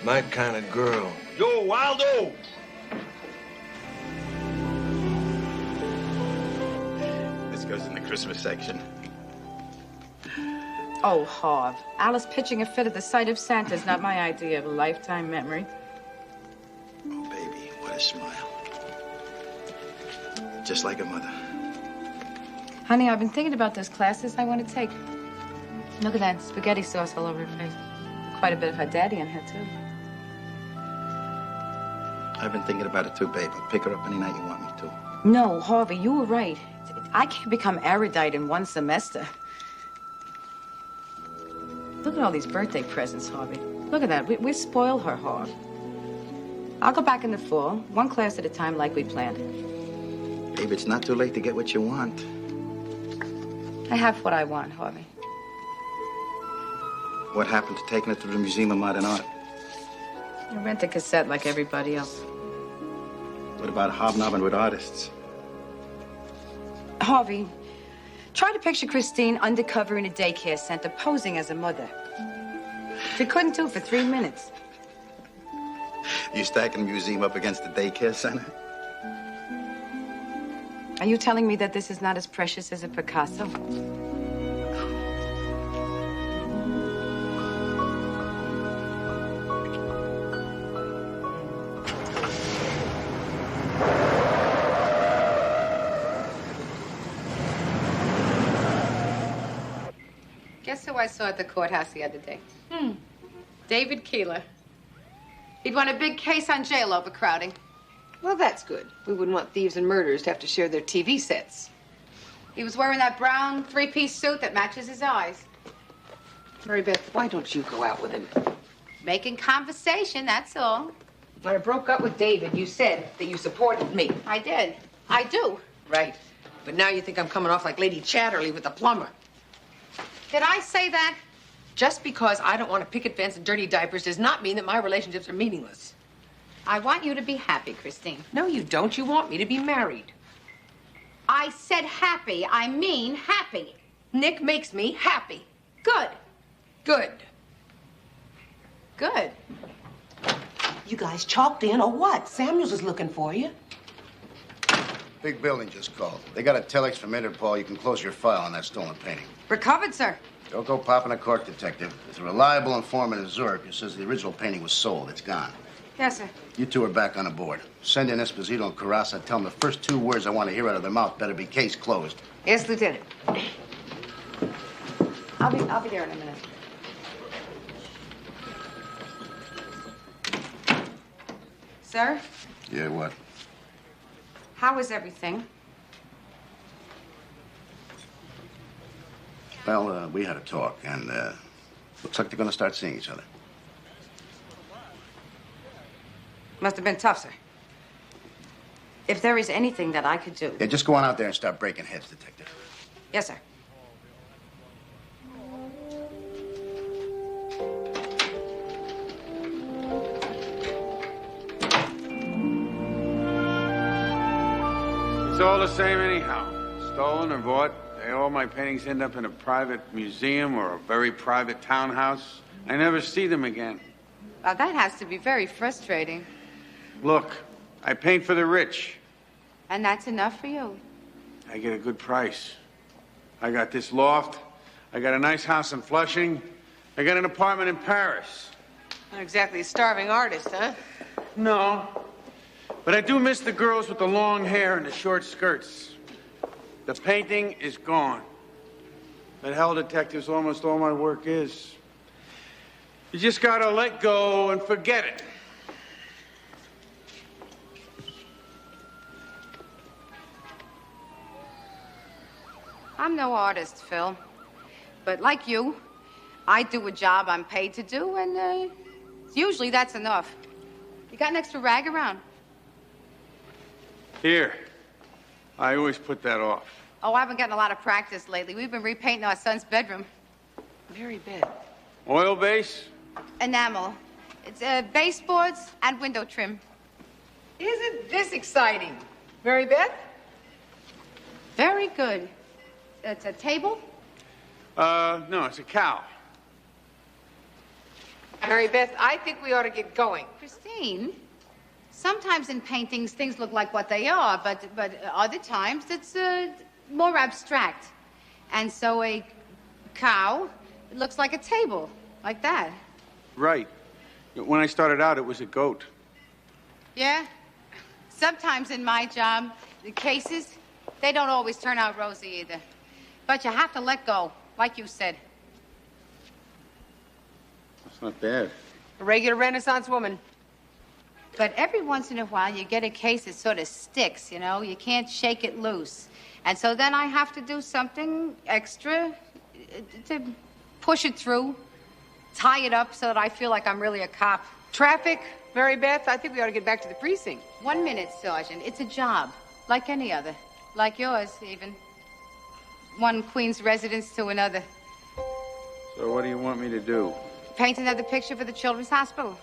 My kind of girl. Yo, Aldo! This goes in the Christmas section. Oh, Harv. Alice pitching a fit at the sight of Santa is not my idea of a lifetime memory. Oh, baby, what a smile. Just like a mother. Honey, I've been thinking about those classes I want to take. Look at that spaghetti sauce all over her face. Quite a bit of her daddy in her, too. I've been thinking about it too, babe. I'll pick her up any night you want me to. No, Harvey, you were right. I can't become erudite in one semester. Look at all these birthday presents, Harvey. Look at that. We spoil her, Harv. I'll go back in the fall, one class at a time like we planned. Babe, it's not too late to get what you want. I have what I want, Harvey. What happened to taking it to the Museum of Modern Art? I rent a cassette like everybody else. What about hobnobbing with artists? Harvey, try to picture Christine undercover in a daycare center posing as a mother. She couldn't do it for 3 minutes. You stacking the museum up against the daycare center? Are you telling me that this is not as precious as a Picasso? Guess who I saw at the courthouse the other day? David Keeler. He'd won a big case on jail overcrowding. Well, that's good. We wouldn't want thieves and murderers to have to share their TV sets. He was wearing that brown three-piece suit that matches his eyes. Mary Beth, why don't you go out with him? Making conversation, that's all. When I broke up with David, you said that you supported me. I did. I do. Right. But now you think I'm coming off like Lady Chatterley with the plumber. Did I say that? Just because I don't want a picket fence and dirty diapers does not mean that my relationships are meaningless. I want you to be happy, Christine. No, you don't. You want me to be married. I said happy. I mean happy. Nick makes me happy. Good. Good. Good. You guys chalked in or what? Samuels is looking for you. Big building just called. They got a telex from Interpol. You can close your file on that stolen painting. Recovered, sir. Don't go popping a cork, detective. There's a reliable informant in Zurich who says the original painting was sold. It's gone. Yes, sir. You two are back on the board. Send in Esposito and Carrasa. Tell them the first 2 words I want to hear out of their mouth better be case closed. Yes, Lieutenant. I'll be there in a minute. Sir, Yeah, what? how is everything? Well, we had a talk, and looks like they're going to start seeing each other. Must have been tough, sir. If there is anything that I could do. Yeah, just go on out there and start breaking heads, detective. Yes, sir. It's all the same anyhow. Stolen or bought, all my paintings end up in a private museum or a very private townhouse. I never see them again. Well, that has to be very frustrating. Look, I paint for the rich. And that's enough for you. I get a good price. I got this loft. I got a nice house in Flushing. I got an apartment in Paris. Not exactly a starving artist, huh? No. But I do miss the girls with the long hair and the short skirts. The painting is gone. But hell, detectives, almost all my work is. You just gotta let go and forget it. I'm no artist, Phil. But like you, I do a job I'm paid to do, and usually that's enough. You got an extra rag around? Here. I always put that off. Oh, I've been getting a lot of practice lately. We've been repainting our son's bedroom. Very bad. Oil base? Enamel. It's baseboards and window trim. Isn't this exciting? Mary Beth? Very good. It's a table? No, it's a cow. Mary Beth, I think we ought to get going. Christine, sometimes in paintings things look like what they are, but other times it's more abstract. And so a cow looks like a table, like that. Right. When I started out, it was a goat. Yeah? Sometimes in my job, the cases, they don't always turn out rosy either. But you have to let go, like you said. It's not bad. A regular Renaissance woman. But every once in a while, you get a case that sort of sticks, you know? You can't shake it loose. And so then I have to do something extra to push it through, tie it up so that I feel like I'm really a cop. Traffic, Mary Beth, I think we ought to get back to the precinct. 1 minute, Sergeant. It's a job, like any other. Like yours, even. One Queens residence to another. So what do you want me to do? Paint another picture for the Children's Hospital.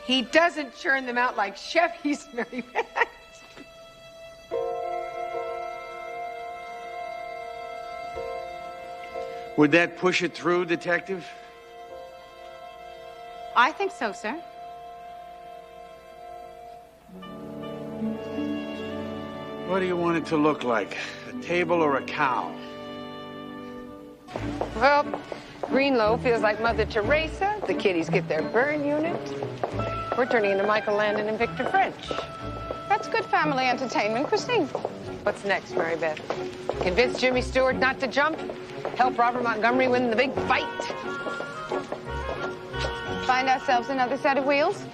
He doesn't churn them out like Chevy's, Mary Beth. Would that push it through, Detective? I think so, sir. What do you want it to look like? A table or a cow? Well, Greenlow feels like Mother Teresa. The kiddies get their burn unit. We're turning into Michael Landon and Victor French. That's good family entertainment, Christine. What's next, Mary Beth? Convince Jimmy Stewart not to jump? Help Robert Montgomery win the big fight? Find ourselves another set of wheels?